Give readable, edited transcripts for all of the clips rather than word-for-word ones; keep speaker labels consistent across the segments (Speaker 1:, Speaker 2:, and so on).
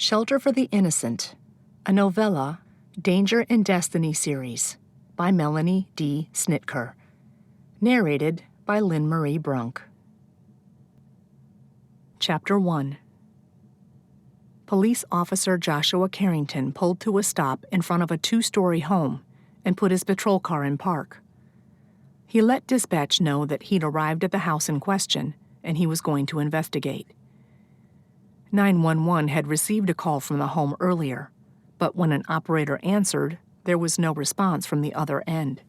Speaker 1: Shelter for the Innocent, a novella, Danger and Destiny series by Melanie D. Snitker. Narrated by Lynn Marie Brunk. Chapter 1. Police Officer Joshua Carrington pulled to a stop in front of a 2-story home and put his patrol car in park. He let dispatch know that he'd arrived at the house in question and he was going to investigate. 911 had received a call from the home earlier, but when an operator answered, there was no response from the other end.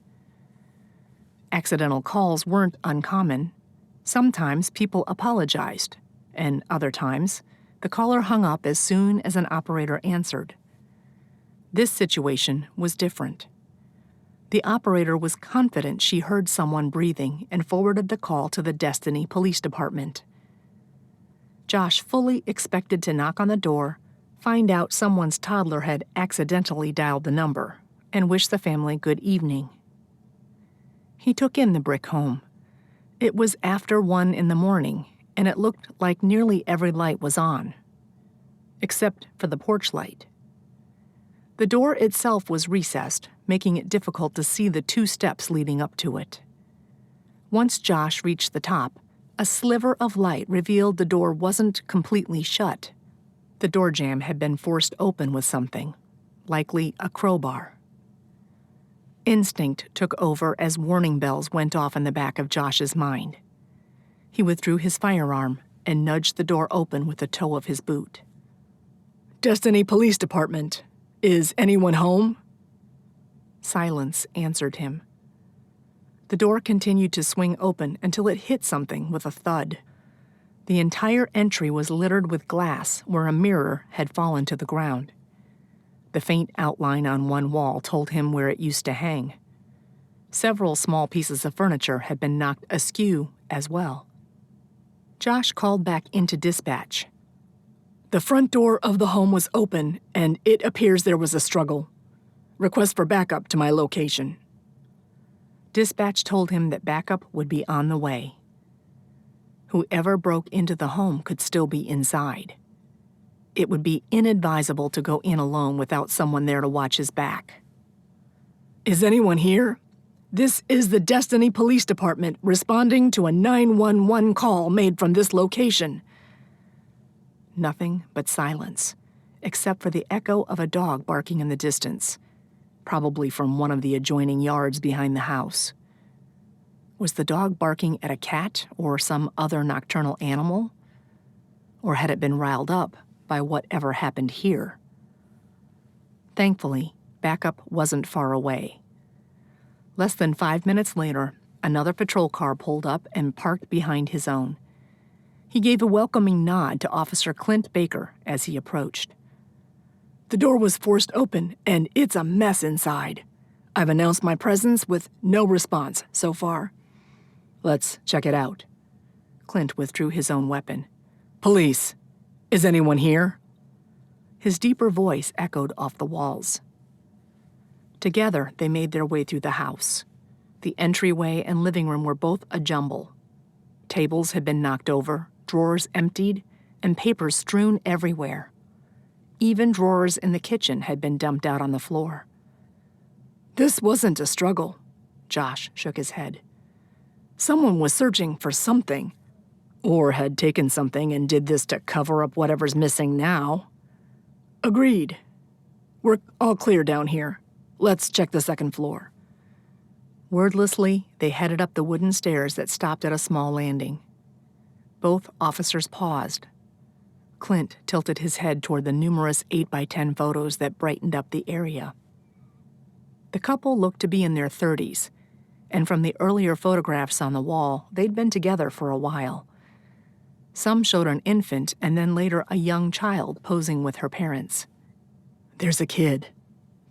Speaker 1: Accidental calls weren't uncommon. Sometimes people apologized, and other times, the caller hung up as soon as an operator answered. This situation was different. The operator was confident she heard someone breathing and forwarded the call to the Destiny Police Department. Josh fully expected to knock on the door, find out someone's toddler had accidentally dialed the number, and wish the family good evening. He took in the brick home. It was after 1 in the morning, and it looked like nearly every light was on, except for the porch light. The door itself was recessed, making it difficult to see the 2 steps leading up to it. Once Josh reached the top, a sliver of light revealed the door wasn't completely shut. The door jamb had been forced open with something, likely a crowbar. Instinct took over as warning bells went off in the back of Josh's mind. He withdrew his firearm and nudged the door open with the toe of his boot. "Destiny Police Department. Is anyone home?" Silence answered him. The door continued to swing open until it hit something with a thud. The entire entry was littered with glass where a mirror had fallen to the ground. The faint outline on one wall told him where it used to hang. Several small pieces of furniture had been knocked askew as well. Josh called back into dispatch. "The front door of the home was open, and it appears there was a struggle. Request for backup to my location." Dispatch told him that backup would be on the way. Whoever broke into the home could still be inside. It would be inadvisable to go in alone without someone there to watch his back. "Is anyone here? This is the Destiny Police Department responding to a 911 call made from this location." Nothing but silence, except for the echo of a dog barking in the distance, probably from one of the adjoining yards behind the house. Was the dog barking at a cat or some other nocturnal animal? Or had it been riled up by whatever happened here? Thankfully, backup wasn't far away. Less than 5 minutes later, another patrol car pulled up and parked behind his own. He gave a welcoming nod to Officer Clint Baker as he approached. "The door was forced open, and it's a mess inside. I've announced my presence with no response so far." "Let's check it out." Clint withdrew his own weapon. "Police, is anyone here?" His deeper voice echoed off the walls. Together, they made their way through the house. The entryway and living room were both a jumble. Tables had been knocked over, drawers emptied, and papers strewn everywhere. Even drawers in the kitchen had been dumped out on the floor. "This wasn't a struggle," Josh shook his head. "Someone was searching for something, or had taken something and did this to cover up whatever's missing now." "Agreed. We're all clear down here. Let's check the second floor." Wordlessly, they headed up the wooden stairs that stopped at a small landing. Both officers paused. Clint tilted his head toward the numerous 8x10 photos that brightened up the area. The couple looked to be in their 30s, and from the earlier photographs on the wall, they'd been together for a while. Some showed an infant and then later a young child posing with her parents. "There's a kid."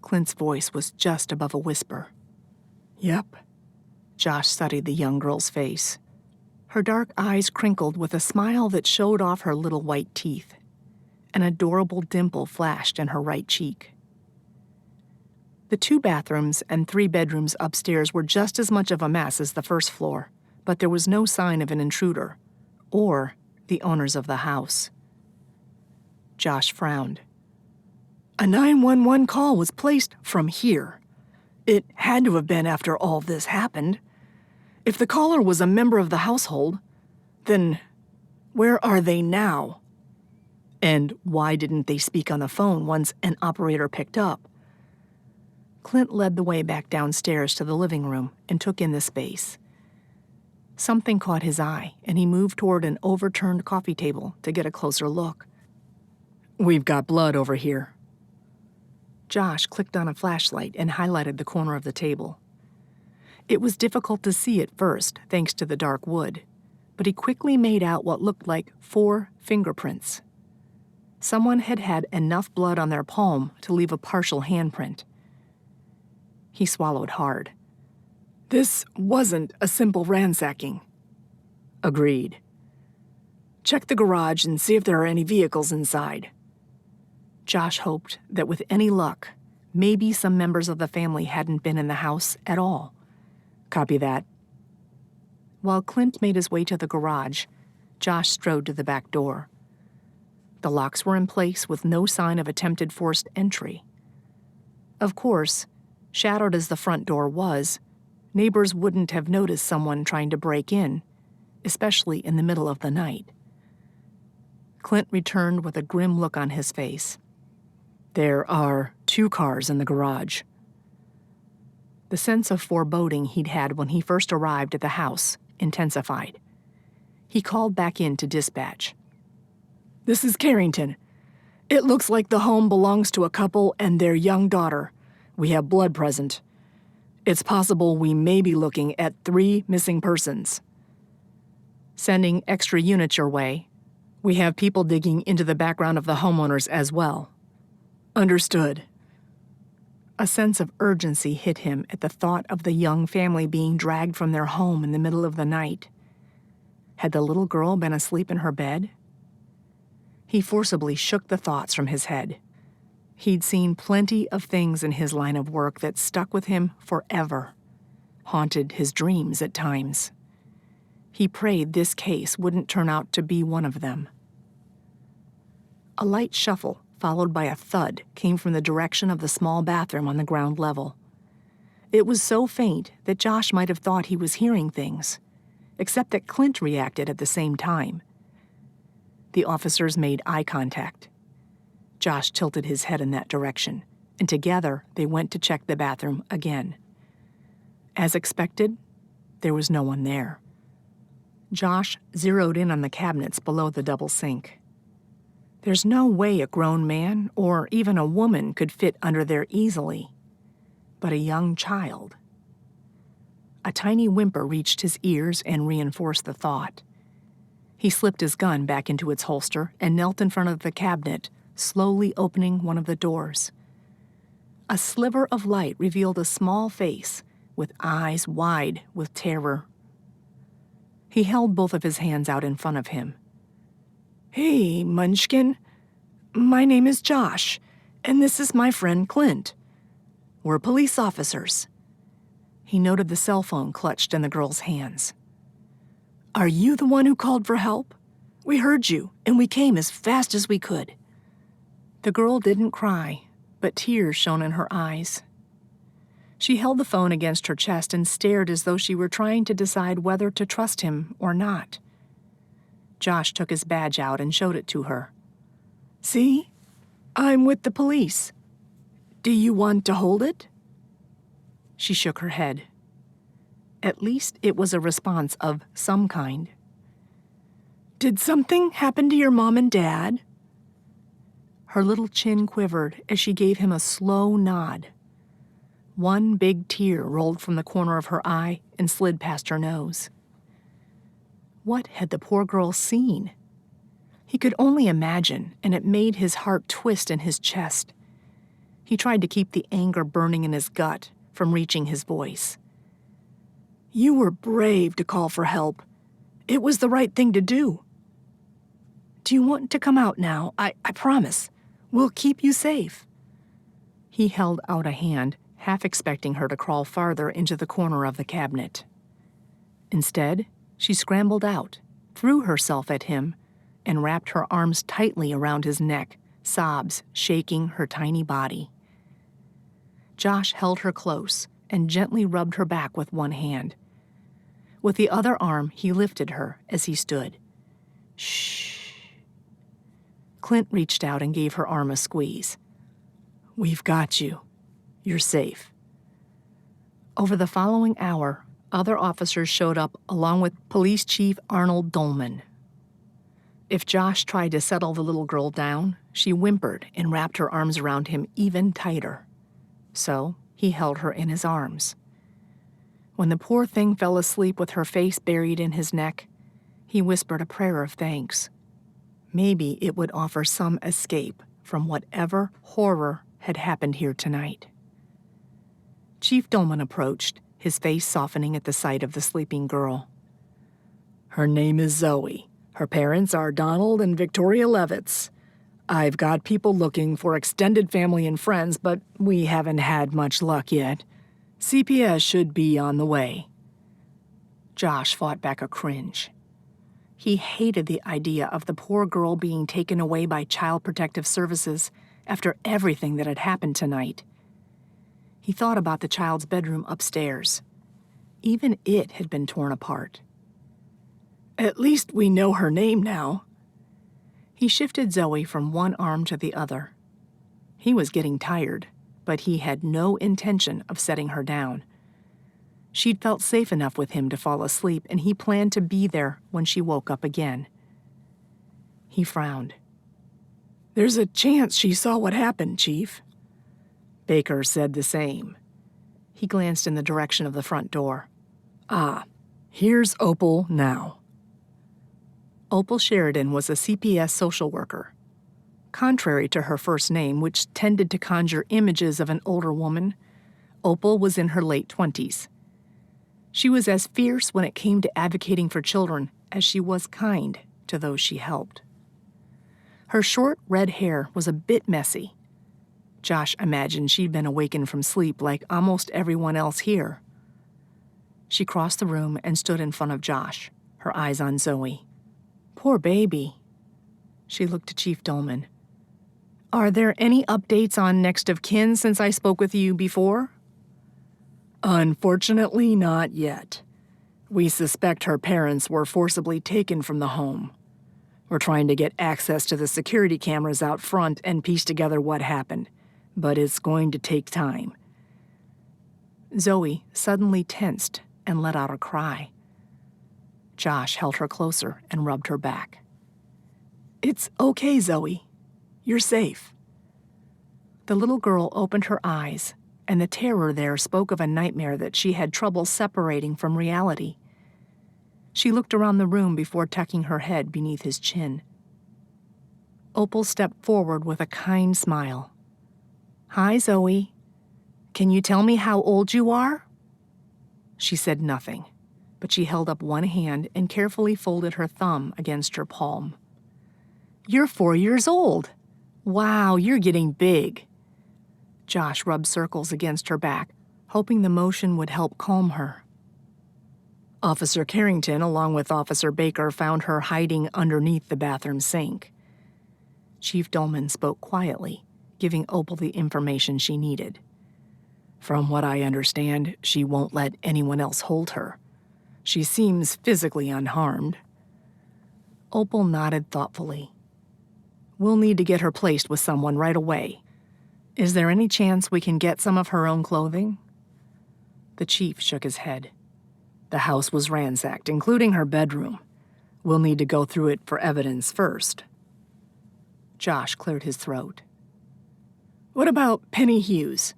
Speaker 1: Clint's voice was just above a whisper. "Yep." Josh studied the young girl's face. Her dark eyes crinkled with a smile that showed off her little white teeth. An adorable dimple flashed in her right cheek. The 2 bathrooms and 3 bedrooms upstairs were just as much of a mess as the first floor, but there was no sign of an intruder, or the owners of the house. Josh frowned. A 911 call was placed from here. It had to have been after all this happened. If the caller was a member of the household, then where are they now? And why didn't they speak on the phone once an operator picked up? Clint led the way back downstairs to the living room and took in the space. Something caught his eye, and he moved toward an overturned coffee table to get a closer look. "We've got blood over here." Josh clicked on a flashlight and highlighted the corner of the table. It was difficult to see at first, thanks to the dark wood, but he quickly made out what looked like 4 fingerprints. Someone had had enough blood on their palm to leave a partial handprint. He swallowed hard. This wasn't a simple ransacking. Agreed. Check the garage and see if there are any vehicles inside. Josh hoped that with any luck, maybe some members of the family hadn't been in the house at all. Copy that. While Clint made his way to the garage, Josh strode to the back door. The locks were in place with no sign of attempted forced entry. Of course, shadowed as the front door was, neighbors wouldn't have noticed someone trying to break in, especially in the middle of the night. Clint returned with a grim look on his face. There are 2 cars in the garage. The sense of foreboding he'd had when he first arrived at the house intensified. He called back in to dispatch. "This is Carrington. It looks like the home belongs to a couple and their young daughter. We have blood present. It's possible we may be looking at 3 missing persons. Sending extra units your way. We have people digging into the background of the homeowners as well." Understood. A sense of urgency hit him at the thought of the young family being dragged from their home in the middle of the night. Had the little girl been asleep in her bed? He forcibly shook the thoughts from his head. He'd seen plenty of things in his line of work that stuck with him forever, haunted his dreams at times. He prayed this case wouldn't turn out to be one of them. A light shuffle, followed by a thud, came from the direction of the small bathroom on the ground level. It was so faint that Josh might have thought he was hearing things, except that Clint reacted at the same time. The officers made eye contact. Josh tilted his head in that direction, and together they went to check the bathroom again. As expected, there was no one there. Josh zeroed in on the cabinets below the double sink. There's no way a grown man or even a woman could fit under there easily. But a young child. A tiny whimper reached his ears and reinforced the thought. He slipped his gun back into its holster and knelt in front of the cabinet, slowly opening one of the doors. A sliver of light revealed a small face with eyes wide with terror. He held both of his hands out in front of him. "Hey, Munchkin. My name is Josh, and this is my friend Clint. We're police officers." He noted the cell phone clutched in the girl's hands. "Are you the one who called for help? We heard you, and we came as fast as we could." The girl didn't cry, but tears shone in her eyes. She held the phone against her chest and stared as though she were trying to decide whether to trust him or not. Josh took his badge out and showed it to her. "See? I'm with the police. Do you want to hold it?" She shook her head. At least it was a response of some kind. "Did something happen to your mom and dad?" Her little chin quivered as she gave him a slow nod. One big tear rolled from the corner of her eye and slid past her nose. What had the poor girl seen? He could only imagine, and it made his heart twist in his chest. He tried to keep the anger burning in his gut from reaching his voice. "You were brave to call for help. It was the right thing to do. Do you want to come out now? I promise. We'll keep you safe." He held out a hand, half expecting her to crawl farther into the corner of the cabinet. Instead, she scrambled out, threw herself at him, and wrapped her arms tightly around his neck, sobs shaking her tiny body. Josh held her close and gently rubbed her back with one hand. With the other arm, he lifted her as he stood. Shh. Clint reached out and gave her arm a squeeze. We've got you. You're safe. Over the following hour, other officers showed up along with Police Chief Arnold Dolman. If Josh tried to settle the little girl down, she whimpered and wrapped her arms around him even tighter. So he held her in his arms. When the poor thing fell asleep with her face buried in his neck, he whispered a prayer of thanks. Maybe it would offer some escape from whatever horror had happened here tonight. Chief Dolman approached, his face softening at the sight of the sleeping girl. Her name is Zoe. Her parents are Donald and Victoria Levitz. I've got people looking for extended family and friends, but we haven't had much luck yet. CPS should be on the way. Josh fought back a cringe. He hated the idea of the poor girl being taken away by Child Protective Services after everything that had happened tonight. He thought about the child's bedroom upstairs. Even it had been torn apart. At least we know her name now. He shifted Zoe from one arm to the other. He was getting tired, but he had no intention of setting her down. She'd felt safe enough with him to fall asleep, and he planned to be there when she woke up again. He frowned. There's a chance she saw what happened, Chief. Baker said the same. He glanced in the direction of the front door. Ah, here's Opal now. Opal Sheridan was a CPS social worker. Contrary to her first name, which tended to conjure images of an older woman, Opal was in her late 20s. She was as fierce when it came to advocating for children as she was kind to those she helped. Her short red hair was a bit messy. Josh imagined she'd been awakened from sleep like almost everyone else here. She crossed the room and stood in front of Josh, her eyes on Zoe. Poor baby. She looked to Chief Dolman. Are there any updates on next of kin since I spoke with you before? Unfortunately, not yet. We suspect her parents were forcibly taken from the home. We're trying to get access to the security cameras out front and piece together what happened, but it's going to take time. Zoe suddenly tensed and let out a cry. Josh held her closer and rubbed her back. It's okay, Zoe. You're safe. The little girl opened her eyes, and the terror there spoke of a nightmare that she had trouble separating from reality. She looked around the room before tucking her head beneath his chin. Opal stepped forward with a kind smile. Hi, Zoe. Can you tell me how old you are? She said nothing, but she held up one hand and carefully folded her thumb against her palm. You're 4 years old. Wow, you're getting big. Josh rubbed circles against her back, hoping the motion would help calm her. Officer Carrington, along with Officer Baker, found her hiding underneath the bathroom sink. Chief Dolman spoke quietly, giving Opal the information she needed. From what I understand, she won't let anyone else hold her. She seems physically unharmed. Opal nodded thoughtfully. We'll need to get her placed with someone right away. Is there any chance we can get some of her own clothing? The chief shook his head. The house was ransacked, including her bedroom. We'll need to go through it for evidence first. Josh cleared his throat. What about Penny Hughes?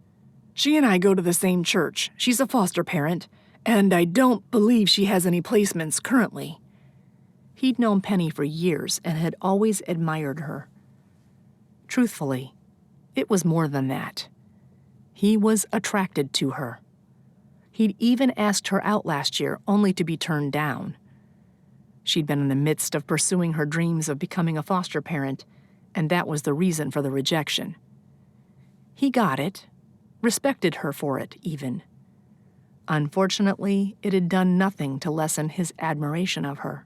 Speaker 1: She and I go to the same church. She's a foster parent, and I don't believe she has any placements currently. He'd known Penny for years and had always admired her. Truthfully, it was more than that. He was attracted to her. He'd even asked her out last year, only to be turned down. She'd been in the midst of pursuing her dreams of becoming a foster parent, and that was the reason for the rejection. He got it, respected her for it, even. Unfortunately, it had done nothing to lessen his admiration of her.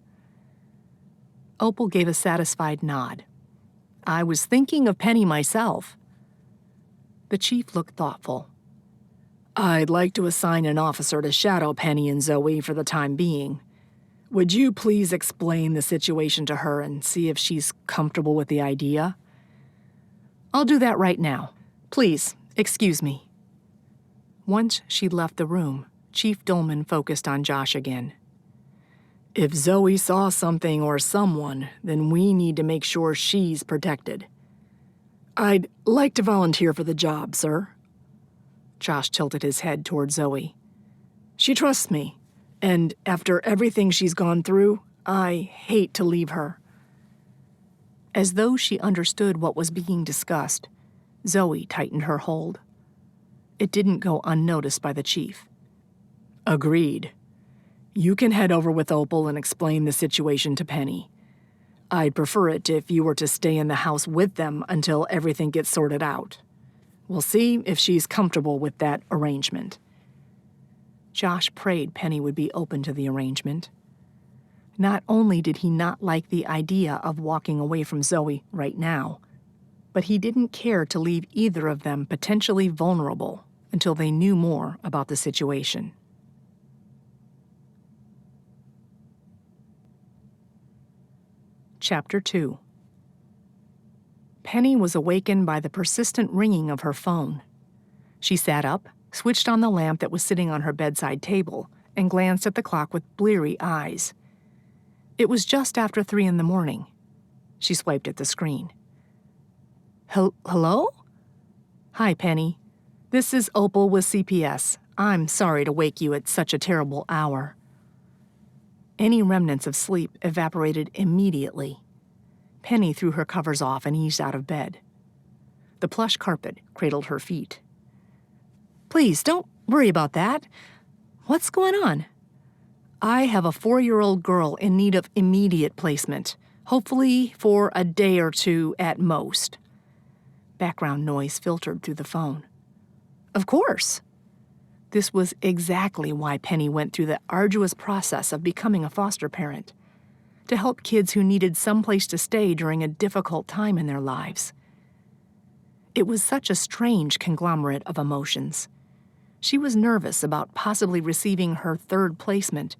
Speaker 1: Opal gave a satisfied nod. I was thinking of Penny myself. The chief looked thoughtful. I'd like to assign an officer to shadow Penny and Zoe for the time being. Would you please explain the situation to her and see if she's comfortable with the idea? I'll do that right now. Please, excuse me. Once she left the room, Chief Dolman focused on Josh again. If Zoe saw something or someone, then we need to make sure she's protected. I'd like to volunteer for the job, sir. Josh tilted his head toward Zoe. She trusts me, and after everything she's gone through, I hate to leave her. As though she understood what was being discussed, Zoe tightened her hold. It didn't go unnoticed by the chief. Agreed. You can head over with Opal and explain the situation to Penny. I'd prefer it if you were to stay in the house with them until everything gets sorted out. We'll see if she's comfortable with that arrangement. Josh prayed Penny would be open to the arrangement. Not only did he not like the idea of walking away from Zoe right now, but he didn't care to leave either of them potentially vulnerable until they knew more about the situation. Chapter 2. Penny was awakened by the persistent ringing of her phone. She sat up, switched on the lamp that was sitting on her bedside table, and glanced at the clock with bleary eyes. It was just after 3 a.m. She swiped at the screen. Hello? Hi, Penny. This is Opal with CPS. I'm sorry to wake you at such a terrible hour. Any remnants of sleep evaporated immediately. Penny threw her covers off and eased out of bed. The plush carpet cradled her feet. Please, don't worry about that. What's going on? I have a 4-year-old girl in need of immediate placement, hopefully for a day or two at most. Background noise filtered through the phone. Of course. This was exactly why Penny went through the arduous process of becoming a foster parent, to help kids who needed some place to stay during a difficult time in their lives. It was such a strange conglomerate of emotions. She was nervous about possibly receiving her 3rd placement,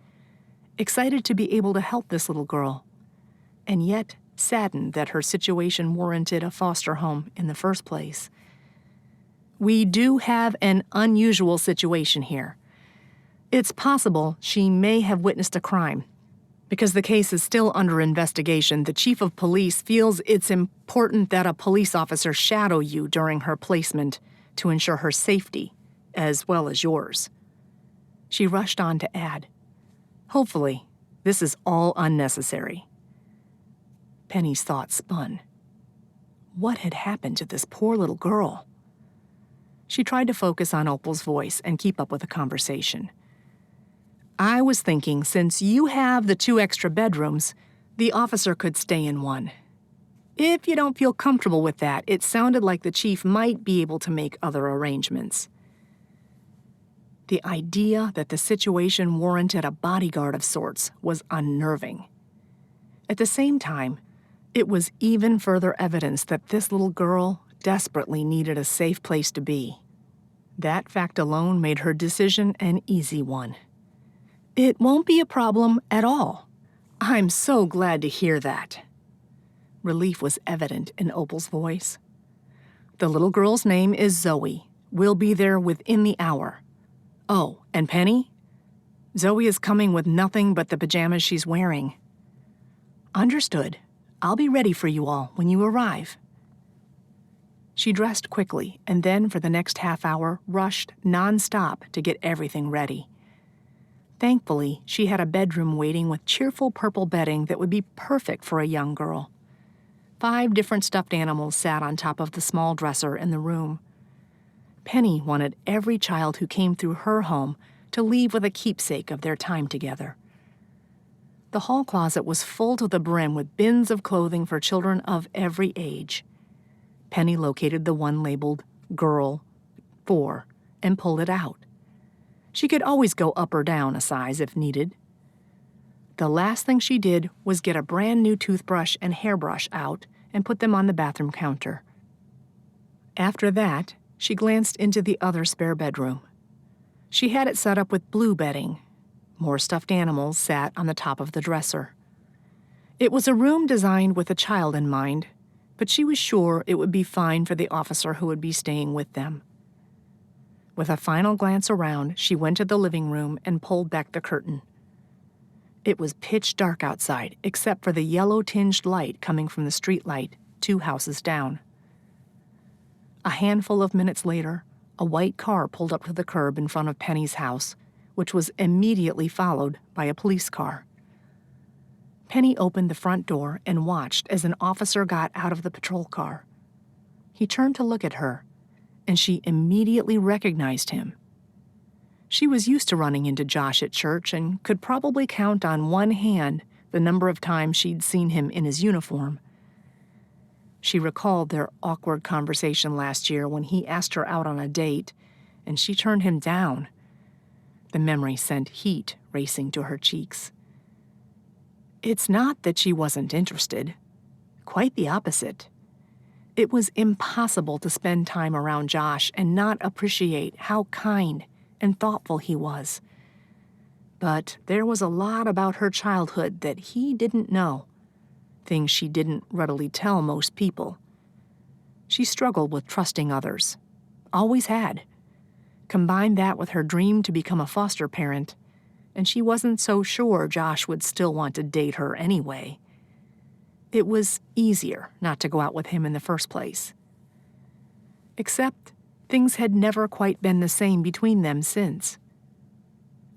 Speaker 1: excited to be able to help this little girl, and yet saddened that her situation warranted a foster home in the first place. We do have an unusual situation here. It's possible she may have witnessed a crime. Because the case is still under investigation, the chief of police feels it's important that a police officer shadow you during her placement to ensure her safety, as well as yours. She rushed on to add, hopefully, this is all unnecessary. Penny's thoughts spun. What had happened to this poor little girl? She tried to focus on Opal's voice and keep up with the conversation. I was thinking, since you have the 2 extra bedrooms, the officer could stay in one. If you don't feel comfortable with that, it sounded like the chief might be able to make other arrangements. The idea that the situation warranted a bodyguard of sorts was unnerving. At the same time, it was even further evidence that this little girl desperately needed a safe place to be. That fact alone made her decision an easy one. It won't be a problem at all. I'm so glad to hear that. Relief was evident in Opal's voice. The little girl's name is Zoe. We'll be there within the hour. Oh, and Penny? Zoe is coming with nothing but the pajamas she's wearing. Understood. I'll be ready for you all when you arrive. She dressed quickly and then, for the next half hour, rushed nonstop to get everything ready. Thankfully, she had a bedroom waiting with cheerful purple bedding that would be perfect for a young girl. 5 different stuffed animals sat on top of the small dresser in the room. Penny wanted every child who came through her home to leave with a keepsake of their time together. The hall closet was full to the brim with bins of clothing for children of every age. Penny located the one labeled Girl 4 and pulled it out. She could always go up or down a size if needed. The last thing she did was get a brand new toothbrush and hairbrush out and put them on the bathroom counter. After that, she glanced into the other spare bedroom. She had it set up with blue bedding. More stuffed animals sat on the top of the dresser. It was a room designed with a child in mind, but she was sure it would be fine for the officer who would be staying with them. With a final glance around, she went to the living room and pulled back the curtain. It was pitch dark outside, except for the yellow-tinged light coming from the streetlight 2 houses down. A handful of minutes later, a white car pulled up to the curb in front of Penny's house, which was immediately followed by a police car. Penny opened the front door and watched as an officer got out of the patrol car. He turned to look at her, and she immediately recognized him. She was used to running into Josh at church and could probably count on one hand the number of times she'd seen him in his uniform. She recalled their awkward conversation last year when he asked her out on a date, and she turned him down. The memory sent heat racing to her cheeks. It's not that she wasn't interested. Quite the opposite. It was impossible to spend time around Josh and not appreciate how kind and thoughtful he was. But there was a lot about her childhood that he didn't know, things she didn't readily tell most people. She struggled with trusting others, always had. Combine that with her dream to become a foster parent, and she wasn't so sure Josh would still want to date her anyway. It was easier not to go out with him in the first place. Except things had never quite been the same between them since.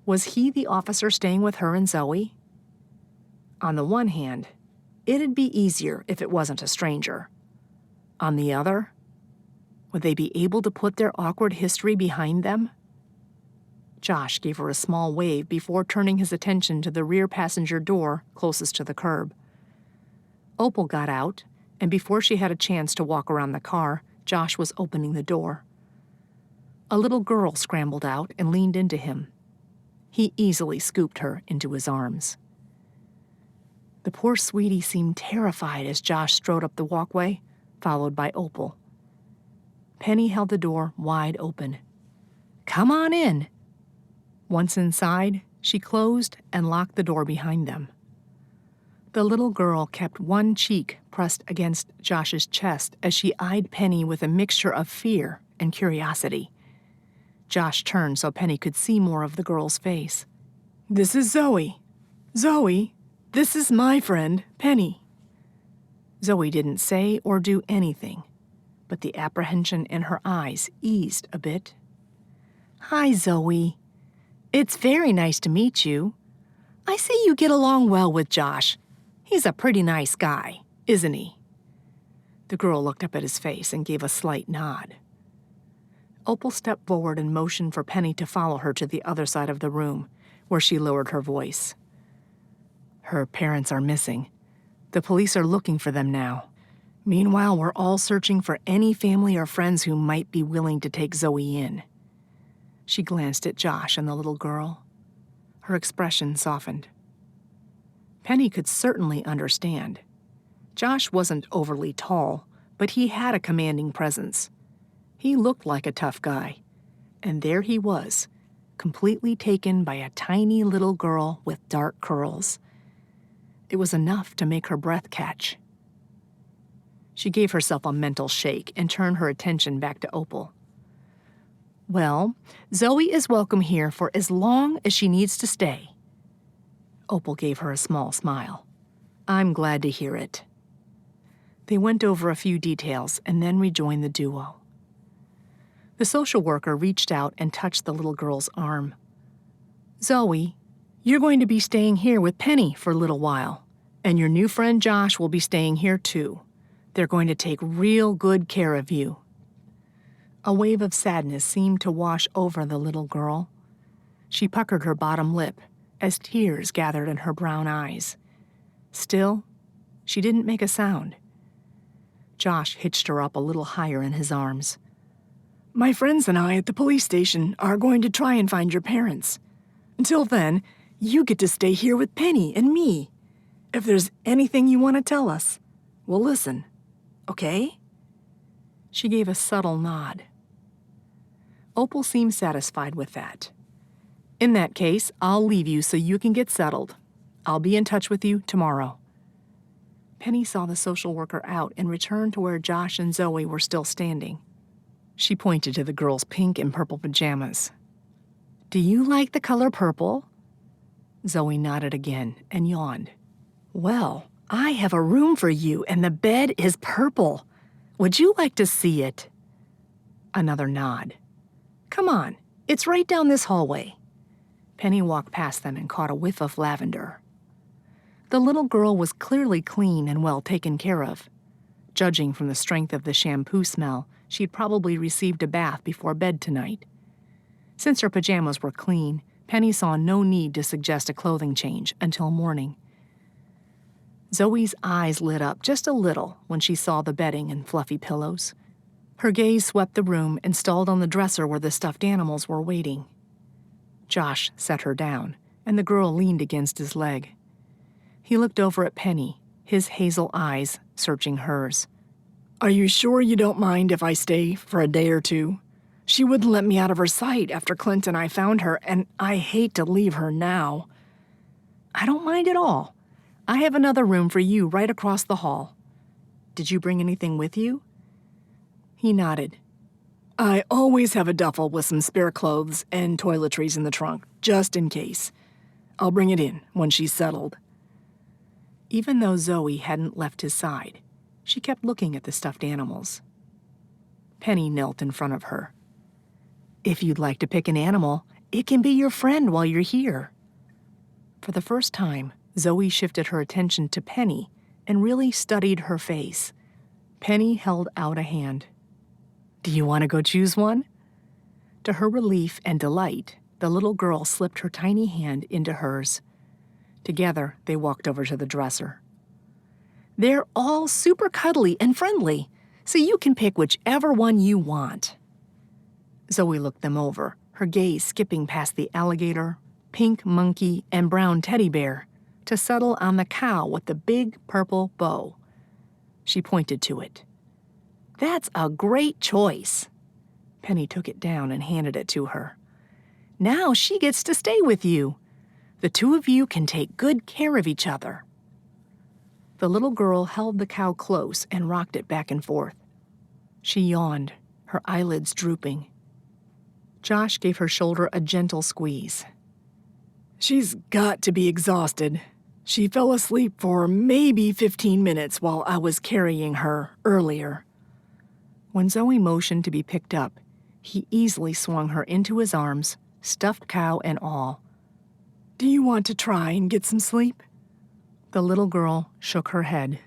Speaker 1: Was he the officer staying with her and Zoe? On the one hand, it'd be easier if it wasn't a stranger. On the other, would they be able to put their awkward history behind them? Josh gave her a small wave before turning his attention to the rear passenger door closest to the curb. Opal got out, and before she had a chance to walk around the car, Josh was opening the door. A little girl scrambled out and leaned into him. He easily scooped her into his arms. The poor sweetie seemed terrified as Josh strode up the walkway, followed by Opal. Penny held the door wide open. "Come on in." Once inside, she closed and locked the door behind them. The little girl kept one cheek pressed against Josh's chest as she eyed Penny with a mixture of fear and curiosity. Josh turned so Penny could see more of the girl's face. "This is Zoe. Zoe, this is my friend, Penny." Zoe didn't say or do anything, but the apprehension in her eyes eased a bit. "Hi, Zoe. It's very nice to meet you. I see you get along well with Josh. He's a pretty nice guy, isn't he?" The girl looked up at his face and gave a slight nod. Opal stepped forward and motioned for Penny to follow her to the other side of the room, where she lowered her voice. "Her parents are missing. The police are looking for them now. Meanwhile, we're all searching for any family or friends who might be willing to take Zoe in." She glanced at Josh and the little girl. Her expression softened. Penny could certainly understand. Josh wasn't overly tall, but he had a commanding presence. He looked like a tough guy, and there he was, completely taken by a tiny little girl with dark curls. It was enough to make her breath catch. She gave herself a mental shake and turned her attention back to Opal. "Well, Zoe is welcome here for as long as she needs to stay." Opal gave her a small smile. "I'm glad to hear it." They went over a few details and then rejoined the duo. The social worker reached out and touched the little girl's arm. "Zoe, you're going to be staying here with Penny for a little while, and your new friend Josh will be staying here too. They're going to take real good care of you." A wave of sadness seemed to wash over the little girl. She puckered her bottom lip as tears gathered in her brown eyes. Still, she didn't make a sound. Josh hitched her up a little higher in his arms. "My friends and I at the police station are going to try and find your parents. Until then, you get to stay here with Penny and me. If there's anything you want to tell us, we'll listen." okay?" She gave a subtle nod. Opal seemed satisfied with that. "In that case, I'll leave you so you can get settled. I'll be in touch with you tomorrow." Penny saw the social worker out and returned to where Josh and Zoe were still standing. She pointed to the girls' pink and purple pajamas. "Do you like the color purple?" Zoe nodded again and yawned. "Well, I have a room for you and the bed is purple. Would you like to see it?" Another nod. "Come on, it's right down this hallway." Penny walked past them and caught a whiff of lavender. The little girl was clearly clean and well taken care of. Judging from the strength of the shampoo smell, she'd probably received a bath before bed tonight. Since her pajamas were clean, Penny saw no need to suggest a clothing change until morning. Zoe's eyes lit up just a little when she saw the bedding and fluffy pillows. Her gaze swept the room and stalled on the dresser where the stuffed animals were waiting. Josh set her down, and the girl leaned against his leg. He looked over at Penny, his hazel eyes searching hers. "Are you sure you don't mind if I stay for a day or two? She wouldn't let me out of her sight after Clint and I found her, and I hate to leave her now." "I don't mind at all. I have another room for you right across the hall. Did you bring anything with you?" He nodded. "I always have a duffel with some spare clothes and toiletries in the trunk, just in case. I'll bring it in when she's settled." Even though Zoe hadn't left his side, she kept looking at the stuffed animals. Penny knelt in front of her. "If you'd like to pick an animal, it can be your friend while you're here." For the first time, Zoe shifted her attention to Penny and really studied her face. Penny held out a hand. "Do you want to go choose one?" To her relief and delight, the little girl slipped her tiny hand into hers. Together, they walked over to the dresser. "They're all super cuddly and friendly, so you can pick whichever one you want." Zoe looked them over, her gaze skipping past the alligator, pink monkey, and brown teddy bear to settle on the cow with the big purple bow. She pointed to it. "That's a great choice." Penny took it down and handed it to her. "Now she gets to stay with you. The two of you can take good care of each other." The little girl held the cow close and rocked it back and forth. She yawned, her eyelids drooping. Josh gave her shoulder a gentle squeeze. "She's got to be exhausted. She fell asleep for maybe 15 minutes while I was carrying her earlier." When Zoe motioned to be picked up, he easily swung her into his arms, stuffed cow and all. "Do you want to try and get some sleep?" The little girl shook her head.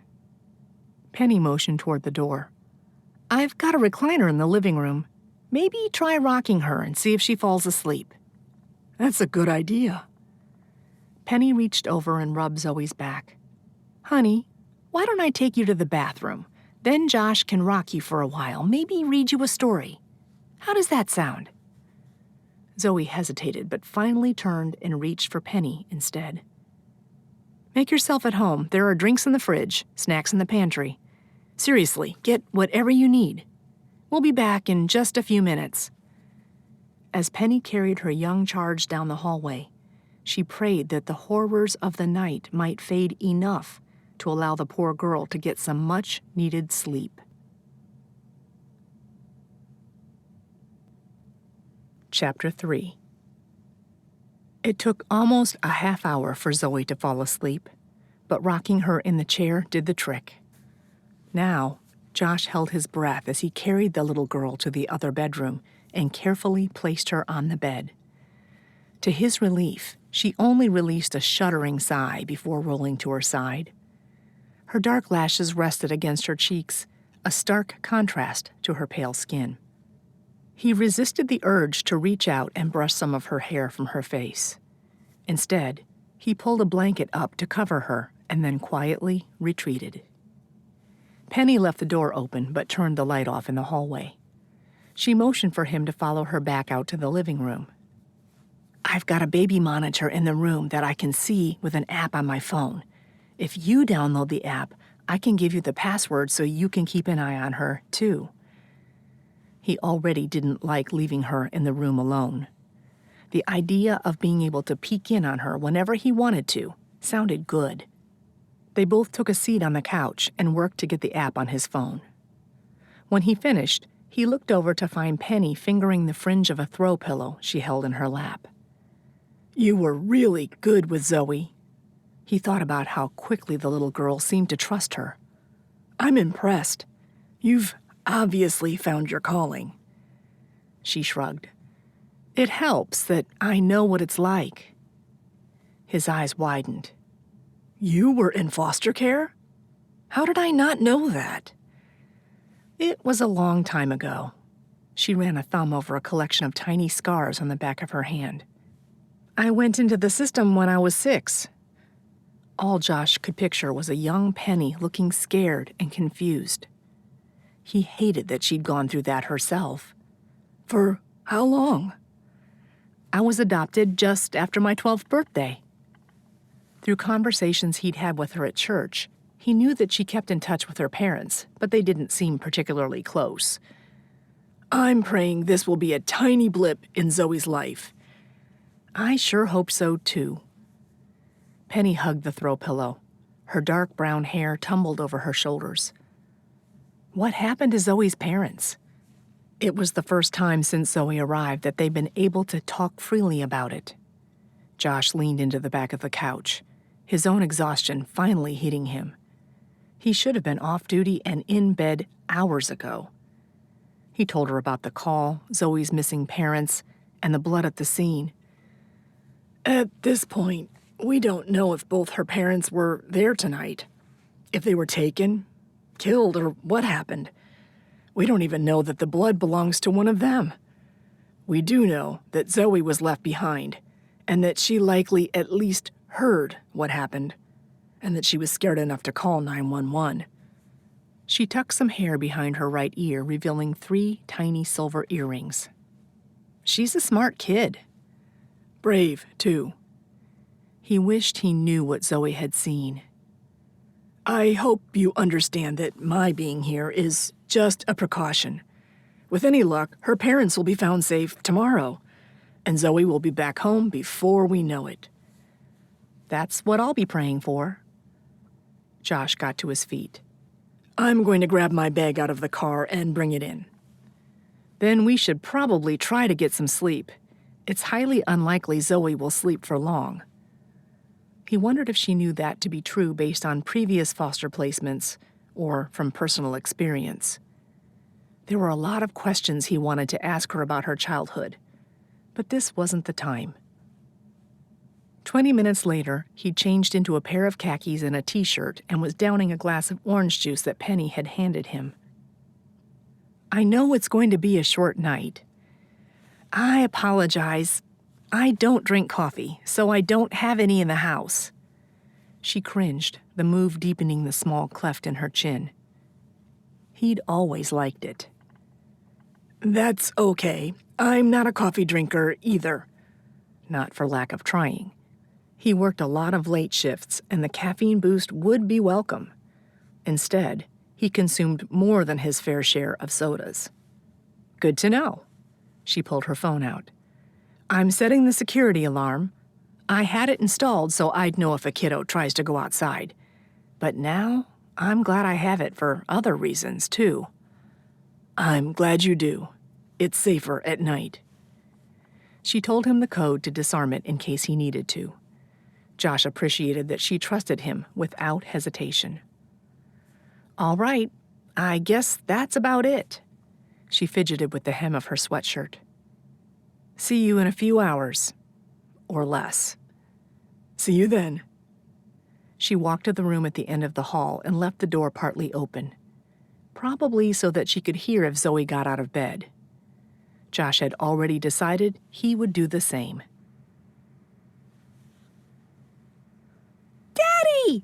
Speaker 1: Penny motioned toward the door. "I've got a recliner in the living room. Maybe try rocking her and see if she falls asleep." "That's a good idea." Penny reached over and rubbed Zoe's back. "Honey, why don't I take you to the bathroom? Then Josh can rock you for a while, maybe read you a story. How does that sound?" Zoe hesitated, but finally turned and reached for Penny instead. "Make yourself at home. There are drinks in the fridge, snacks in the pantry. Seriously, get whatever you need. We'll be back in just a few minutes." As Penny carried her young charge down the hallway, she prayed that the horrors of the night might fade enough to allow the poor girl to get some much-needed sleep. Chapter 3. It took almost a half hour for Zoe to fall asleep, but rocking her in the chair did the trick. Now, Josh held his breath as he carried the little girl to the other bedroom and carefully placed her on the bed. To his relief, she only released a shuddering sigh before rolling to her side. Her dark lashes rested against her cheeks, a stark contrast to her pale skin. He resisted the urge to reach out and brush some of her hair from her face. Instead, he pulled a blanket up to cover her and then quietly retreated. Penny left the door open but turned the light off in the hallway. She motioned for him to follow her back out to the living room. "I've got a baby monitor in the room that I can see with an app on my phone. If you download the app, I can give you the password so you can keep an eye on her, too. He already didn't like leaving her in the room alone. The idea of being able to peek in on her whenever he wanted to sounded good. They both took a seat on the couch and worked to get the app on his phone. When he finished, he looked over to find Penny fingering the fringe of a throw pillow she held in her lap. You were really good with Zoe. He thought about how quickly the little girl seemed to trust her. I'm impressed. You've obviously found your calling. She shrugged. It helps that I know what it's like. His eyes widened. You were in foster care? How did I not know that? It was a long time ago. She ran a thumb over a collection of tiny scars on the back of her hand. I went into the system when I was 6. All Josh could picture was a young Penny looking scared and confused. He hated that she'd gone through that herself. For how long? I was adopted just after my 12th birthday. Through conversations he'd had with her at church, he knew that she kept in touch with her parents, but they didn't seem particularly close. I'm praying this will be a tiny blip in Zoe's life. I sure hope so, too. Penny hugged the throw pillow. Her dark brown hair tumbled over her shoulders. What happened to Zoe's parents? It was the first time since Zoe arrived that they'd been able to talk freely about it. Josh leaned into the back of the couch, his own exhaustion finally hitting him. He should have been off duty and in bed hours ago. He told her about the call, Zoe's missing parents, and the blood at the scene. At this point, we don't know if both her parents were there tonight. If they were taken, killed, or what happened. We don't even know that the blood belongs to one of them. We do know that Zoe was left behind, and that she likely at least heard what happened, and that she was scared enough to call 911. She tucked some hair behind her right ear, revealing 3 tiny silver earrings. She's a smart kid. Brave, too. He wished he knew what Zoe had seen. I hope you understand that my being here is just a precaution. With any luck, her parents will be found safe tomorrow, and Zoe will be back home before we know it. That's what I'll be praying for. Josh got to his feet. I'm going to grab my bag out of the car and bring it in. Then we should probably try to get some sleep. It's highly unlikely Zoe will sleep for long. He wondered if she knew that to be true based on previous foster placements or from personal experience. There were a lot of questions he wanted to ask her about her childhood, but this wasn't the time. 20 minutes later, he'd changed into a pair of khakis and a t-shirt and was downing a glass of orange juice that Penny had handed him. I know it's going to be a short night. I apologize. I don't drink coffee, so I don't have any in the house. She cringed, the move deepening the small cleft in her chin. He'd always liked it. That's okay. I'm not a coffee drinker either. Not for lack of trying. He worked a lot of late shifts, and the caffeine boost would be welcome. Instead, he consumed more than his fair share of sodas. Good to know. She pulled her phone out. I'm setting the security alarm. I had it installed so I'd know if a kiddo tries to go outside. But now, I'm glad I have it for other reasons, too. I'm glad you do. It's safer at night. She told him the code to disarm it in case he needed to. Josh appreciated that she trusted him without hesitation. All right, I guess that's about it. She fidgeted with the hem of her sweatshirt. See you in a few hours. Or less. See you then. She walked to the room at the end of the hall and left the door partly open, probably so that she could hear if Zoe got out of bed. Josh had already decided he would do the same. Daddy!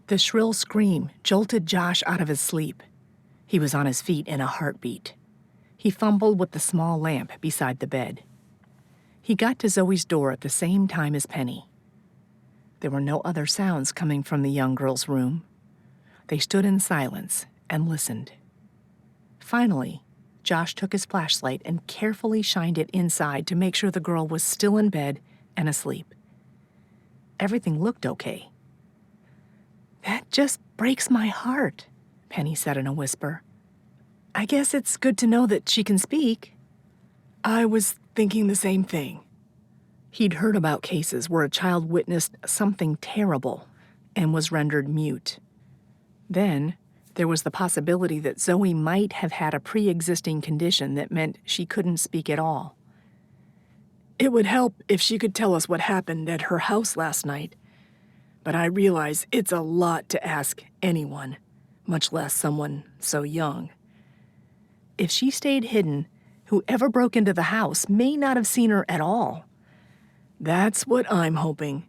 Speaker 1: The shrill scream jolted Josh out of his sleep. He was on his feet in a heartbeat. He fumbled with the small lamp beside the bed. He got to Zoe's door at the same time as Penny. There were no other sounds coming from the young girl's room. They stood in silence and listened. Finally, Josh took his flashlight and carefully shined it inside to make sure the girl was still in bed and asleep. Everything looked okay. "That just breaks my heart," Penny said in a whisper. "I guess it's good to know that she can speak." "I was thinking the same thing." He'd heard about cases where a child witnessed something terrible and was rendered mute. Then, there was the possibility that Zoe might have had a pre-existing condition that meant she couldn't speak at all. "It would help if she could tell us what happened at her house last night. But I realize it's a lot to ask anyone, much less someone so young." If she stayed hidden, whoever broke into the house may not have seen her at all. "That's what I'm hoping."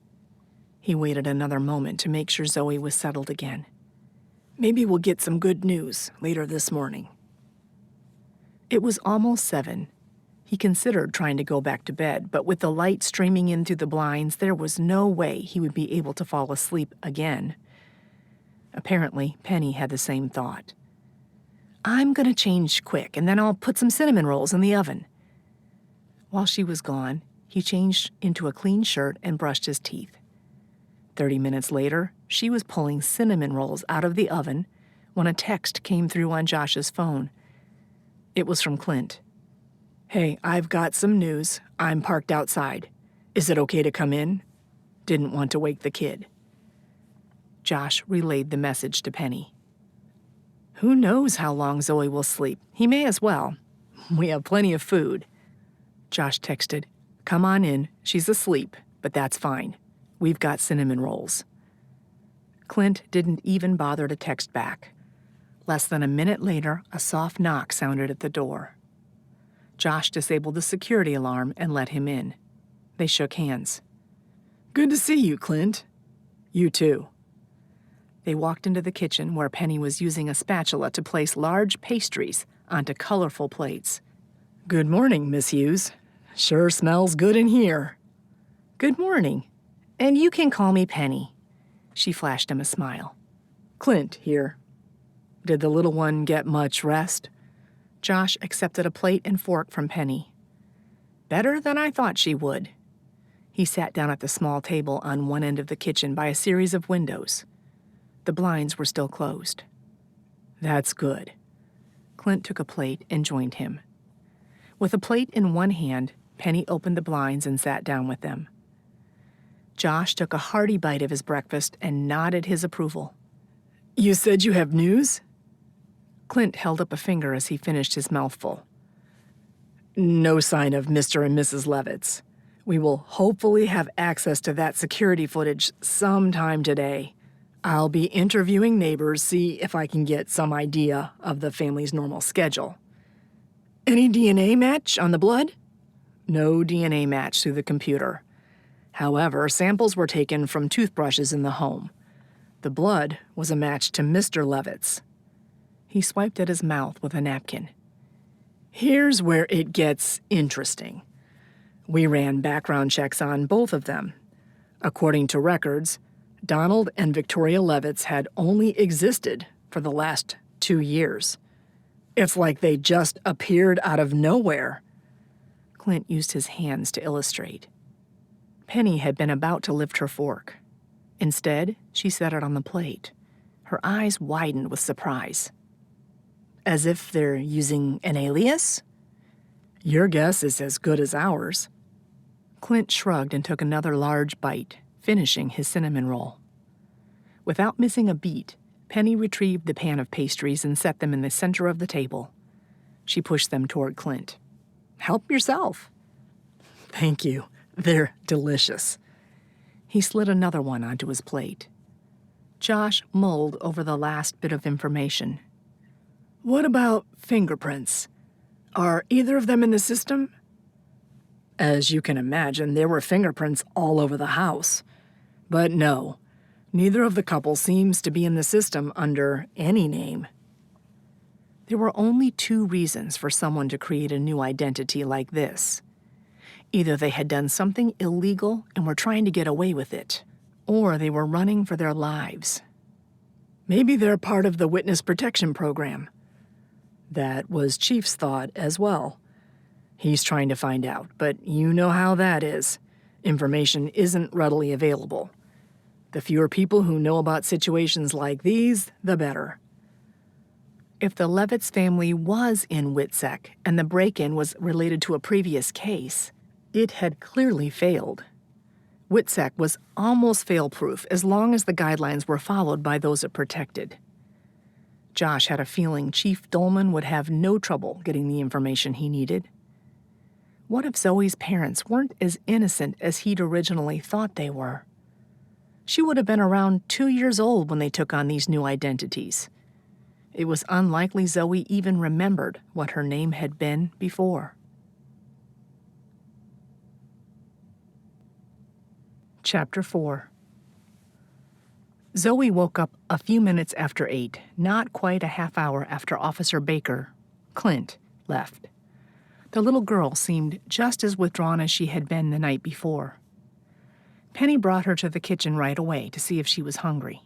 Speaker 1: He waited another moment to make sure Zoe was settled again. "Maybe we'll get some good news later this morning." It was almost 7. He considered trying to go back to bed, but with the light streaming in through the blinds, there was no way he would be able to fall asleep again. Apparently, Penny had the same thought. "I'm going to change quick, and then I'll put some cinnamon rolls in the oven." While she was gone, he changed into a clean shirt and brushed his teeth. 30 minutes later, she was pulling cinnamon rolls out of the oven when a text came through on Josh's phone. It was from Clint. "Hey, I've got some news. I'm parked outside. Is it okay to come in? Didn't want to wake the kid." Josh relayed the message to Penny. "Who knows how long Zoe will sleep? He may as well. We have plenty of food." Josh texted, "Come on in. She's asleep, but that's fine. We've got cinnamon rolls." Clint didn't even bother to text back. Less than a minute later, a soft knock sounded at the door. Josh disabled the security alarm and let him in. They shook hands. "Good to see you, Clint." "You too." They walked into the kitchen where Penny was using a spatula to place large pastries onto colorful plates. "Good morning, Miss Hughes. Sure smells good in here." "Good morning. And you can call me Penny." She flashed him a smile. "Clint here. Did the little one get much rest?" Josh accepted a plate and fork from Penny. "Better than I thought she would." He sat down at the small table on one end of the kitchen by a series of windows. The blinds were still closed. "That's good." Clint took a plate and joined him. With a plate in one hand, Penny opened the blinds and sat down with them. Josh took a hearty bite of his breakfast and nodded his approval. "You said you have news?" Clint held up a finger as he finished his mouthful. "No sign of Mr. and Mrs. Levitz. We will hopefully have access to that security footage sometime today. I'll be interviewing neighbors, see if I can get some idea of the family's normal schedule." "Any DNA match on the blood?" "No DNA match through the computer. However, samples were taken from toothbrushes in the home. The blood was a match to Mr. Levitz." He swiped at his mouth with a napkin. "Here's where it gets interesting. We ran background checks on both of them. According to records, Donald and Victoria Levitz had only existed for the last 2 years. It's like they just appeared out of nowhere." Clint used his hands to illustrate. Penny had been about to lift her fork. Instead, she set it on the plate. Her eyes widened with surprise. "As if they're using an alias?" "Your guess is as good as ours." Clint shrugged and took another large bite, finishing his cinnamon roll. Without missing a beat, Penny retrieved the pan of pastries and set them in the center of the table. She pushed them toward Clint. "Help yourself." "Thank you. They're delicious." He slid another one onto his plate. Josh mulled over the last bit of information. "What about fingerprints? Are either of them in the system?" "As you can imagine, there were fingerprints all over the house. But no, neither of the couple seems to be in the system under any name." There were only 2 reasons for someone to create a new identity like this. Either they had done something illegal and were trying to get away with it, or they were running for their lives. Maybe they're part of the witness protection program. That was Chief's thought as well. He's trying to find out, but you know how that is. Information isn't readily available. The fewer people who know about situations like these, the better. If the Levitz family was in WITSEC and the break-in was related to a previous case, it had clearly failed. WITSEC was almost fail-proof as long as the guidelines were followed by those it protected. Josh had a feeling Chief Dolman would have no trouble getting the information he needed. What if Zoe's parents weren't as innocent as he'd originally thought they were? She would have been around 2 years old when they took on these new identities. It was unlikely Zoe even remembered what her name had been before. Chapter 4. Zoe woke up a few minutes after 8, not quite a half hour after Officer Baker, Clint, left. The little girl seemed just as withdrawn as she had been the night before. Penny brought her to the kitchen right away to see if she was hungry.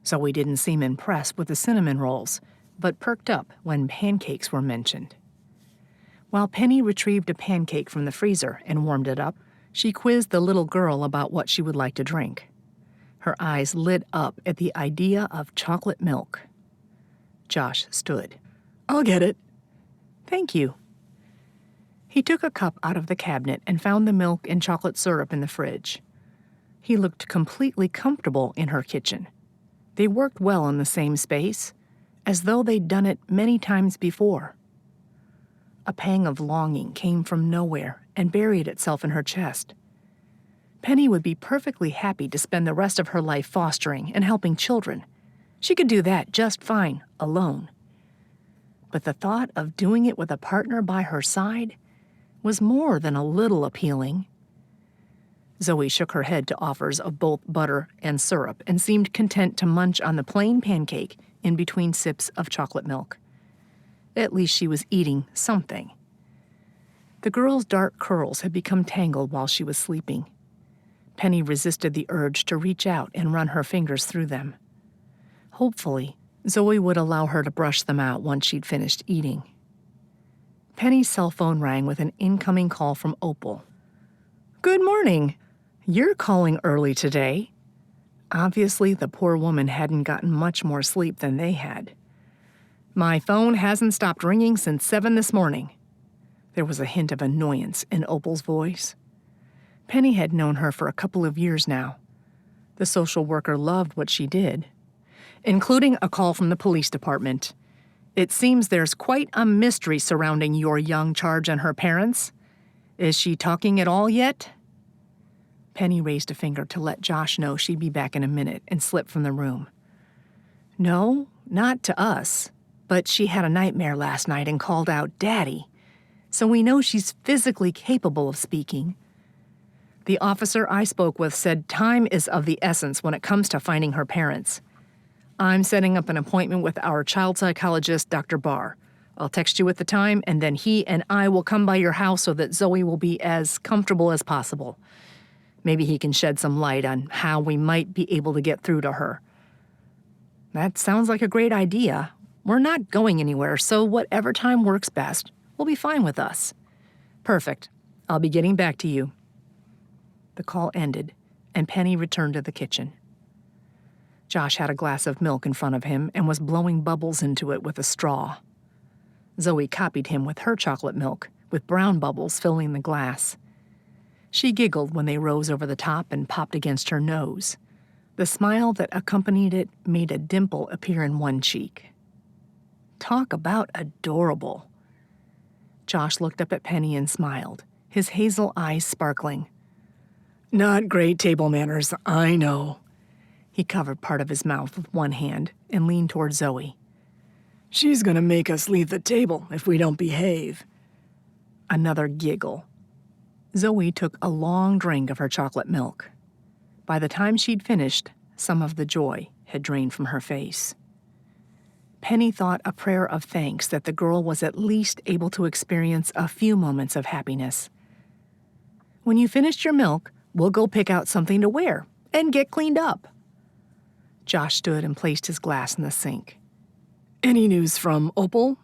Speaker 1: Zoe didn't seem impressed with the cinnamon rolls, but perked up when pancakes were mentioned. While Penny retrieved a pancake from the freezer and warmed it up, she quizzed the little girl about what she would like to drink. Her eyes lit up at the idea of chocolate milk. Josh stood. "I'll get it." "Thank you." He took a cup out of the cabinet and found the milk and chocolate syrup in the fridge. He looked completely comfortable in her kitchen. They worked well in the same space, as though they'd done it many times before. A pang of longing came from nowhere and buried itself in her chest. Penny would be perfectly happy to spend the rest of her life fostering and helping children. She could do that just fine, alone. But the thought of doing it with a partner by her side was more than a little appealing. Zoe shook her head to offers of both butter and syrup and seemed content to munch on the plain pancake in between sips of chocolate milk. At least she was eating something. The girl's dark curls had become tangled while she was sleeping. Penny resisted the urge to reach out and run her fingers through them. Hopefully, Zoe would allow her to brush them out once she'd finished eating. Penny's cell phone rang with an incoming call from Opal. "Good morning. You're calling early today." Obviously, the poor woman hadn't gotten much more sleep than they had. "My phone hasn't stopped ringing since 7 this morning." There was a hint of annoyance in Opal's voice. Penny had known her for a couple of years now. The social worker loved what she did, including a call from the police department. "It seems there's quite a mystery surrounding your young charge and her parents. Is she talking at all yet?" Penny raised a finger to let Josh know she'd be back in a minute and slipped from the room. "No, not to us, but she had a nightmare last night and called out, 'Daddy,' so we know she's physically capable of speaking. The officer I spoke with said time is of the essence when it comes to finding her parents. I'm setting up an appointment with our child psychologist, Dr. Barr. I'll text you with the time, and then he and I will come by your house so that Zoe will be as comfortable as possible. Maybe he can shed some light on how we might be able to get through to her." "That sounds like a great idea. We're not going anywhere, so whatever time works best will be fine with us." "Perfect. I'll be getting back to you." The call ended, and Penny returned to the kitchen. Josh had a glass of milk in front of him and was blowing bubbles into it with a straw. Zoe copied him with her chocolate milk, with brown bubbles filling the glass. She giggled when they rose over the top and popped against her nose. The smile that accompanied it made a dimple appear in one cheek. Talk about adorable. Josh looked up at Penny and smiled, his hazel eyes sparkling. "Not great table manners, I know." He covered part of his mouth with one hand and leaned toward Zoe. "She's gonna make us leave the table if we don't behave." Another giggle. Zoe took a long drink of her chocolate milk. By the time she'd finished, some of the joy had drained from her face. Penny thought a prayer of thanks that the girl was at least able to experience a few moments of happiness. "When you finished your milk, we'll go pick out something to wear and get cleaned up." Josh stood and placed his glass in the sink. Any news from Opal?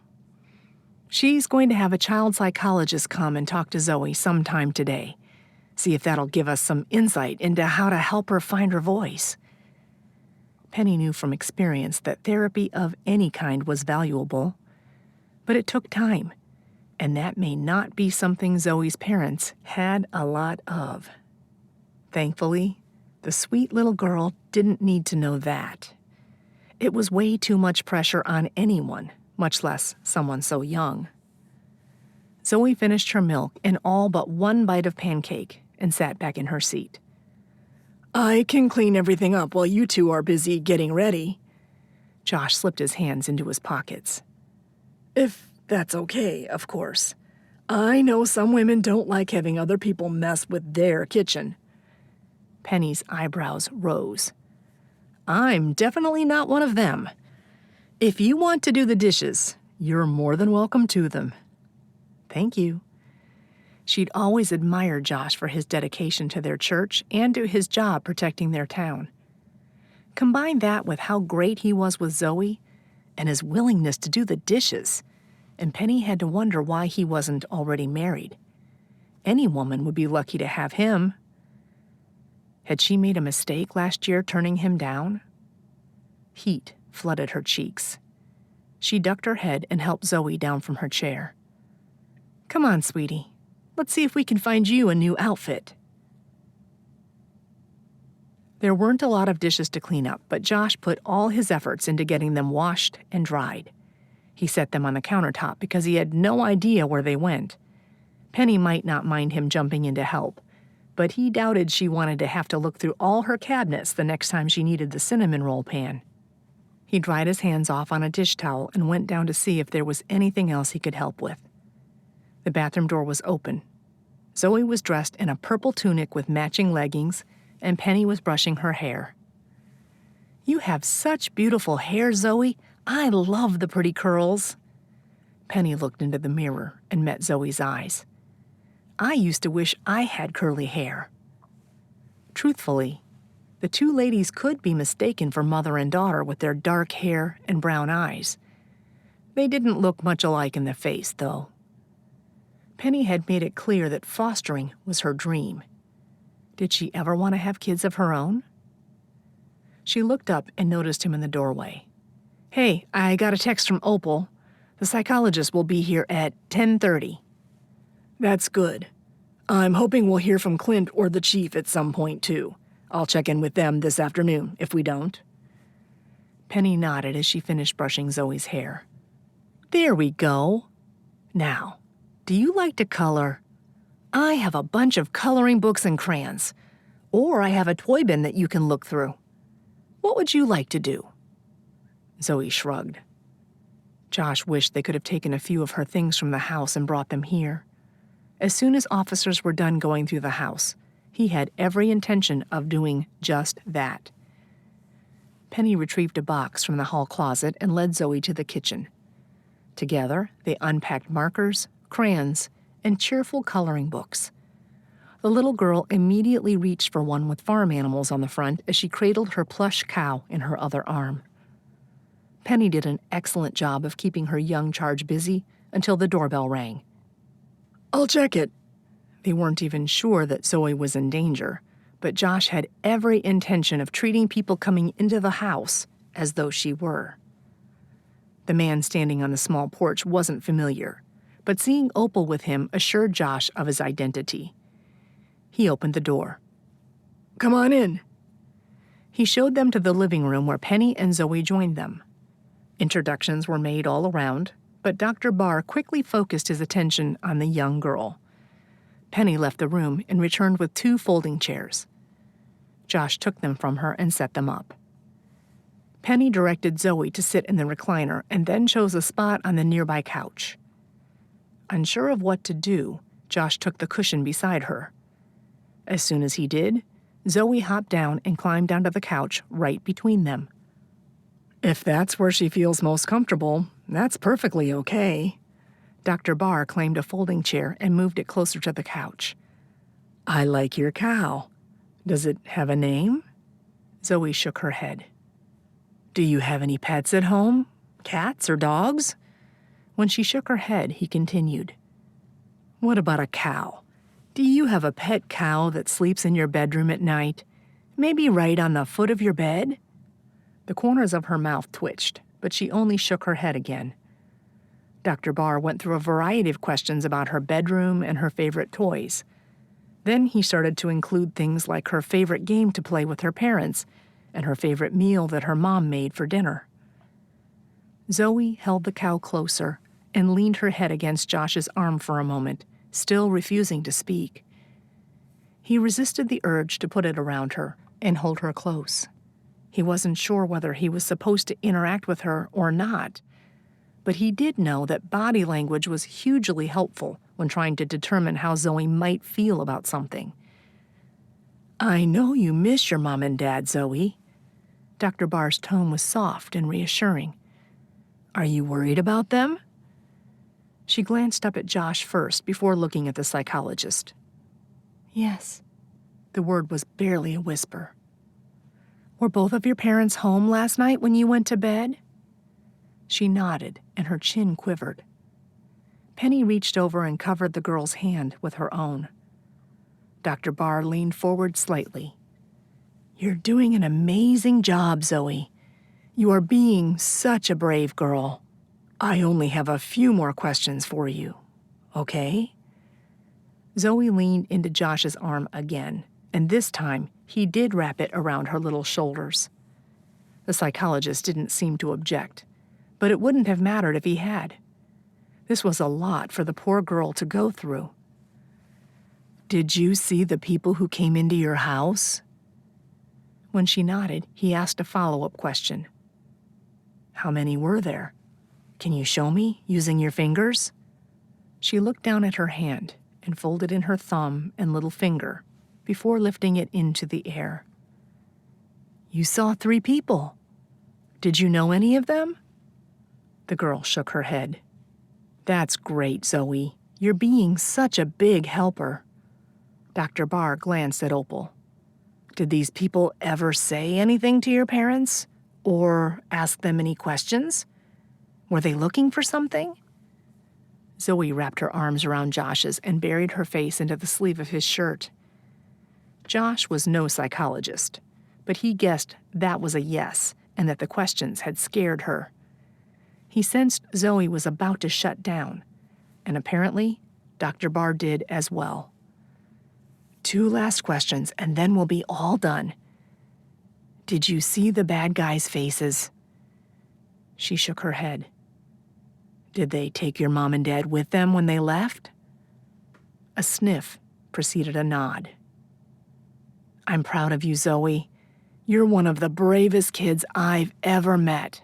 Speaker 1: She's going to have a child psychologist come and talk to Zoe sometime today. See if that'll give us some insight into how to help her find her voice. Penny knew from experience that therapy of any kind was valuable, but it took time, and that may not be something Zoe's parents had a lot of. Thankfully, the sweet little girl didn't need to know that. It was way too much pressure on anyone, much less someone so young. Zoe finished her milk and all but one bite of pancake and sat back in her seat. I can clean everything up while you two are busy getting ready. Josh slipped his hands into his pockets. If that's okay, of course. I know some women don't like having other people mess with their kitchen. Penny's eyebrows rose. I'm definitely not one of them. If you want to do the dishes, you're more than welcome to them. Thank you. She'd always admired Josh for his dedication to their church and to his job protecting their town. Combine that with how great he was with Zoe and his willingness to do the dishes, and Penny had to wonder why he wasn't already married. Any woman would be lucky to have him. Had she made a mistake last year turning him down? Heat flooded her cheeks. She ducked her head and helped Zoe down from her chair. Come on, sweetie. Let's see if we can find you a new outfit. There weren't a lot of dishes to clean up, but Josh put all his efforts into getting them washed and dried. He set them on the countertop because he had no idea where they went. Penny might not mind him jumping in to help, but he doubted she wanted to have to look through all her cabinets the next time she needed the cinnamon roll pan. He dried his hands off on a dish towel and went down to see if there was anything else he could help with. The bathroom door was open. Zoe was dressed in a purple tunic with matching leggings, and Penny was brushing her hair. You have such beautiful hair, Zoe. I love the pretty curls. Penny looked into the mirror and met Zoe's eyes. I used to wish I had curly hair. Truthfully, the two ladies could be mistaken for mother and daughter with their dark hair and brown eyes. They didn't look much alike in the face, though. Penny had made it clear that fostering was her dream. Did she ever want to have kids of her own? She looked up and noticed him in the doorway. Hey, I got a text from Opal. The psychologist will be here at 10:30. That's good. I'm hoping we'll hear from Clint or the chief at some point, too. I'll check in with them this afternoon, if we don't. Penny nodded as she finished brushing Zoe's hair. There we go. Now, do you like to color? I have a bunch of coloring books and crayons. Or I have a toy bin that you can look through. What would you like to do? Zoe shrugged. Josh wished they could have taken a few of her things from the house and brought them here. As soon as officers were done going through the house, he had every intention of doing just that. Penny retrieved a box from the hall closet and led Zoe to the kitchen. Together, they unpacked markers, crayons, and cheerful coloring books. The little girl immediately reached for one with farm animals on the front as she cradled her plush cow in her other arm. Penny did an excellent job of keeping her young charge busy until the doorbell rang. I'll check it. They weren't even sure that Zoe was in danger, but Josh had every intention of treating people coming into the house as though she were. The man standing on the small porch wasn't familiar, but seeing Opal with him assured Josh of his identity. He opened the door. Come on in. He showed them to the living room where Penny and Zoe joined them. Introductions were made all around, but Dr. Barr quickly focused his attention on the young girl. Penny left the room and returned with 2 folding chairs. Josh took them from her and set them up. Penny directed Zoe to sit in the recliner and then chose a spot on the nearby couch. Unsure of what to do, Josh took the cushion beside her. As soon as he did, Zoe hopped down and climbed onto the couch right between them. If that's where she feels most comfortable, that's perfectly okay. Dr. Barr claimed a folding chair and moved it closer to the couch. I like your cow. Does it have a name? Zoe shook her head. Do you have any pets at home? Cats or dogs? When she shook her head, he continued. What about a cow? Do you have a pet cow that sleeps in your bedroom at night? Maybe right on the foot of your bed? The corners of her mouth twitched, but she only shook her head again. Dr. Barr went through a variety of questions about her bedroom and her favorite toys. Then he started to include things like her favorite game to play with her parents and her favorite meal that her mom made for dinner. Zoe held the cow closer and leaned her head against Josh's arm for a moment, still refusing to speak. He resisted the urge to put it around her and hold her close. He wasn't sure whether he was supposed to interact with her or not, but he did know that body language was hugely helpful when trying to determine how Zoe might feel about something. I know you miss your mom and dad, Zoe. Dr. Barr's tone was soft and reassuring. Are you worried about them? She glanced up at Josh first before looking at the psychologist. Yes. The word was barely a whisper. Were both of your parents home last night when you went to bed? She nodded, and her chin quivered. Penny reached over and covered the girl's hand with her own. Dr. Barr leaned forward slightly. You're doing an amazing job, Zoe. You are being such a brave girl. I only have a few more questions for you, okay? Zoe leaned into Josh's arm again, and this time he did wrap it around her little shoulders. The psychologist didn't seem to object, but it wouldn't have mattered if he had. This was a lot for the poor girl to go through. Did you see the people who came into your house? When she nodded, he asked a follow-up question. How many were there? Can you show me, using your fingers? She looked down at her hand and folded in her thumb and little finger before lifting it into the air. You saw 3 people. Did you know any of them? The girl shook her head. That's great, Zoe. You're being such a big helper. Dr. Barr glanced at Opal. Did these people ever say anything to your parents? Or ask them any questions? Were they looking for something? Zoe wrapped her arms around Josh's and buried her face into the sleeve of his shirt. Josh was no psychologist, but he guessed that was a yes and that the questions had scared her. He sensed Zoe was about to shut down, and apparently Dr. Barr did as well. 2 last questions, and then we'll be all done. Did you see the bad guys' faces? She shook her head. Did they take your mom and dad with them when they left? A sniff preceded a nod. I'm proud of you, Zoe. You're one of the bravest kids I've ever met.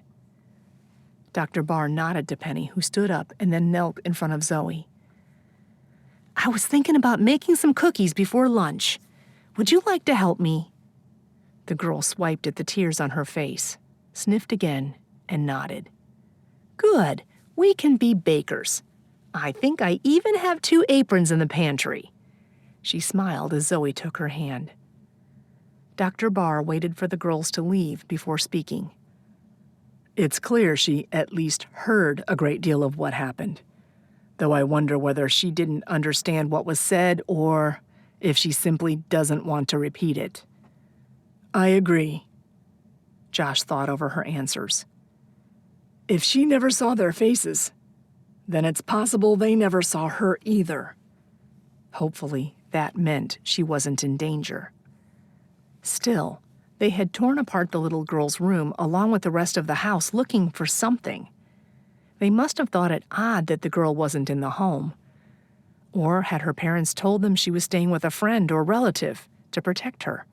Speaker 1: Dr. Barr nodded to Penny, who stood up and then knelt in front of Zoe. I was thinking about making some cookies before lunch. Would you like to help me? The girl swiped at the tears on her face, sniffed again, and nodded. Good. We can be bakers. I think I even have 2 aprons in the pantry. She smiled as Zoe took her hand. Dr. Barr waited for the girls to leave before speaking. It's clear she at least heard a great deal of what happened, though I wonder whether she didn't understand what was said or if she simply doesn't want to repeat it. I agree. Josh thought over her answers. If she never saw their faces, then it's possible they never saw her either. Hopefully, that meant she wasn't in danger. Still, they had torn apart the little girl's room along with the rest of the house looking for something. They must have thought it odd that the girl wasn't in the home. Or had her parents told them she was staying with a friend or relative to protect her?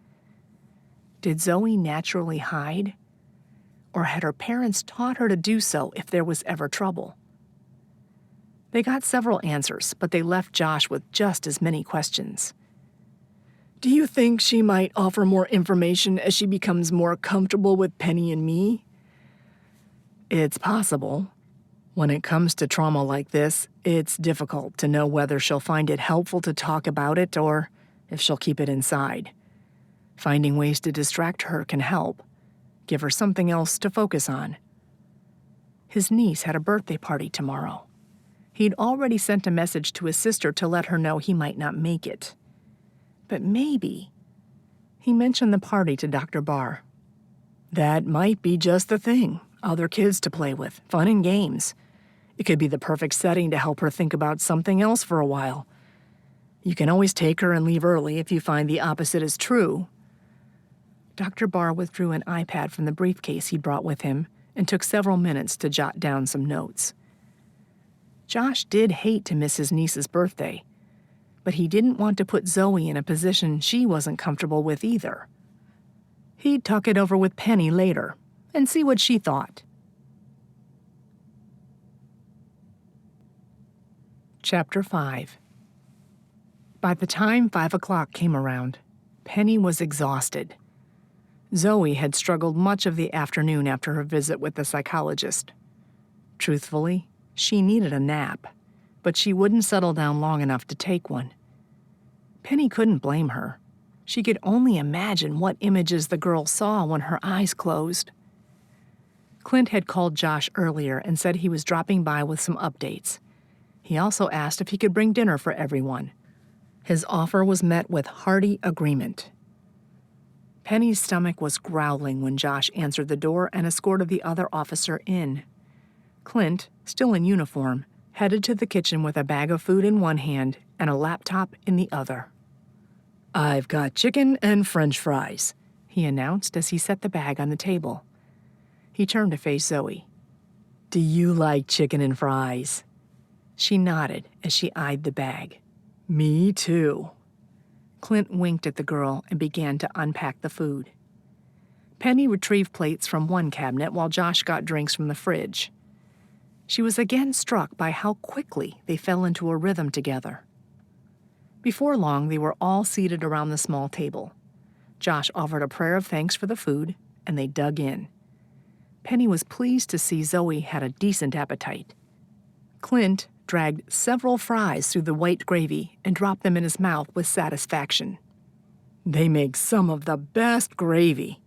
Speaker 1: Did Zoe naturally hide? Or had her parents taught her to do so if there was ever trouble? They got several answers, but they left Josh with just as many questions. Do you think she might offer more information as she becomes more comfortable with Penny and me? It's possible. When it comes to trauma like this, it's difficult to know whether she'll find it helpful to talk about it or if she'll keep it inside. Finding ways to distract her can help. give her something else to focus on. His niece had a birthday party tomorrow. He'd already sent a message to his sister to let her know he might not make it. But maybe he mentioned the party to Dr. Barr. That might be just the thing. Other kids to play with, fun and games. It could be the perfect setting to help her think about something else for a while. You can always take her and leave early if you find the opposite is true. Dr. Barr withdrew an iPad from the briefcase he'd brought with him and took several minutes to jot down some notes. Josh did hate to miss his niece's birthday, but he didn't want to put Zoe in a position she wasn't comfortable with either. He'd talk it over with Penny later and see what she thought. Chapter 5. By the time 5 o'clock came around, Penny was exhausted. Zoe had struggled much of the afternoon after her visit with the psychologist. Truthfully, she needed a nap, but she wouldn't settle down long enough to take one. Penny couldn't blame her. She could only imagine what images the girl saw when her eyes closed. Clint had called Josh earlier and said he was dropping by with some updates. He also asked if he could bring dinner for everyone. His offer was met with hearty agreement. Penny's stomach was growling when Josh answered the door and escorted the other officer in. Clint, still in uniform, headed to the kitchen with a bag of food in one hand and a laptop in the other. "I've got chicken and French fries," he announced as he set the bag on the table. He turned to face Zoe. "Do you like chicken and fries?" She nodded as she eyed the bag. "Me too." Clint winked at the girl and began to unpack the food. Penny retrieved plates from one cabinet while Josh got drinks from the fridge. She was again struck by how quickly they fell into a rhythm together. Before long, they were all seated around the small table. Josh offered a prayer of thanks for the food, and they dug in. Penny was pleased to see Zoe had a decent appetite. Clint dragged several fries through the white gravy and dropped them in his mouth with satisfaction. "They make some of the best gravy."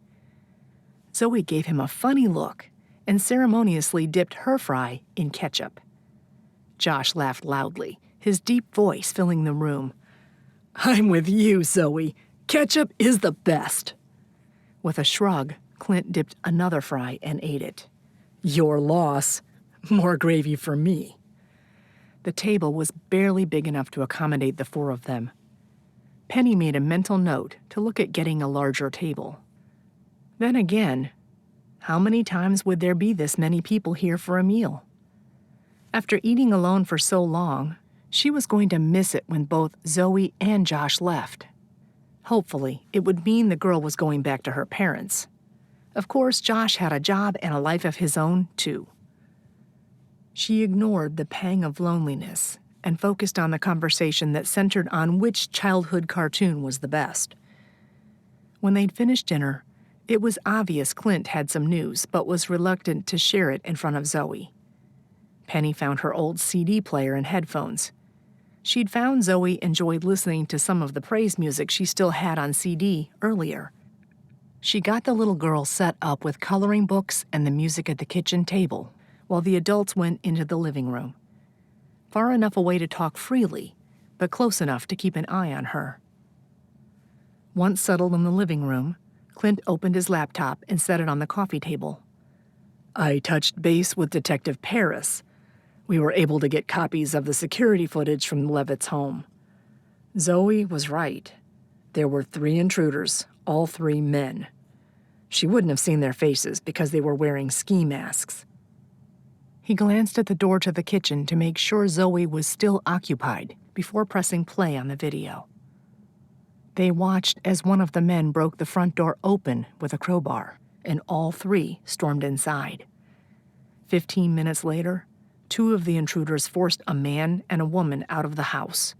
Speaker 1: Zoe gave him a funny look and ceremoniously dipped her fry in ketchup. Josh laughed loudly, his deep voice filling the room. "I'm with you, Zoe. Ketchup is the best." With a shrug, Clint dipped another fry and ate it. "Your loss. More gravy for me." The table was barely big enough to accommodate the four of them. Penny made a mental note to look at getting a larger table. Then again, how many times would there be this many people here for a meal? After eating alone for so long, she was going to miss it when both Zoe and Josh left. Hopefully, it would mean the girl was going back to her parents. Of course, Josh had a job and a life of his own, too. She ignored the pang of loneliness and focused on the conversation that centered on which childhood cartoon was the best. When they'd finished dinner, it was obvious Clint had some news but was reluctant to share it in front of Zoe. Penny found her old CD player and headphones. She'd found Zoe enjoyed listening to some of the praise music she still had on CD earlier. She got the little girl set up with coloring books and the music at the kitchen table, while the adults went into the living room. Far enough away to talk freely, but close enough to keep an eye on her. Once settled in the living room, Clint opened his laptop and set it on the coffee table. "I touched base with Detective Paris. We were able to get copies of the security footage from Levitt's home. Zoe was right. There were 3 intruders, all 3 men. She wouldn't have seen their faces because they were wearing ski masks." He glanced at the door to the kitchen to make sure Zoe was still occupied before pressing play on the video. They watched as one of the men broke the front door open with a crowbar, and all 3 stormed inside. 15 minutes later, 2 of the intruders forced a man and a woman out of the house.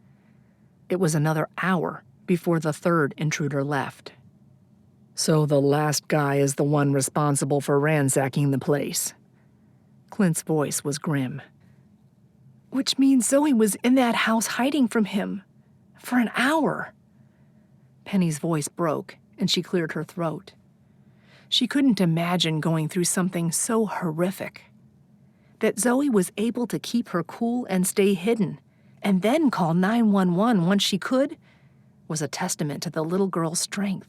Speaker 1: It was another hour before the 3rd intruder left. "So the last guy is the one responsible for ransacking the place." Clint's voice was grim. "Which means Zoe was in that house hiding from him. For an hour." Penny's voice broke, and she cleared her throat. She couldn't imagine going through something so horrific. That Zoe was able to keep her cool and stay hidden, and then call 911 once she could, was a testament to the little girl's strength.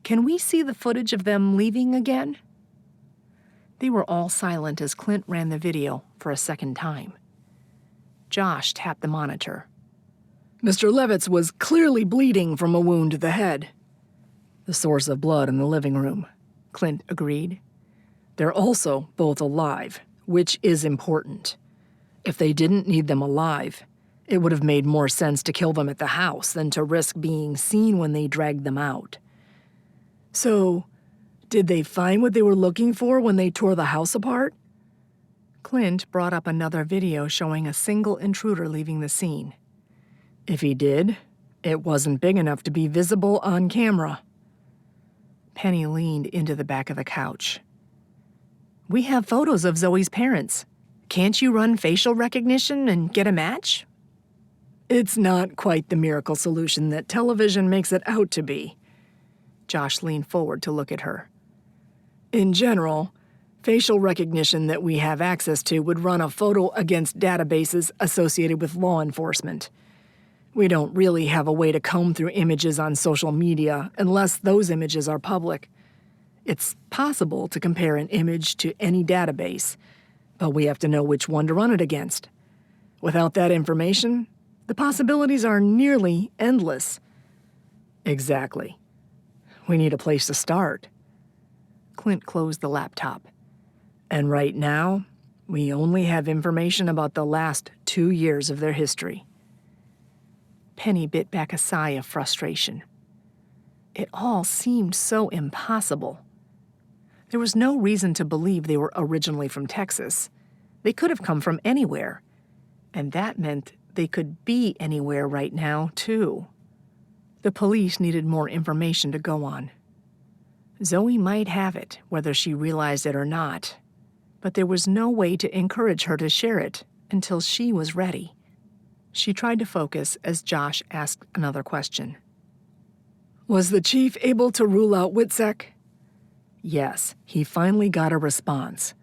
Speaker 1: Can we see the footage of them leaving again? They were all silent as Clint ran the video for a second time. Josh tapped the monitor. Mr. Levitz was clearly bleeding from a wound to the head. The source of blood in the living room, Clint agreed. They're also both alive, which is important. If they didn't need them alive, it would have made more sense to kill them at the house than to risk being seen when they dragged them out. So, did they find what they were looking for when they tore the house apart? Clint brought up another video showing a single intruder leaving the scene. If he did, it wasn't big enough to be visible on camera. Penny leaned into the back of the couch. We have photos of Zoe's parents. Can't you run facial recognition and get a match? It's not quite the miracle solution that television makes it out to be. Josh leaned forward to look at her. In general, facial recognition that we have access to would run a photo against databases associated with law enforcement. We don't really have a way to comb through images on social media unless those images are public. It's possible to compare an image to any database, but we have to know which one to run it against. Without that information, the possibilities are nearly endless. Exactly. We need a place to start. Clint closed the laptop. And right now, we only have information about the last 2 years of their history. Penny bit back a sigh of frustration. It all seemed so impossible. There was no reason to believe they were originally from Texas. They could have come from anywhere. And that meant they could be anywhere right now, too. The police needed more information to go on. Zoe might have it, whether she realized it or not, but there was no way to encourage her to share it until she was ready. She tried to focus as Josh asked another question. Was the chief able to rule out Witsec? Yes, he finally got a response.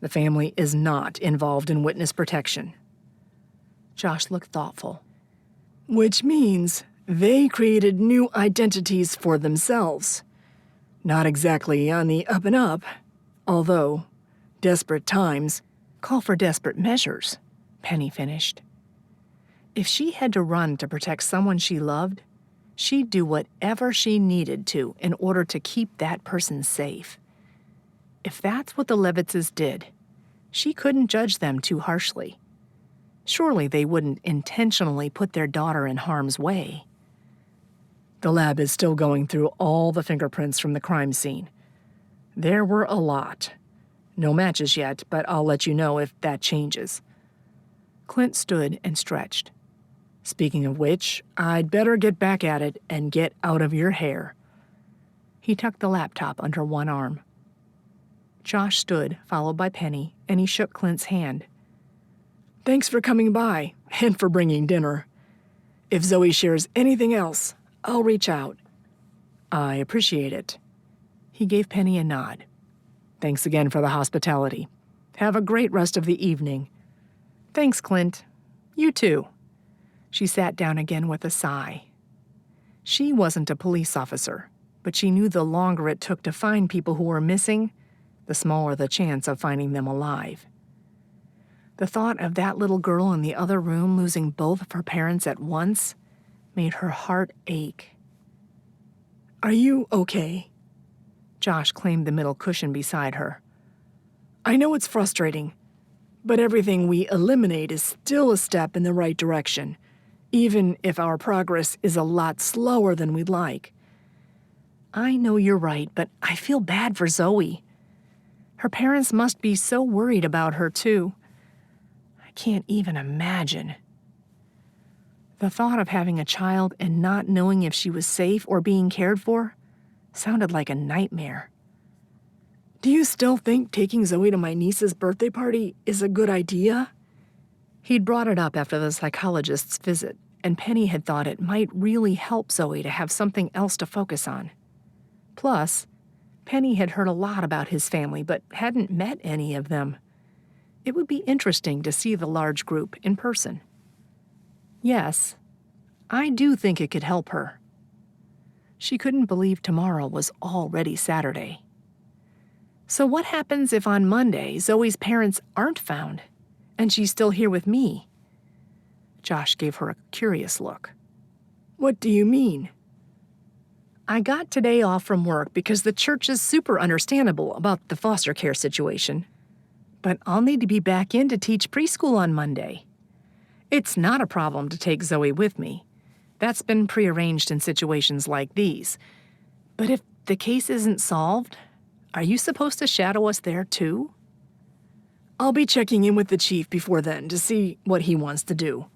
Speaker 1: The family is not involved in witness protection. Josh looked thoughtful. Which means they created new identities for themselves. Not exactly on the up and up, although desperate times call for desperate measures, Penny finished. If she had to run to protect someone she loved, she'd do whatever she needed to in order to keep that person safe. If that's what the Levitzes did, she couldn't judge them too harshly. Surely they wouldn't intentionally put their daughter in harm's way. The lab is still going through all the fingerprints from the crime scene. There were a lot. No matches yet, but I'll let you know if that changes. Clint stood and stretched. Speaking of which, I'd better get back at it and get out of your hair. He tucked the laptop under one arm. Josh stood, followed by Penny, and he shook Clint's hand. Thanks for coming by, and for bringing dinner. If Zoe shares anything else, I'll reach out. I appreciate it. He gave Penny a nod. Thanks again for the hospitality. Have a great rest of the evening. Thanks, Clint. You too. She sat down again with a sigh. She wasn't a police officer, but she knew the longer it took to find people who were missing, the smaller the chance of finding them alive. The thought of that little girl in the other room losing both of her parents at once made her heart ache. Are you okay? Josh claimed the middle cushion beside her. I know it's frustrating, but everything we eliminate is still a step in the right direction, even if our progress is a lot slower than we'd like. I know you're right, but I feel bad for Zoe. Her parents must be so worried about her, too. I can't even imagine. The thought of having a child and not knowing if she was safe or being cared for sounded like a nightmare. Do you still think taking Zoe to my niece's birthday party is a good idea? He'd brought it up after the psychologist's visit, and Penny had thought it might really help Zoe to have something else to focus on. Plus, Penny had heard a lot about his family, but hadn't met any of them. It would be interesting to see the large group in person. Yes, I do think it could help her. She couldn't believe tomorrow was already Saturday. So what happens if on Monday Zoe's parents aren't found, and she's still here with me? Josh gave her a curious look. What do you mean? I got today off from work because the church is super understandable about the foster care situation. But I'll need to be back in to teach preschool on Monday. It's not a problem to take Zoe with me. That's been prearranged in situations like these. But if the case isn't solved, are you supposed to shadow us there too? I'll be checking in with the chief before then to see what he wants to do.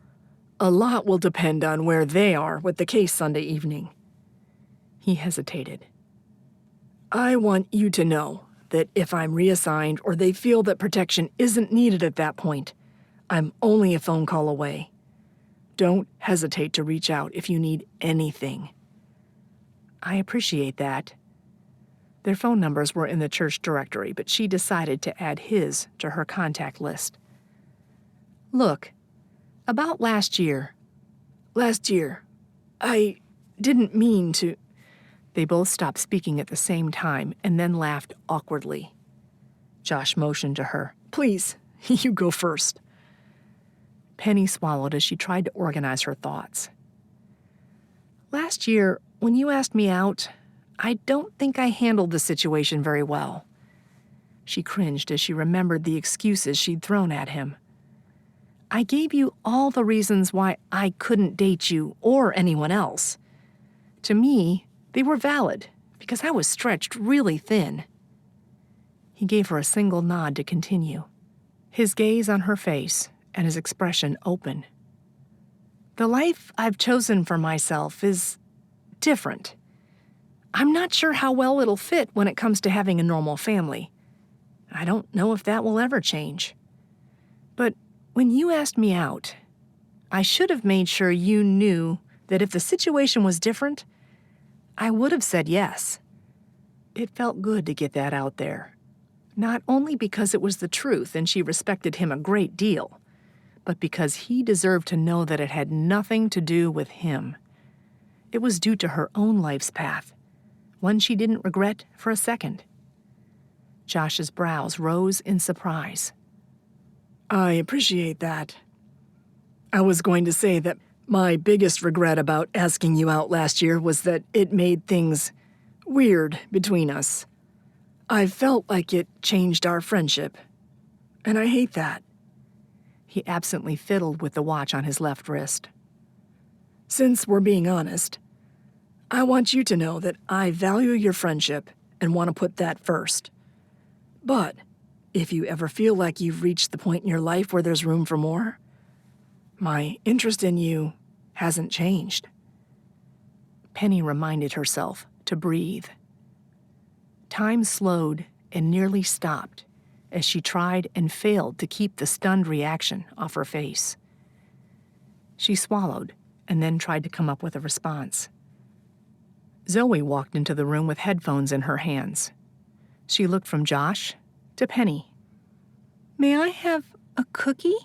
Speaker 1: A lot will depend on where they are with the case Sunday evening. He hesitated. I want you to know that if I'm reassigned or they feel that protection isn't needed at that point, I'm only a phone call away. Don't hesitate to reach out if you need anything. I appreciate that. Their phone numbers were in the church directory, but she decided to add his to her contact list. Look, about last year. Last year, I didn't mean to... They both stopped speaking at the same time and then laughed awkwardly. Josh motioned to her. Please, you go first. Penny swallowed as she tried to organize her thoughts. Last year, when you asked me out, I don't think I handled the situation very well. She cringed as she remembered the excuses she'd thrown at him. I gave you all the reasons why I couldn't date you or anyone else. To me, they were valid because I was stretched really thin. He gave her a single nod to continue, his gaze on her face and his expression open. The life I've chosen for myself is different. I'm not sure how well it'll fit when it comes to having a normal family. I don't know if that will ever change. But when you asked me out, I should have made sure you knew that if the situation was different, I would have said yes. It felt good to get that out there. Not only because it was the truth and she respected him a great deal, but because he deserved to know that it had nothing to do with him. It was due to her own life's path, one she didn't regret for a second. Josh's brows rose in surprise. I appreciate that. I was going to say that my biggest regret about asking you out last year was that it made things weird between us. I felt like it changed our friendship, and I hate that. He absently fiddled with the watch on his left wrist. Since we're being honest, I want you to know that I value your friendship and want to put that first. But if you ever feel like you've reached the point in your life where there's room for more, my interest in you hasn't changed. Penny reminded herself to breathe. Time slowed and nearly stopped as she tried and failed to keep the stunned reaction off her face. She swallowed and then tried to come up with a response. Zoe walked into the room with headphones in her hands. She looked from Josh to Penny. May I have a cookie?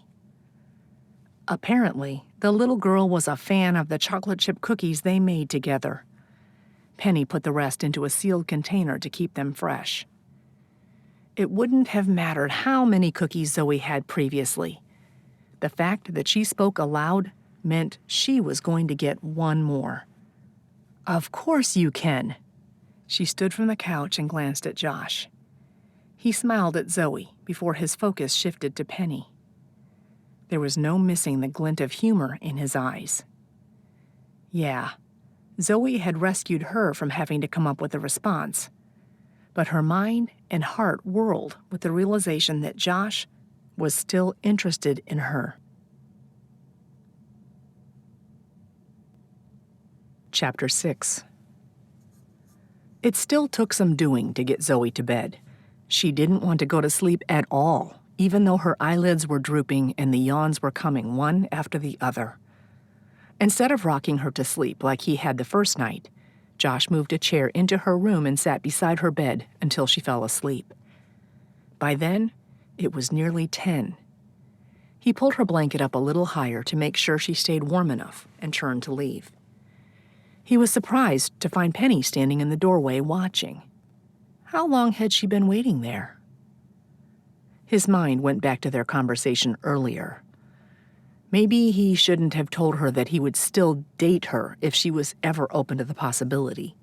Speaker 1: Apparently, the little girl was a fan of the chocolate chip cookies they made together. Penny put the rest into a sealed container to keep them fresh. It wouldn't have mattered how many cookies Zoe had previously. The fact that she spoke aloud meant she was going to get one more. Of course you can. She stood from the couch and glanced at Josh. He smiled at Zoe before his focus shifted to Penny. There was no missing the glint of humor in his eyes. Yeah, Zoe had rescued her from having to come up with a response. But her mind and heart whirled with the realization that Josh was still interested in her. Chapter 6. It still took some doing to get Zoe to bed. She didn't want to go to sleep at all, even though her eyelids were drooping and the yawns were coming one after the other. Instead of rocking her to sleep like he had the first night, Josh moved a chair into her room and sat beside her bed until she fell asleep. By then, it was nearly 10. He pulled her blanket up a little higher to make sure she stayed warm enough and turned to leave. He was surprised to find Penny standing in the doorway watching. How long had she been waiting there? His mind went back to their conversation earlier. Maybe he shouldn't have told her that he would still date her if she was ever open to the possibility.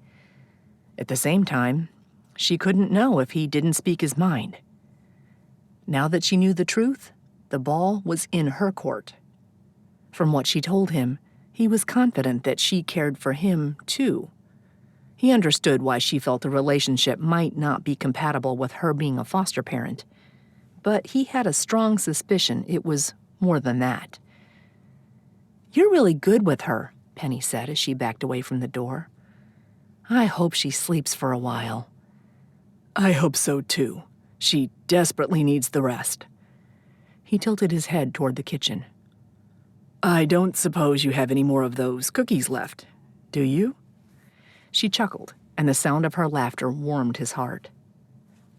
Speaker 1: At the same time, she couldn't know if he didn't speak his mind. Now that she knew the truth, the ball was in her court. From what she told him, he was confident that she cared for him, too. He understood why she felt the relationship might not be compatible with her being a foster parent, but he had a strong suspicion it was more than that. "You're really good with her," Penny said as she backed away from the door. "I hope she sleeps for a while." "I hope so, too. She desperately needs the rest." He tilted his head toward the kitchen. "I don't suppose you have any more of those cookies left, do you?" She chuckled, and the sound of her laughter warmed his heart.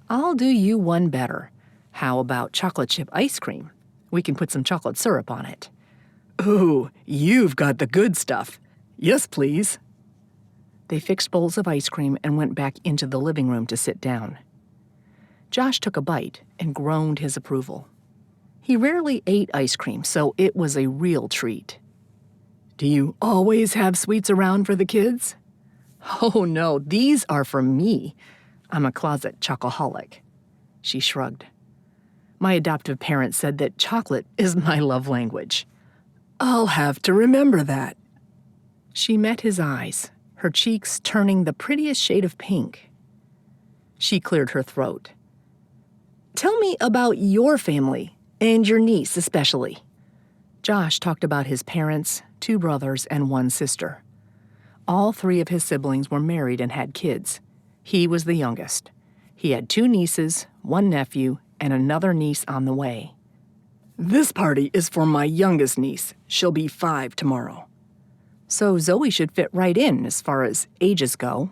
Speaker 1: "I'll do you one better. How about chocolate chip ice cream? We can put some chocolate syrup on it." "Ooh, you've got the good stuff. Yes, please." They fixed bowls of ice cream and went back into the living room to sit down. Josh took a bite and groaned his approval. He rarely ate ice cream, so it was a real treat. "Do you always have sweets around for the kids?" "Oh, no, these are for me. I'm a closet chocoholic." She shrugged. "My adoptive parents said that chocolate is my love language." "I'll have to remember that." She met his eyes, her cheeks turning the prettiest shade of pink. She cleared her throat. "Tell me about your family, and your niece especially." Josh talked about his parents, 2 brothers, and 1 sister. All 3 of his siblings were married and had kids. He was the youngest. He had 2 nieces, 1 nephew, and another niece on the way. "This party is for my youngest niece. She'll be 5 tomorrow." "So Zoe should fit right in as far as ages go."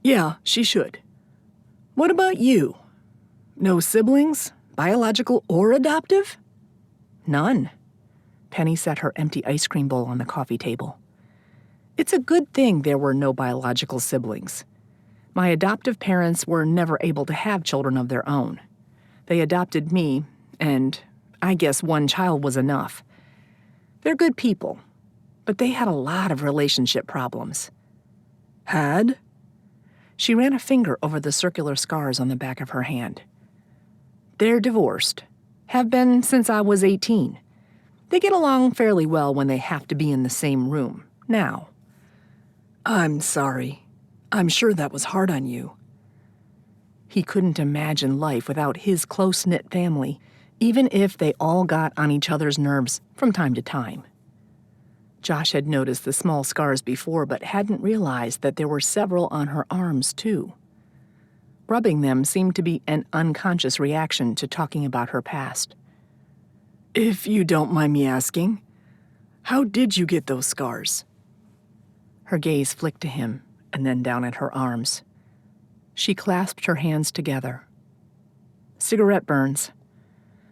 Speaker 1: "Yeah, she should. What about you? No siblings, biological or adoptive?" "None." Penny set her empty ice cream bowl on the coffee table. "It's a good thing there were no biological siblings. My adoptive parents were never able to have children of their own. They adopted me, and I guess 1 child was enough. They're good people, but they had a lot of relationship problems." "Had?" She ran a finger over the circular scars on the back of her hand. "They're divorced. Have been since I was 18. They get along fairly well when they have to be in the same room, now." "I'm sorry. I'm sure that was hard on you." He couldn't imagine life without his close-knit family, even if they all got on each other's nerves from time to time. Josh had noticed the small scars before, but hadn't realized that there were several on her arms, too. Rubbing them seemed to be an unconscious reaction to talking about her past. "If you don't mind me asking, how did you get those scars?" Her gaze flicked to him and then down at her arms. She clasped her hands together. "Cigarette burns.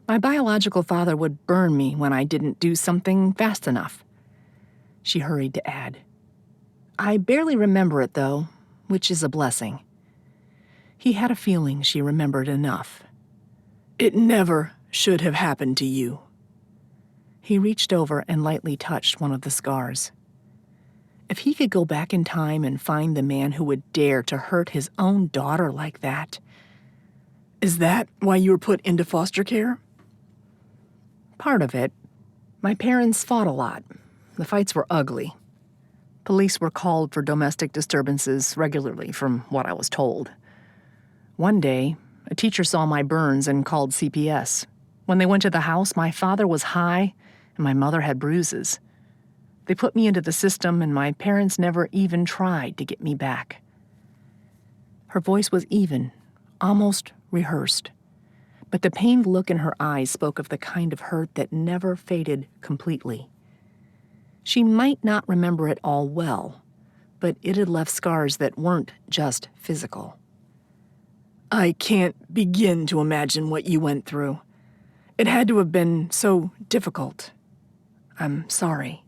Speaker 1: My biological father would burn me when I didn't do something fast enough." She hurried to add, "I barely remember it, though, which is a blessing." He had a feeling she remembered enough. "It never should have happened to you." He reached over and lightly touched one of the scars. If he could go back in time and find the man who would dare to hurt his own daughter like that. "Is that why you were put into foster care?" "Part of it. My parents fought a lot. The fights were ugly. Police were called for domestic disturbances regularly, from what I was told. One day, a teacher saw my burns and called CPS. When they went to the house, my father was high and my mother had bruises. They put me into the system, and my parents never even tried to get me back." Her voice was even, almost rehearsed, but the pained look in her eyes spoke of the kind of hurt that never faded completely. She might not remember it all well, but it had left scars that weren't just physical. I can't begin to imagine what you went through. It had to have been so difficult. I'm sorry.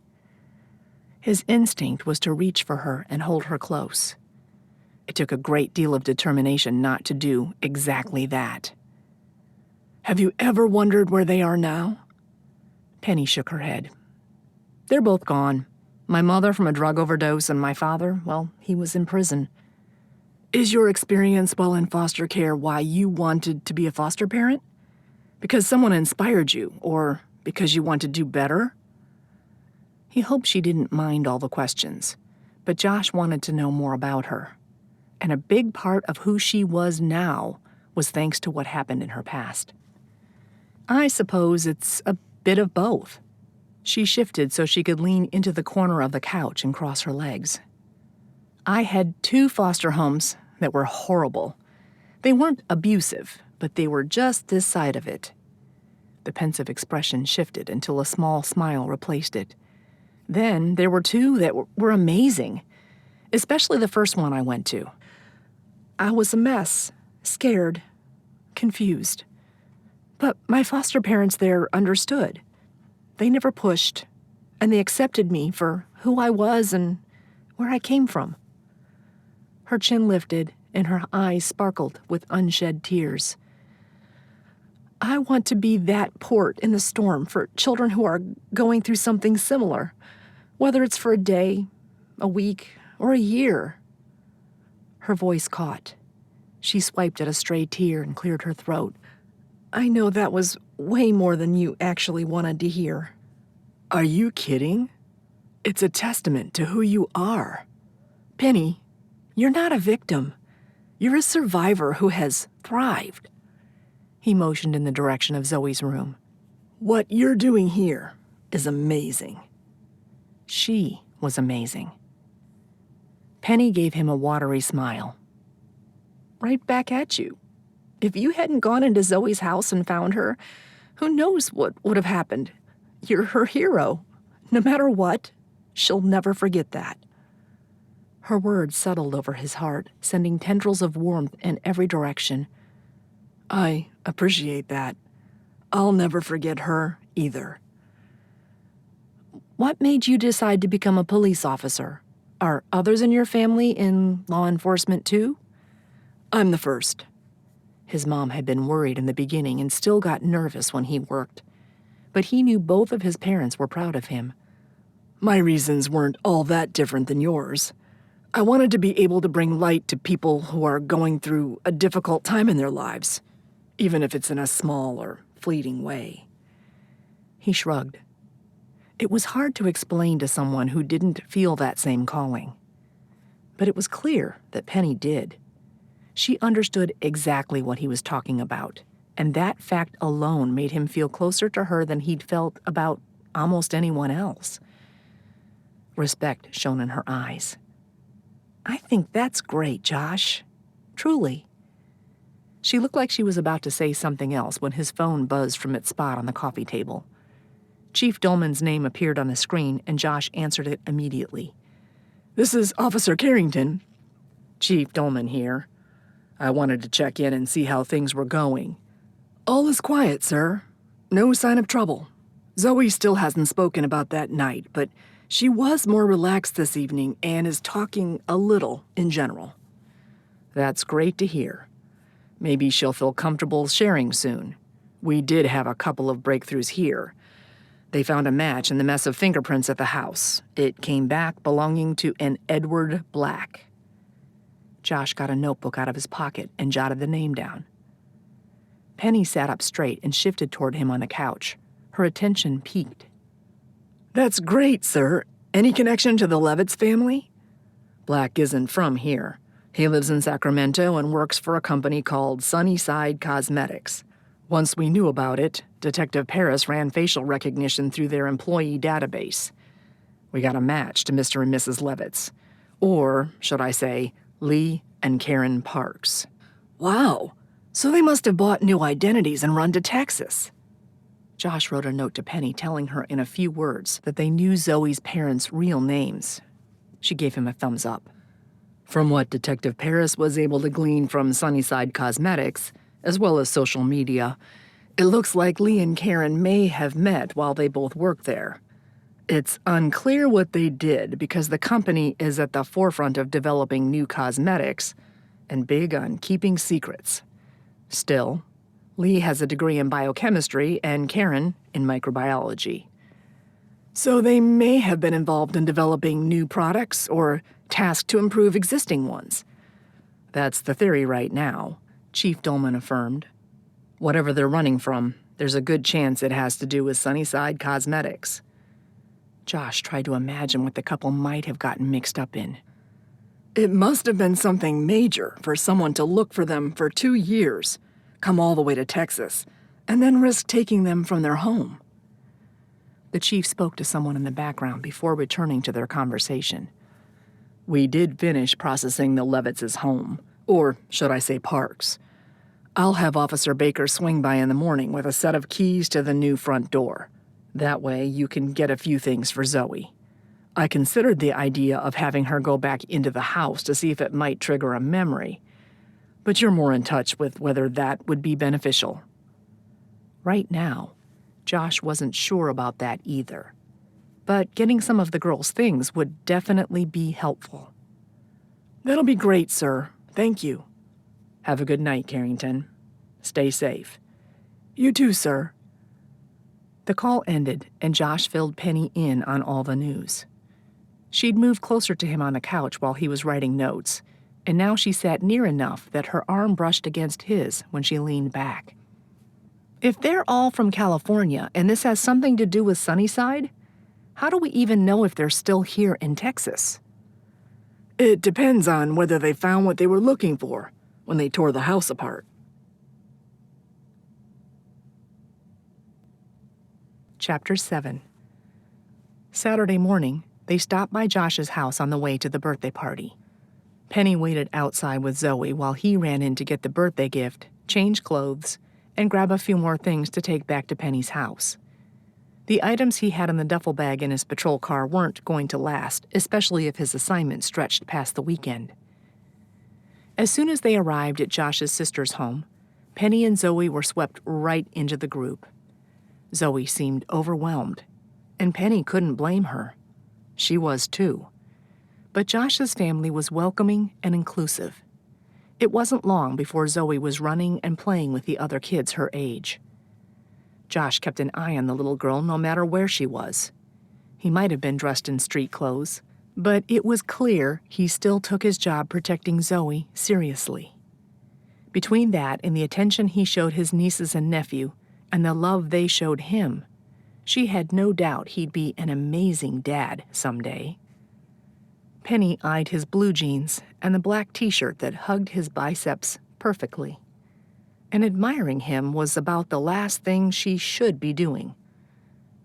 Speaker 1: His instinct was to reach for her and hold her close. It took a great deal of determination not to do exactly that. Have you ever wondered where they are now? Penny shook her head. They're both gone. My mother from a drug overdose, and my father, well, he was in prison. Is your experience while in foster care why you wanted to be a foster parent? Because someone inspired you, or because you want to do better? He hoped she didn't mind all the questions, but Josh wanted to know more about her. And a big part of who she was now was thanks to what happened in her past. I suppose it's a bit of both. She shifted so she could lean into the corner of the couch and cross her legs. I had 2 foster homes that were horrible. They weren't abusive, but they were just this side of it. The pensive expression shifted until a small smile replaced it. Then there were 2 that were amazing, especially the first one I went to. I was a mess, scared, confused. But my foster parents there understood. They never pushed, and they accepted me for who I was and where I came from. Her chin lifted, and her eyes sparkled with unshed tears. I want to be that port in the storm for children who are going through something similar, whether it's for a day, a week, or a year. Her voice caught. She swiped at a stray tear and cleared her throat. I know that was way more than you actually wanted to hear. Are you kidding? It's a testament to who you are. Penny, you're not a victim. You're a survivor who has thrived. He motioned in the direction of Zoe's room. What you're doing here is amazing. She was amazing. Penny gave him a watery smile. Right back at you. If you hadn't gone into Zoe's house and found her, who knows what would have happened? You're her hero. No matter what, she'll never forget that. Her words settled over his heart, sending tendrils of warmth in every direction. I appreciate that. I'll never forget her either. What made you decide to become a police officer? Are others in your family in law enforcement too? I'm the first. His mom had been worried in the beginning and still got nervous when he worked. But he knew both of his parents were proud of him. My reasons weren't all that different than yours. I wanted to be able to bring light to people who are going through a difficult time in their lives, even if it's in a small or fleeting way. He shrugged. It was hard to explain to someone who didn't feel that same calling. But it was clear that Penny did. She understood exactly what he was talking about, and that fact alone made him feel closer to her than he'd felt about almost anyone else. Respect shone in her eyes. I think that's great, Josh. Truly. She looked like she was about to say something else when his phone buzzed from its spot on the coffee table. Chief Dolman's name appeared on the screen, and Josh answered it immediately. This is Officer Carrington. Chief Dolman here. I wanted to check in and see how things were going. All is quiet, sir. No sign of trouble. Zoe still hasn't spoken about that night, but she was more relaxed this evening and is talking a little in general. That's great to hear. Maybe she'll feel comfortable sharing soon. We did have a couple of breakthroughs here. They found a match in the mess of fingerprints at the house. It came back belonging to an Edward Black. Josh got a notebook out of his pocket and jotted the name down. Penny sat up straight and shifted toward him on the couch. Her attention piqued. That's great, sir. Any connection to the Levitz family? Black isn't from here. He lives in Sacramento and works for a company called Sunnyside Cosmetics. Once we knew about it, Detective Paris ran facial recognition through their employee database. We got a match to Mr. and Mrs. Levitz. Or, should I say, Lee and Karen Parks. Wow, so they must have bought new identities and run to Texas. Josh wrote a note to Penny telling her in a few words that they knew Zoe's parents' real names. She gave him a thumbs up. From what Detective Paris was able to glean from Sunnyside Cosmetics, as well as social media, it looks like Lee and Karen may have met while they both worked there. It's unclear what they did because the company is at the forefront of developing new cosmetics and big on keeping secrets. Still, Lee has a degree in biochemistry and Karen in microbiology. So they may have been involved in developing new products or tasked to improve existing ones. That's the theory right now, Chief Dolman affirmed. Whatever they're running from, there's a good chance it has to do with Sunnyside Cosmetics. Josh tried to imagine what the couple might have gotten mixed up in. It must have been something major for someone to look for them for 2 years, come all the way to Texas, and then risk taking them from their home. The chief spoke to someone in the background before returning to their conversation. We did finish processing the Levitts' home, or should I say Parks. I'll have Officer Baker swing by in the morning with a set of keys to the new front door. That way you can get a few things for Zoe. I considered the idea of having her go back into the house to see if it might trigger a memory, but you're more in touch with whether that would be beneficial. Right now, Josh wasn't sure about that either, but getting some of the girl's things would definitely be helpful. That'll be great, sir. Thank you. Have a good night, Carrington. Stay safe. You too, sir. The call ended, and Josh filled Penny in on all the news. She'd moved closer to him on the couch while he was writing notes, and now she sat near enough that her arm brushed against his when she leaned back. If they're all from California and this has something to do with Sunnyside, how do we even know if they're still here in Texas? It depends on whether they found what they were looking for when they tore the house apart. Chapter 7. Saturday morning, they stopped by Josh's house on the way to the birthday party. Penny waited outside with Zoe while he ran in to get the birthday gift, change clothes, and grab a few more things to take back to Penny's house. The items he had in the duffel bag in his patrol car weren't going to last, especially if his assignment stretched past the weekend. As soon as they arrived at Josh's sister's home, Penny and Zoe were swept right into the group. Zoe seemed overwhelmed, and Penny couldn't blame her. She was too. But Josh's family was welcoming and inclusive. It wasn't long before Zoe was running and playing with the other kids her age. Josh kept an eye on the little girl no matter where she was. He might have been dressed in street clothes, but it was clear he still took his job protecting Zoe seriously. Between that and the attention he showed his nieces and nephew, and the love they showed him, she had no doubt he'd be an amazing dad someday. Penny eyed his blue jeans and the black t-shirt that hugged his biceps perfectly. And admiring him was about the last thing she should be doing.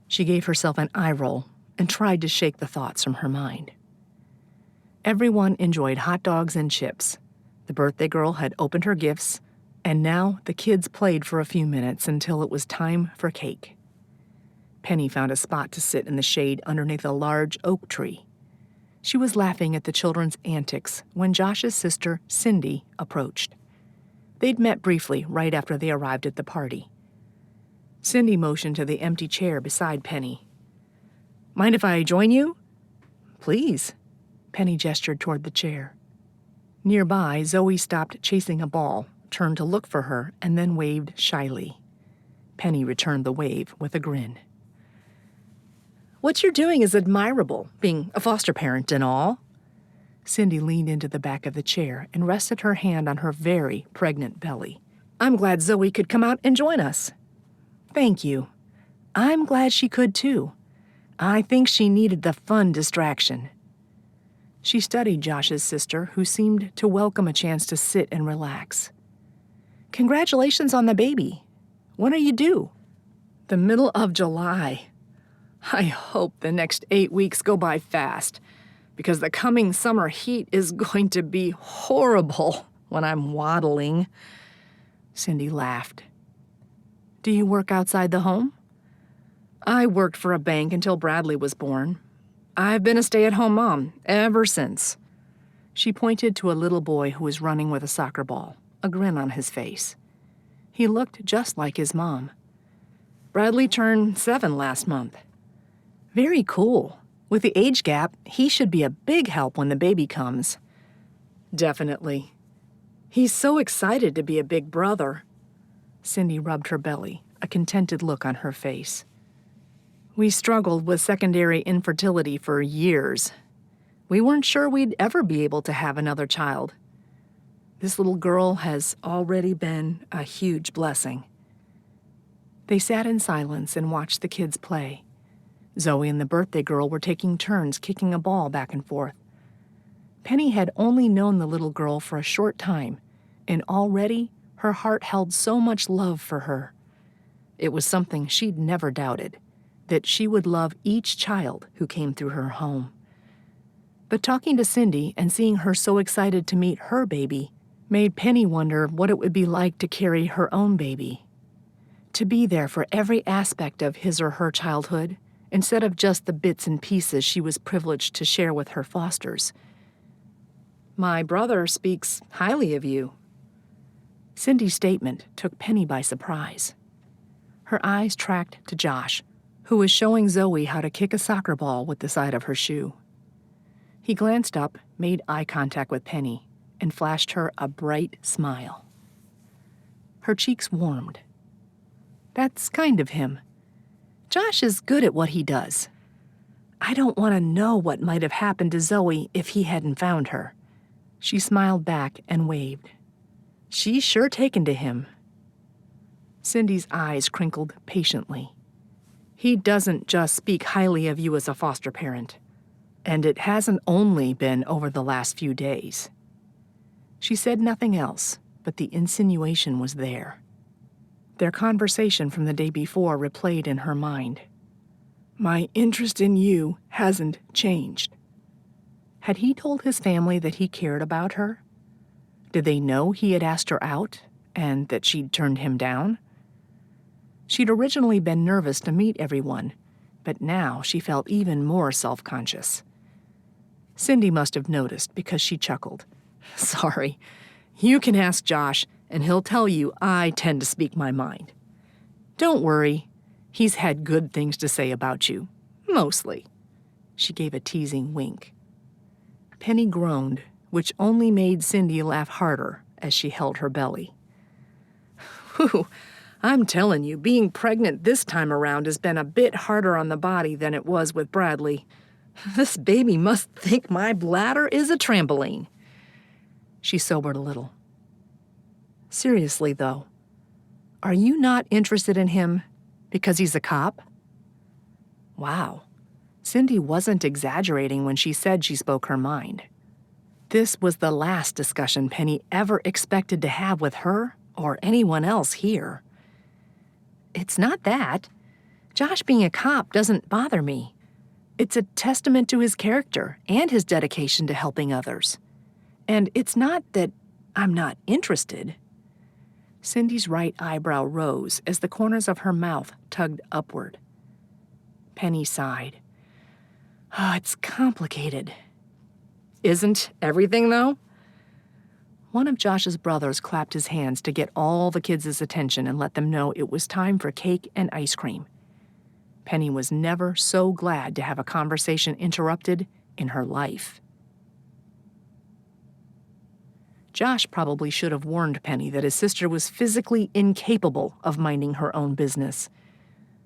Speaker 1: She gave herself an eye roll and tried to shake the thoughts from her mind. Everyone enjoyed hot dogs and chips. The birthday girl had opened her gifts, and now the kids played for a few minutes until it was time for cake. Penny found a spot to sit in the shade underneath a large oak tree. She was laughing at the children's antics when Josh's sister, Cindy, approached. They'd met briefly right after they arrived at the party. Cindy motioned to the empty chair beside Penny. Mind if I join you? Please. Penny gestured toward the chair. Nearby, Zoe stopped chasing a ball, turned to look for her, and then waved shyly. Penny returned the wave with a grin. What you're doing is admirable, being a foster parent and all. Cindy leaned into the back of the chair and rested her hand on her very pregnant belly. I'm glad Zoe could come out and join us. Thank you. I'm glad she could too. I think she needed the fun distraction. She studied Josh's sister, who seemed to welcome a chance to sit and relax. Congratulations on the baby. When are you due? The middle of July. I hope the next 8 weeks go by fast, because the coming summer heat is going to be horrible when I'm waddling. Cindy laughed. Do you work outside the home? I worked for a bank until Bradley was born. I've been a stay-at-home mom ever since." She pointed to a little boy who was running with a soccer ball, a grin on his face. He looked just like his mom. "Bradley turned 7 last month." "Very cool. With the age gap, he should be a big help when the baby comes." "Definitely. He's so excited to be a big brother." Cindy rubbed her belly, a contented look on her face. "We struggled with secondary infertility for years. We weren't sure we'd ever be able to have another child. This little girl has already been a huge blessing." They sat in silence and watched the kids play. Zoe and the birthday girl were taking turns kicking a ball back and forth. Penny had only known the little girl for a short time, and already her heart held so much love for her. It was something she'd never doubted, that she would love each child who came through her home. But talking to Cindy and seeing her so excited to meet her baby made Penny wonder what it would be like to carry her own baby. To be there for every aspect of his or her childhood, instead of just the bits and pieces she was privileged to share with her fosters. "My brother speaks highly of you." Cindy's statement took Penny by surprise. Her eyes tracked to Josh, who was showing Zoe how to kick a soccer ball with the side of her shoe. He glanced up, made eye contact with Penny, and flashed her a bright smile. Her cheeks warmed. "That's kind of him. Josh is good at what he does. I don't want to know what might have happened to Zoe if he hadn't found her." She smiled back and waved. "She's sure taken to him." Cindy's eyes crinkled patiently. "He doesn't just speak highly of you as a foster parent. And it hasn't only been over the last few days." She said nothing else, but the insinuation was there. Their conversation from the day before replayed in her mind. "My interest in you hasn't changed." Had he told his family that he cared about her? Did they know he had asked her out and that she'd turned him down? She'd originally been nervous to meet everyone, but now she felt even more self-conscious. Cindy must have noticed because she chuckled. "Sorry. You can ask Josh, and he'll tell you I tend to speak my mind. Don't worry. He's had good things to say about you. Mostly." She gave a teasing wink. Penny groaned, which only made Cindy laugh harder as she held her belly. "Whew, I'm telling you, being pregnant this time around has been a bit harder on the body than it was with Bradley. This baby must think my bladder is a trampoline." She sobered a little. "Seriously, though, are you not interested in him because he's a cop?" Wow. Cindy wasn't exaggerating when she said she spoke her mind. This was the last discussion Penny ever expected to have with her or anyone else here. "It's not that. Josh being a cop doesn't bother me. It's a testament to his character and his dedication to helping others. And it's not that I'm not interested." Cindy's right eyebrow rose as the corners of her mouth tugged upward. Penny sighed. "Oh, it's complicated." "Isn't everything, though?" One of Josh's brothers clapped his hands to get all the kids' attention and let them know it was time for cake and ice cream. Penny was never so glad to have a conversation interrupted in her life. Josh probably should have warned Penny that his sister was physically incapable of minding her own business.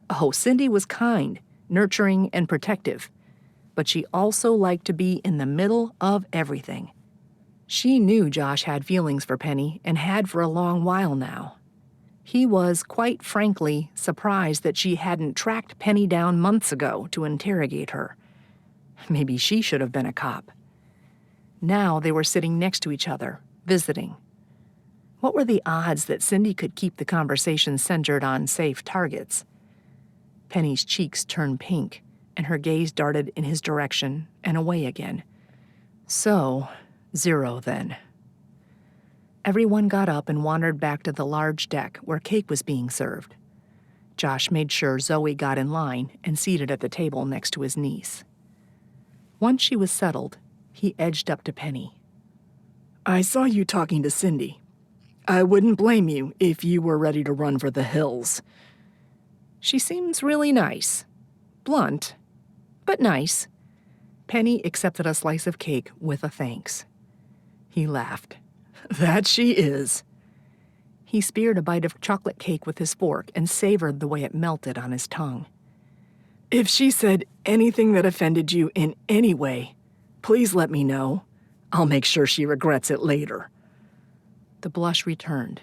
Speaker 1: Oh, Cindy was kind, nurturing, and protective, but she also liked to be in the middle of everything. She knew Josh had feelings for Penny and had for a long while now. He was, quite frankly, surprised that she hadn't tracked Penny down months ago to interrogate her. Maybe she should have been a cop. Now they were sitting next to each other, visiting. What were the odds that Cindy could keep the conversation centered on safe targets? Penny's cheeks turned pink, and her gaze darted in his direction and away again. So, 0 then. Everyone got up and wandered back to the large deck where cake was being served. Josh made sure Zoe got in line and seated at the table next to his niece. Once she was settled, he edged up to Penny.
Speaker 2: I saw you talking to Cindy. I wouldn't blame you if you were ready to run for the hills.
Speaker 1: She seems really nice. Blunt, but nice. Penny accepted a slice of cake with a thanks. He laughed.
Speaker 2: That she is.
Speaker 1: He speared a bite of chocolate cake with his fork and savored the way it melted on his tongue.
Speaker 2: If she said anything that offended you in any way, please let me know. I'll make sure she regrets it later.
Speaker 1: The blush returned,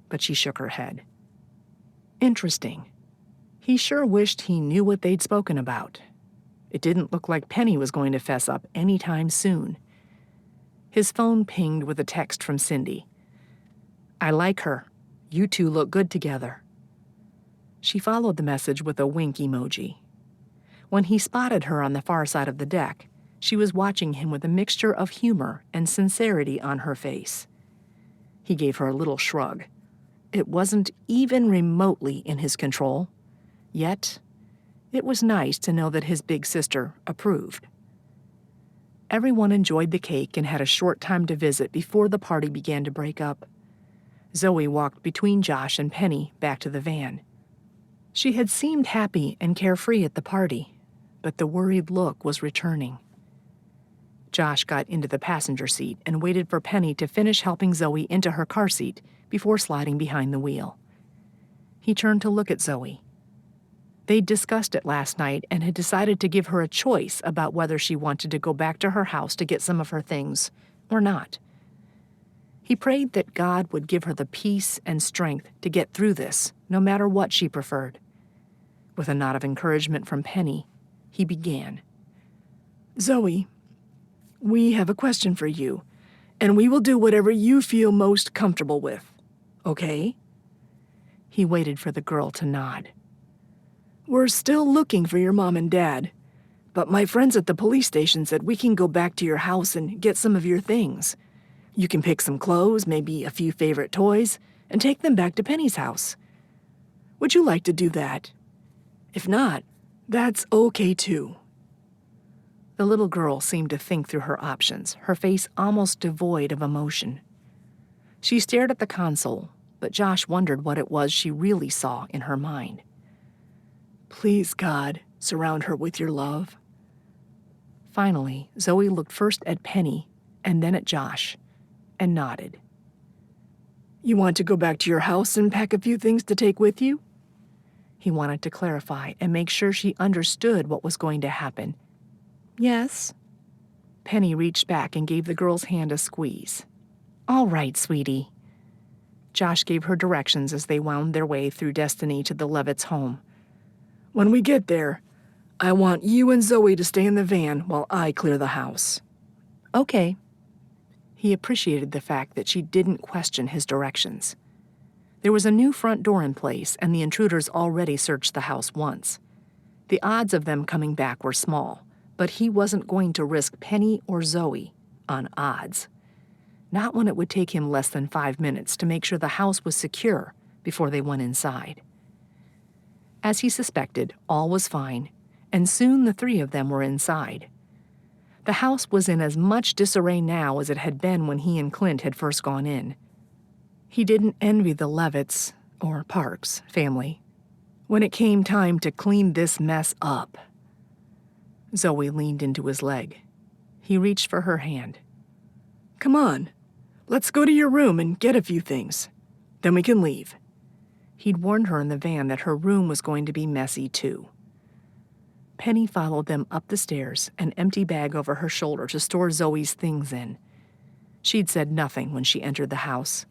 Speaker 1: but she shook her head. Interesting. He sure wished he knew what they'd spoken about. It didn't look like Penny was going to fess up any time soon. His phone pinged with a text from Cindy. I like her. You two look good together. She followed the message with a wink emoji. When he spotted her on the far side of the deck, she was watching him with a mixture of humor and sincerity on her face. He gave her a little shrug. It wasn't even remotely in his control. Yet, it was nice to know that his big sister approved. Everyone enjoyed the cake and had a short time to visit before the party began to break up. Zoe walked between Josh and Penny back to the van. She had seemed happy and carefree at the party, but the worried look was returning. Josh got into the passenger seat and waited for Penny to finish helping Zoe into her car seat before sliding behind the wheel. He turned to look at Zoe. They'd discussed it last night and had decided to give her a choice about whether she wanted to go back to her house to get some of her things or not. He prayed that God would give her the peace and strength to get through this, no matter what she preferred. With a nod of encouragement from Penny, he began.
Speaker 2: Zoe, we have a question for you, and we will do whatever you feel most comfortable with, okay?
Speaker 1: He waited for the girl to nod.
Speaker 2: We're still looking for your mom and dad, but my friends at the police station said we can go back to your house and get some of your things. You can pick some clothes, maybe a few favorite toys, and take them back to Penny's house. Would you like to do that? If not, that's okay too.
Speaker 1: The little girl seemed to think through her options, her face almost devoid of emotion. She stared at the console, but Josh wondered what it was she really saw in her mind.
Speaker 2: Please, God, surround her with your love.
Speaker 1: Finally, Zoe looked first at Penny and then at Josh, and nodded.
Speaker 2: You want to go back to your house and pack a few things to take with you?
Speaker 1: He wanted to clarify and make sure she understood what was going to happen. Yes. Penny reached back and gave the girl's hand a squeeze. All right, sweetie. Josh gave her directions as they wound their way through Destiny to the Levitt's home.
Speaker 2: When we get there, I want you and Zoe to stay in the van while I clear the house.
Speaker 1: Okay. He appreciated the fact that she didn't question his directions. There was a new front door in place, and the intruders already searched the house once. The odds of them coming back were small, but he wasn't going to risk Penny or Zoe on odds. Not when it would take him less than 5 minutes to make sure the house was secure before they went inside. As he suspected, all was fine, and soon the three of them were inside. The house was in as much disarray now as it had been when he and Clint had first gone in. He didn't envy the Levitts, or Parks, family when it came time to clean this mess up. Zoe leaned into his leg. He reached for her hand.
Speaker 2: Come on, let's go to your room and get a few things. Then we can leave.
Speaker 1: He'd warned her in the van that her room was going to be messy, too. Penny followed them up the stairs, an empty bag over her shoulder to store Zoe's things in. She'd said nothing when she entered the house,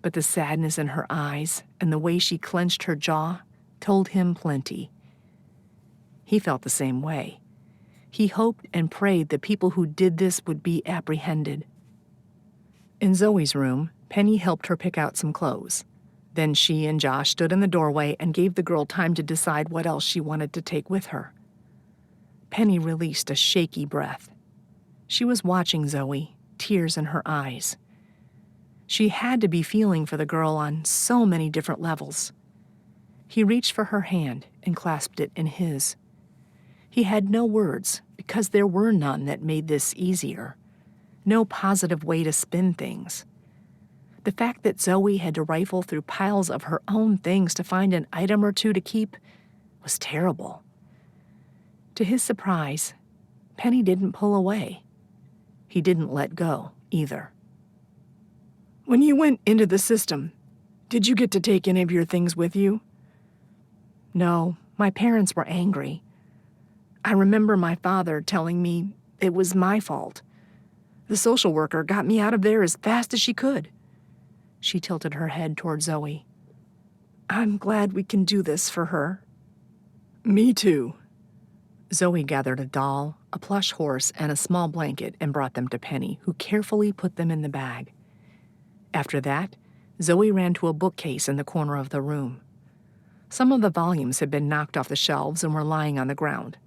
Speaker 1: but the sadness in her eyes and the way she clenched her jaw told him plenty. He felt the same way. He hoped and prayed the people who did this would be apprehended. In Zoe's room, Penny helped her pick out some clothes. Then she and Josh stood in the doorway and gave the girl time to decide what else she wanted to take with her. Penny released a shaky breath. She was watching Zoe, tears in her eyes. She had to be feeling for the girl on so many different levels. He reached for her hand and clasped it in his. He had no words because there were none that made this easier. No positive way to spin things. The fact that Zoe had to rifle through piles of her own things to find an item or two to keep was terrible. To his surprise, Penny didn't pull away. He didn't let go, either.
Speaker 2: When you went into the system, did you get to take any of your things with you?
Speaker 1: No, my parents were angry. I remember my father telling me it was my fault. The social worker got me out of there as fast as she could. She tilted her head toward Zoe.
Speaker 2: I'm glad we can do this for her. Me too.
Speaker 1: Zoe gathered a doll, a plush horse, and a small blanket and brought them to Penny, who carefully put them in the bag. After that, Zoe ran to a bookcase in the corner of the room. Some of the volumes had been knocked off the shelves and were lying on the ground,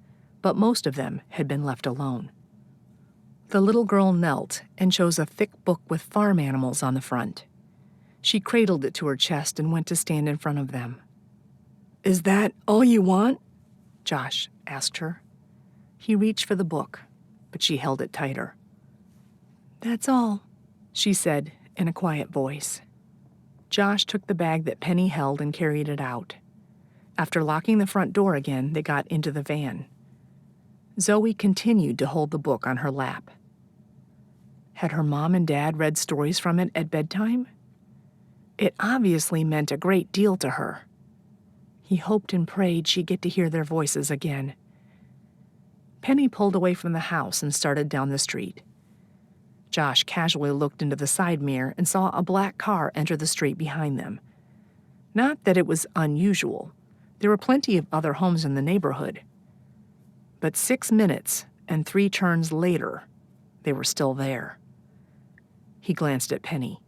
Speaker 1: but most of them had been left alone. The little girl knelt and chose a thick book with farm animals on the front. She cradled it to her chest and went to stand in front of them.
Speaker 2: Is that all you want?
Speaker 1: Josh asked her. He reached for the book, but she held it tighter.
Speaker 2: That's all,
Speaker 1: she said in a quiet voice. Josh took the bag that Penny held and carried it out. After locking the front door again, they got into the van. Zoe continued to hold the book on her lap. Had her mom and dad read stories from it at bedtime? It obviously meant a great deal to her. He hoped and prayed she'd get to hear their voices again. Penny pulled away from the house and started down the street. Josh casually looked into the side mirror and saw a black car enter the street behind them. Not that it was unusual. There were plenty of other homes in the neighborhood. But 6 minutes and 3 turns later, they were still there. He glanced at Penny.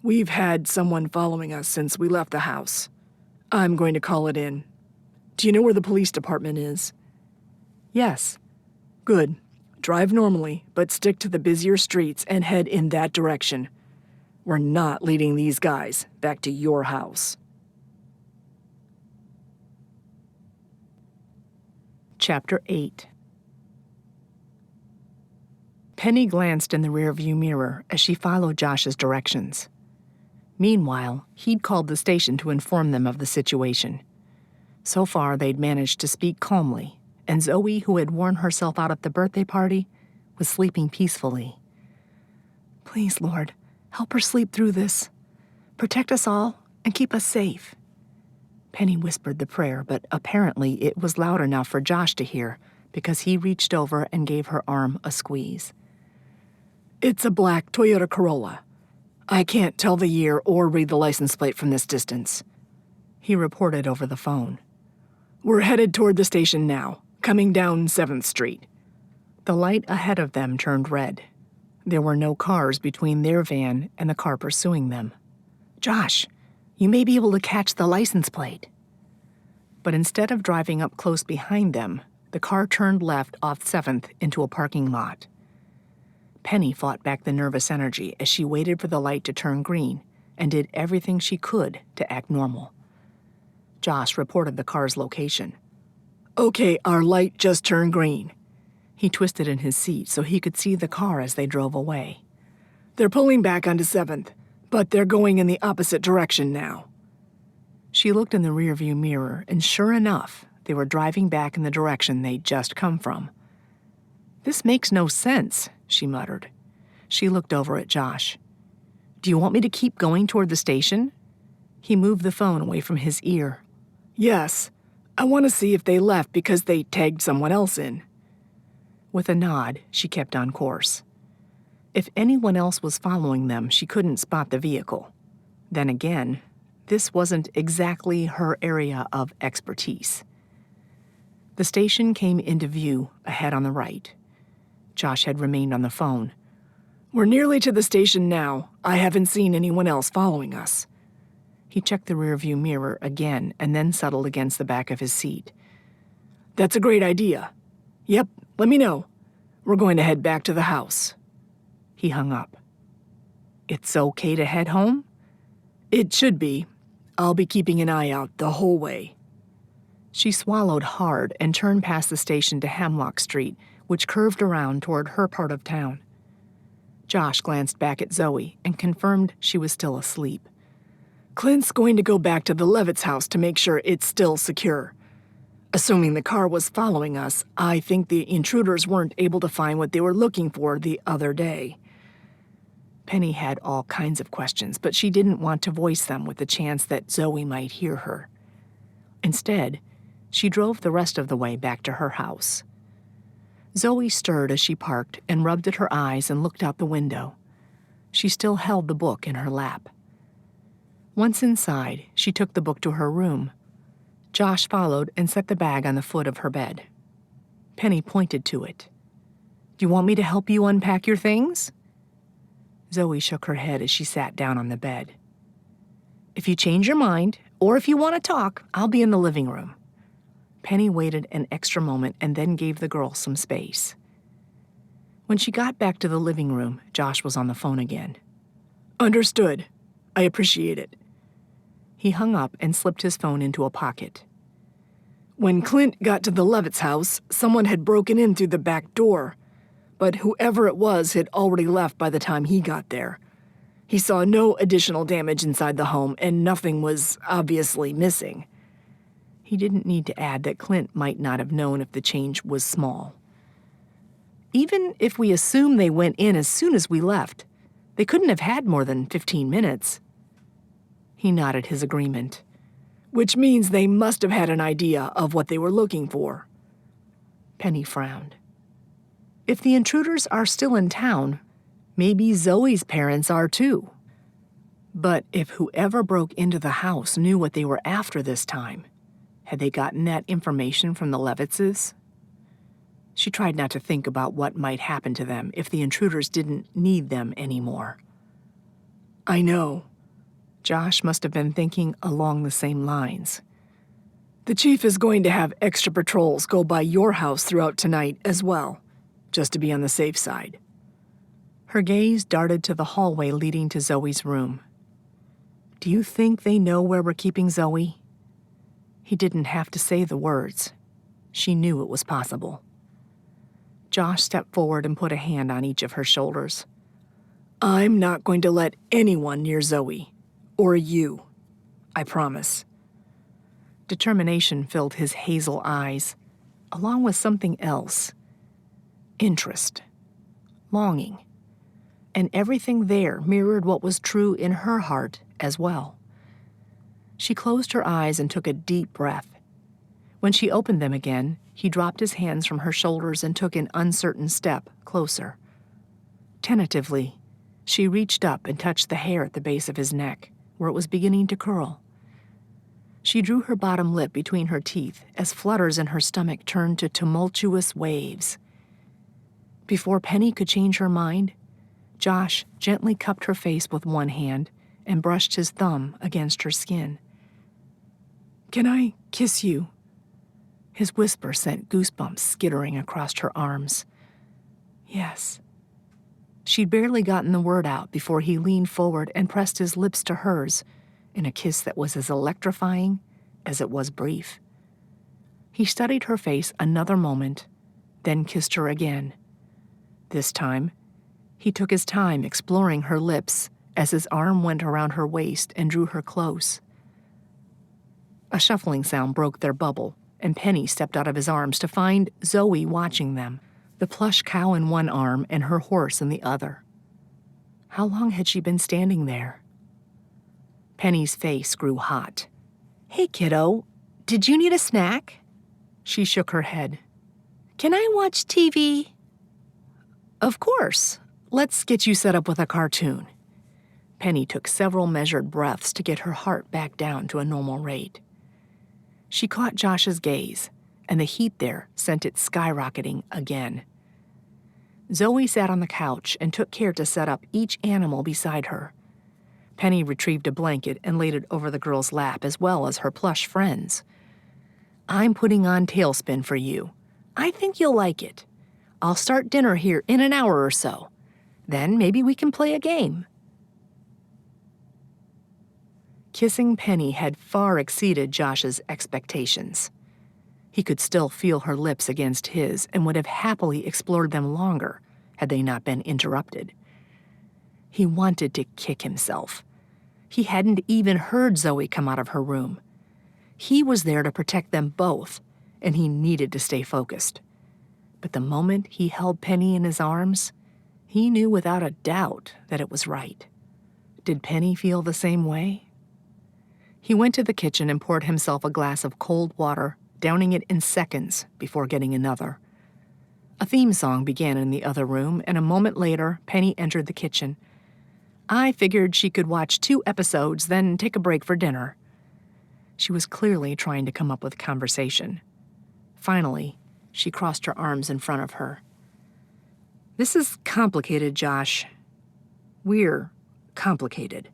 Speaker 2: We've had someone following us since we left the house. I'm going to call it in. Do you know where the police department is?
Speaker 1: Yes.
Speaker 2: Good. Drive normally, but stick to the busier streets and head in that direction. We're not leading these guys back to your house.
Speaker 1: Chapter 8. Penny glanced in the rearview mirror as she followed Josh's directions. Meanwhile, he'd called the station to inform them of the situation. So far, they'd managed to speak calmly, and Zoe, who had worn herself out at the birthday party, was sleeping peacefully.
Speaker 2: Please, Lord, help her sleep through this. Protect us all and keep us safe.
Speaker 1: Penny whispered the prayer, but apparently it was loud enough for Josh to hear because he reached over and gave her arm a squeeze.
Speaker 2: It's a black Toyota Corolla. I can't tell the year or read the license plate from this distance,
Speaker 1: he reported over the phone.
Speaker 2: We're headed toward the station now, coming down 7th Street.
Speaker 1: The light ahead of them turned red. There were no cars between their van and the car pursuing them.
Speaker 2: Josh, you may be able to catch the license plate.
Speaker 1: But instead of driving up close behind them, the car turned left off 7th into a parking lot. Penny fought back the nervous energy as she waited for the light to turn green and did everything she could to act normal. Josh reported the car's location.
Speaker 2: Okay, our light just turned green.
Speaker 1: He twisted in his seat so he could see the car as they drove away.
Speaker 2: They're pulling back onto 7th, but they're going in the opposite direction now.
Speaker 1: She looked in the rearview mirror, and sure enough, they were driving back in the direction they'd just come from. This makes no sense, she muttered. She looked over at Josh. Do you want me to keep going toward the station? He moved the phone away from his ear.
Speaker 2: Yes. I want to see if they left because they tagged someone else in.
Speaker 1: With a nod, she kept on course. If anyone else was following them, she couldn't spot the vehicle. Then again, this wasn't exactly her area of expertise. The station came into view ahead on the right. Josh had remained on the phone.
Speaker 2: We're nearly to the station now. I haven't seen anyone else following us.
Speaker 1: He checked the rearview mirror again and then settled against the back of his seat.
Speaker 2: That's a great idea. Yep, let me know. We're going to head back to the house.
Speaker 1: He hung up. It's okay to head home?
Speaker 2: It should be. I'll be keeping an eye out the whole way.
Speaker 1: She swallowed hard and turned past the station to Hemlock Street, which curved around toward her part of town. Josh glanced back at Zoe and confirmed she was still asleep.
Speaker 2: Clint's going to go back to the Levitt's house to make sure it's still secure. Assuming the car was following us, I think the intruders weren't able to find what they were looking for the other day.
Speaker 1: Penny had all kinds of questions, but she didn't want to voice them with the chance that Zoe might hear her. Instead, she drove the rest of the way back to her house. Zoe stirred as she parked and rubbed at her eyes and looked out the window. She still held the book in her lap. Once inside, she took the book to her room. Josh followed and set the bag on the foot of her bed. Penny pointed to it. "Do you want me to help you unpack your things?" Zoe shook her head as she sat down on the bed. "If you change your mind, or if you want to talk, I'll be in the living room." Penny waited an extra moment and then gave the girl some space. When she got back to the living room, Josh was on the phone again.
Speaker 2: Understood. I appreciate it.
Speaker 1: He hung up and slipped his phone into a pocket.
Speaker 2: When Clint got to the Levitt's house, someone had broken in through the back door, but whoever it was had already left by the time he got there. He saw no additional damage inside the home, and nothing was obviously missing.
Speaker 1: He didn't need to add that Clint might not have known if the change was small. Even if we assume they went in as soon as we left, they couldn't have had more than 15 minutes. He nodded his agreement.
Speaker 2: Which means they must have had an idea of what they were looking for.
Speaker 1: Penny frowned. If the intruders are still in town, maybe Zoe's parents are too. But if whoever broke into the house knew what they were after this time, had they gotten that information from the Levitzes? She tried not to think about what might happen to them if the intruders didn't need them anymore.
Speaker 2: I know.
Speaker 1: Josh must have been thinking along the same lines.
Speaker 2: The chief is going to have extra patrols go by your house throughout tonight as well, just to be on the safe side.
Speaker 1: Her gaze darted to the hallway leading to Zoe's room. Do you think they know where we're keeping Zoe? He didn't have to say the words. She knew it was possible. Josh stepped forward and put a hand on each of her shoulders.
Speaker 2: I'm not going to let anyone near Zoe. Or you. I promise.
Speaker 1: Determination filled his hazel eyes, along with something else. Interest. Longing. And everything there mirrored what was true in her heart as well. She closed her eyes and took a deep breath. When she opened them again, he dropped his hands from her shoulders and took an uncertain step closer. Tentatively, she reached up and touched the hair at the base of his neck, where it was beginning to curl. She drew her bottom lip between her teeth as flutters in her stomach turned to tumultuous waves. Before Penny could change her mind, Josh gently cupped her face with one hand and brushed his thumb against her skin.
Speaker 2: Can I kiss you?
Speaker 1: His whisper sent goosebumps skittering across her arms.
Speaker 2: Yes.
Speaker 1: She'd barely gotten the word out before he leaned forward and pressed his lips to hers in a kiss that was as electrifying as it was brief. He studied her face another moment, then kissed her again. This time, he took his time exploring her lips as his arm went around her waist and drew her close. A shuffling sound broke their bubble, and Penny stepped out of his arms to find Zoe watching them, the plush cow in one arm and her horse in the other. How long had she been standing there? Penny's face grew hot. "Hey, kiddo, did you need a snack?" She shook her head. "Can I watch TV?" "Of course. Let's get you set up with a cartoon." Penny took several measured breaths to get her heart back down to a normal rate. She caught Josh's gaze, and the heat there sent it skyrocketing again. Zoe sat on the couch and took care to set up each animal beside her. Penny retrieved a blanket and laid it over the girl's lap as well as her plush friends. "I'm putting on Tailspin for you. I think you'll like it. I'll start dinner here in an hour or so. Then maybe we can play a game." Kissing Penny had far exceeded Josh's expectations. He could still feel her lips against his and would have happily explored them longer had they not been interrupted. He wanted to kick himself. He hadn't even heard Zoe come out of her room. He was there to protect them both, and he needed to stay focused. But the moment he held Penny in his arms, he knew without a doubt that it was right. Did Penny feel the same way? He went to the kitchen and poured himself a glass of cold water, downing it in seconds before getting another. A theme song began in the other room, and a moment later, Penny entered the kitchen. I figured she could watch 2 episodes, then take a break for dinner. She was clearly trying to come up with conversation. Finally, she crossed her arms in front of her. This is complicated, Josh. We're complicated.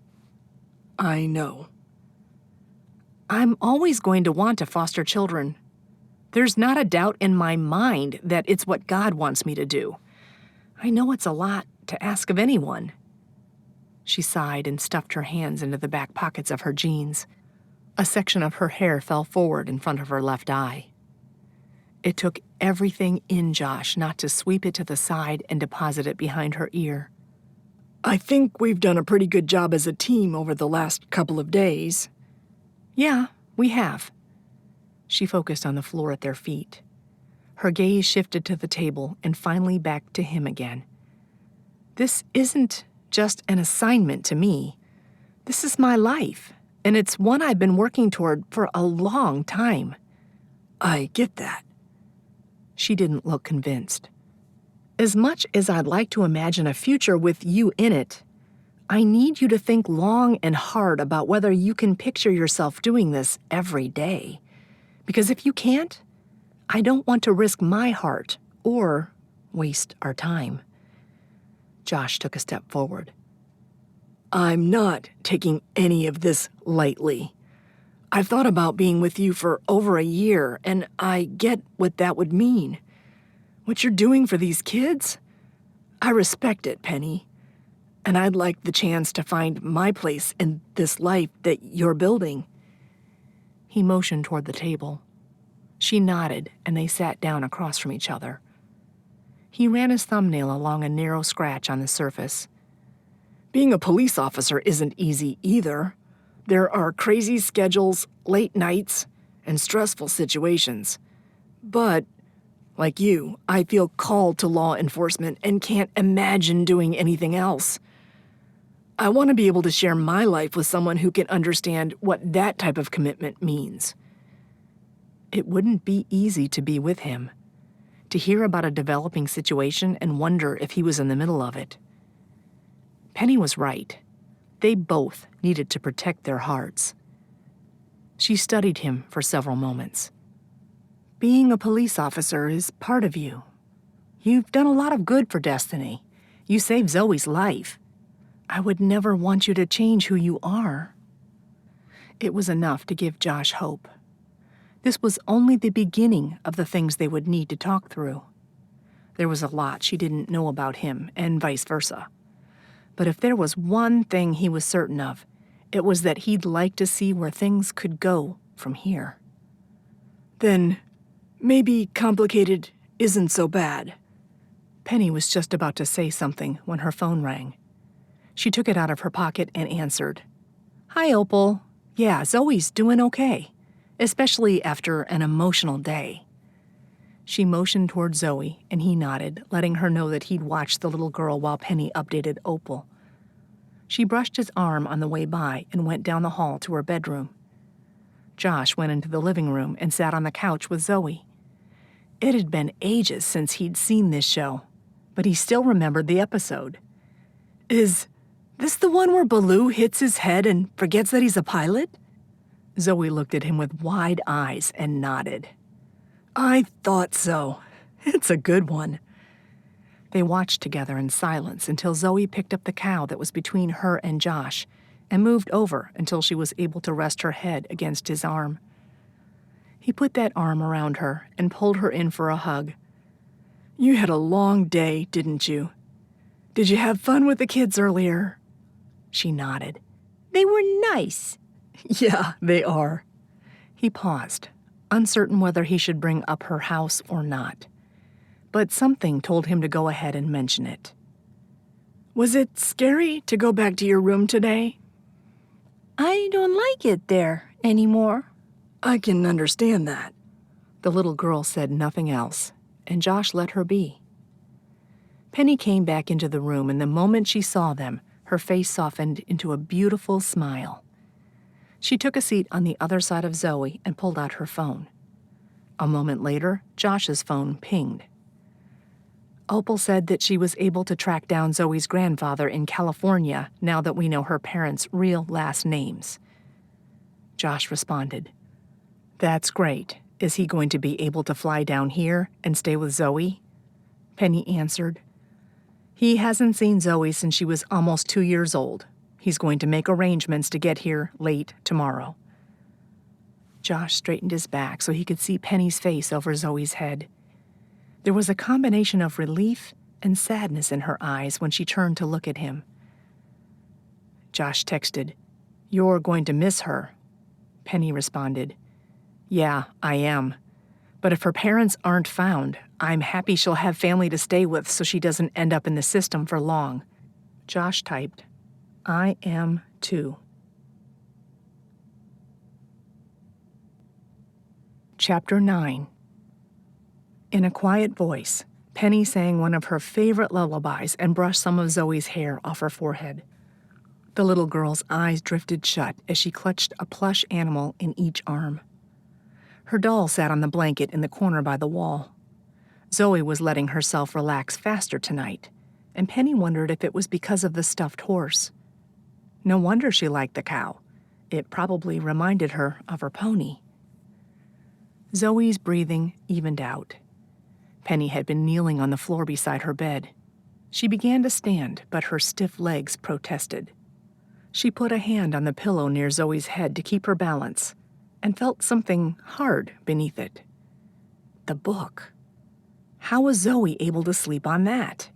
Speaker 2: I know.
Speaker 1: I'm always going to want to foster children. There's not a doubt in my mind that it's what God wants me to do. I know it's a lot to ask of anyone. She sighed and stuffed her hands into the back pockets of her jeans. A section of her hair fell forward in front of her left eye. It took everything in Josh not to sweep it to the side and deposit it behind her ear.
Speaker 2: I think we've done a pretty good job as a team over the last couple of days.
Speaker 1: Yeah, we have. She focused on the floor at their feet. Her gaze shifted to the table and finally back to him again. This isn't just an assignment to me. This is my life, and it's one I've been working toward for a long time.
Speaker 2: I get that.
Speaker 1: She didn't look convinced. As much as I'd like to imagine a future with you in it, I need you to think long and hard about whether you can picture yourself doing this every day. Because if you can't, I don't want to risk my heart or waste our time. Josh took a step forward.
Speaker 2: I'm not taking any of this lightly. I've thought about being with you for over a year, and I get what that would mean. What you're doing for these kids? I respect it, Penny. And I'd like the chance to find my place in this life that you're building.
Speaker 1: He motioned toward the table. She nodded, and they sat down across from each other. He ran his thumbnail along a narrow scratch on the surface.
Speaker 2: Being a police officer isn't easy either. There are crazy schedules, late nights, and stressful situations. But, like you, I feel called to law enforcement and can't imagine doing anything else. I want to be able to share my life with someone who can understand what that type of commitment means.
Speaker 1: It wouldn't be easy to be with him, to hear about a developing situation and wonder if he was in the middle of it. Penny was right. They both needed to protect their hearts. She studied him for several moments. Being a police officer is part of you. You've done a lot of good for Destiny. You saved Zoe's life. I would never want you to change who you are. It was enough to give Josh hope. This was only the beginning of the things they would need to talk through. There was a lot she didn't know about him, and vice versa. But if there was one thing he was certain of, it was that he'd like to see where things could go from here.
Speaker 2: Then, maybe complicated isn't so bad.
Speaker 1: Penny was just about to say something when her phone rang. She took it out of her pocket and answered. Hi, Opal. Yeah, Zoe's doing okay, especially after an emotional day. She motioned toward Zoe, and he nodded, letting her know that he'd watched the little girl while Penny updated Opal. She brushed his arm on the way by and went down the hall to her bedroom. Josh went into the living room and sat on the couch with Zoe. It had been ages since he'd seen this show, but he still remembered the episode.
Speaker 2: Is this the one where Baloo hits his head and forgets that he's a pilot?
Speaker 1: Zoe looked at him with wide eyes and nodded.
Speaker 2: I thought so. It's a good one.
Speaker 1: They watched together in silence until Zoe picked up the cow that was between her and Josh and moved over until she was able to rest her head against his arm. He put that arm around her and pulled her in for a hug.
Speaker 2: You had a long day, didn't you? Did you have fun with the kids earlier?
Speaker 1: She nodded.
Speaker 3: They were nice.
Speaker 2: Yeah, they are.
Speaker 1: He paused. uncertain whether he should bring up her house or not. But something told him to go ahead and mention it.
Speaker 2: Was it scary to go back to your room today?
Speaker 3: I don't like it there anymore.
Speaker 2: I can understand that.
Speaker 1: The little girl said nothing else, and Josh let her be. Penny came back into the room, and the moment she saw them, her face softened into a beautiful smile. She took a seat on the other side of Zoe and pulled out her phone. A moment later, Josh's phone pinged. Opal said that she was able to track down Zoe's grandfather in California now that we know her parents' real last names. Josh responded, "That's great. Is he going to be able to fly down here and stay with Zoe?" Penny answered, "He hasn't seen Zoe since she was almost 2 years old. He's going to make arrangements to get here late tomorrow." Josh straightened his back so he could see Penny's face over Zoe's head. There was a combination of relief and sadness in her eyes when she turned to look at him. Josh texted, "You're going to miss her." Penny responded, "Yeah, I am. But if her parents aren't found, I'm happy she'll have family to stay with so she doesn't end up in the system for long." Josh typed, "I am too." Chapter 9. In a quiet voice, Penny sang one of her favorite lullabies and brushed some of Zoe's hair off her forehead. The little girl's eyes drifted shut as she clutched a plush animal in each arm. Her doll sat on the blanket in the corner by the wall. Zoe was letting herself relax faster tonight, and Penny wondered if it was because of the stuffed horse. No wonder she liked the cow. It probably reminded her of her pony. Zoe's breathing evened out. Penny had been kneeling on the floor beside her bed. She began to stand, but her stiff legs protested. She put a hand on the pillow near Zoe's head to keep her balance, and felt something hard beneath it. The book. How was Zoe able to sleep on that?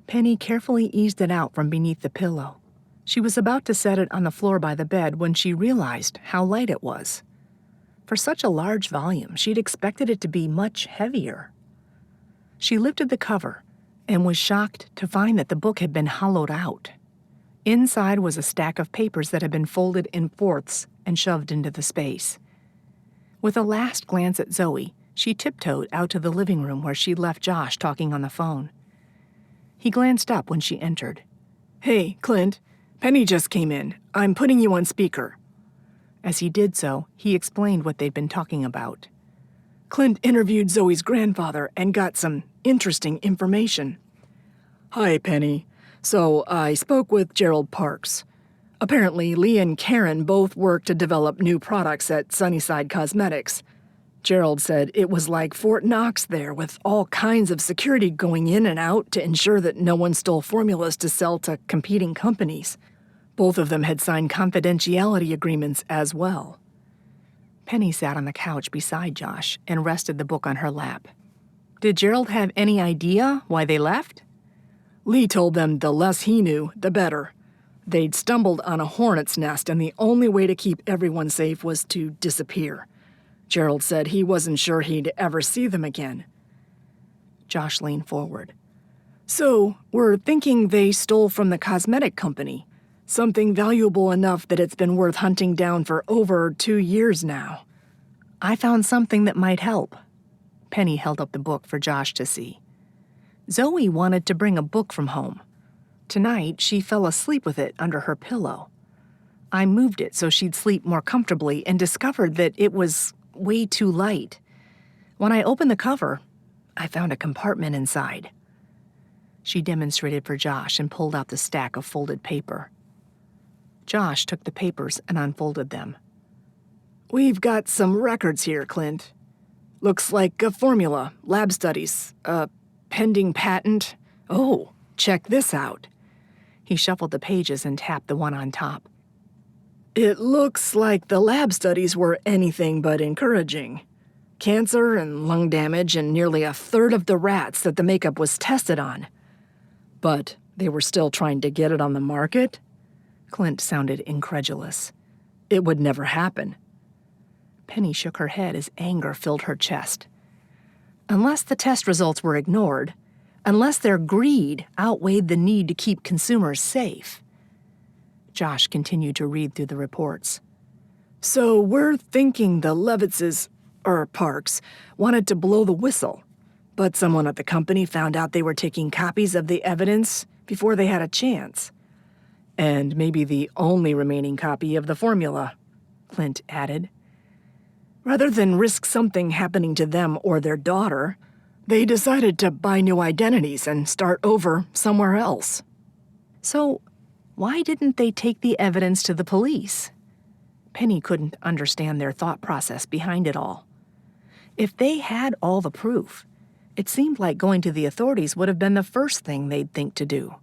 Speaker 1: Penny carefully eased it out from beneath the pillow. She was about to set it on the floor by the bed when she realized how light it was. For such a large volume, she'd expected it to be much heavier. She lifted the cover and was shocked to find that the book had been hollowed out. Inside was a stack of papers that had been folded in fourths and shoved into the space. With a last glance at Zoe, she tiptoed out to the living room where she'd left Josh talking on the phone. He glanced up when she entered.
Speaker 2: "Hey, Clint, Penny just came in. I'm putting you on speaker."
Speaker 1: As he did so, he explained what they'd been talking about.
Speaker 2: "Clint interviewed Zoe's grandfather and got some interesting information." "Hi, Penny. So I spoke with Gerald Parks. Apparently, Lee and Karen both work to develop new products at Sunnyside Cosmetics. Gerald said it was like Fort Knox there, with all kinds of security going in and out to ensure that no one stole formulas to sell to competing companies. Both of them had signed confidentiality agreements as well."
Speaker 1: Penny sat on the couch beside Josh and rested the book on her lap. Did Gerald have any idea why they left?
Speaker 2: "Lee told them the less he knew, the better. They'd stumbled on a hornet's nest, and the only way to keep everyone safe was to disappear. Gerald said he wasn't sure he'd ever see them again."
Speaker 1: Josh leaned forward.
Speaker 2: "So, we're thinking they stole from the cosmetic company. Something valuable enough that it's been worth hunting down for over 2 years now."
Speaker 1: "I found something that might help." Penny held up the book for Josh to see. Zoe wanted to bring a book from home. Tonight, she fell asleep with it under her pillow. I moved it so she'd sleep more comfortably and discovered that it was way too light. When I opened the cover, I found a compartment inside. She demonstrated for Josh and pulled out the stack of folded paper. Josh took the papers and unfolded them.
Speaker 2: "We've got some records here, Clint. Looks like a formula, lab studies, a pending patent. Oh, check this out."
Speaker 1: He shuffled the pages and tapped the one on top.
Speaker 2: "It looks like the lab studies were anything but encouraging. Cancer and lung damage in nearly a third of the rats that the makeup was tested on. But they were still trying to get it on the market?"
Speaker 1: Clint sounded incredulous.
Speaker 2: "It would never happen."
Speaker 1: Penny shook her head as anger filled her chest. Unless the test results were ignored, unless their greed outweighed the need to keep consumers safe. Josh continued to read through the reports.
Speaker 2: So we're thinking the Levitzes, or Parks, wanted to blow the whistle, but someone at the company found out they were taking copies of the evidence before they had a chance. And maybe the only remaining copy of the formula, Clint added. Rather than risk something happening to them or their daughter, they decided to buy new identities and start over somewhere else.
Speaker 1: So, why didn't they take the evidence to the police? Penny couldn't understand their thought process behind it all. If they had all the proof, it seemed like going to the authorities would have been the first thing they'd think to do.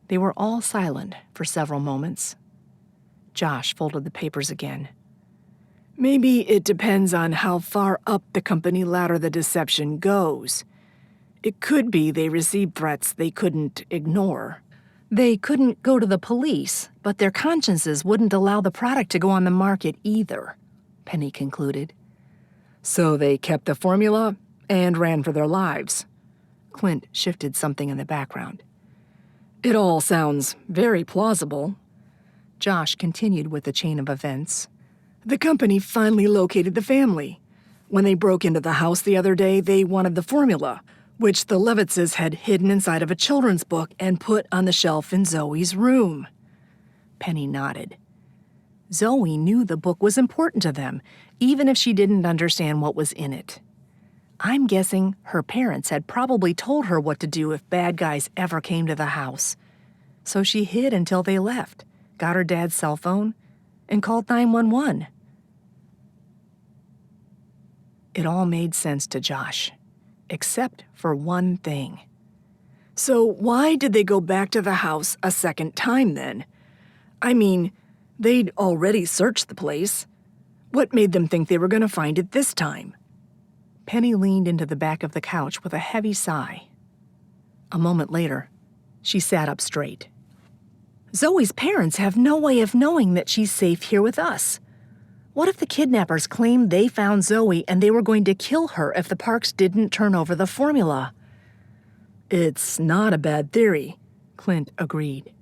Speaker 1: They were all silent for several moments. Josh folded the papers again.
Speaker 2: Maybe it depends on how far up the company ladder the deception goes. It could be they received threats they couldn't ignore.
Speaker 1: They couldn't go to the police, but their consciences wouldn't allow the product to go on the market either, Penny concluded.
Speaker 2: So they kept the formula and ran for their lives.
Speaker 1: Clint shifted something in the background.
Speaker 2: It all sounds very plausible.
Speaker 1: Josh continued with the chain of events.
Speaker 2: The company finally located the family. When they broke into the house the other day, they wanted the formula, which the Levitzes had hidden inside of a children's book and put on the shelf in Zoe's room.
Speaker 1: Penny nodded. Zoe knew the book was important to them, even if she didn't understand what was in it. I'm guessing her parents had probably told her what to do if bad guys ever came to the house. So she hid until they left, got her dad's cell phone, and called 911. It all made sense to Josh, except for one thing.
Speaker 2: So why did they go back to the house a second time then? I mean, they'd already searched the place. What made them think they were going to find it this time?
Speaker 1: Penny leaned into the back of the couch with a heavy sigh. A moment later, she sat up straight. Zoe's parents have no way of knowing that she's safe here with us. What if the kidnappers claimed they found Zoe and they were going to kill her if the Parks didn't turn over the formula?
Speaker 2: It's not a bad theory,
Speaker 1: Clint agreed.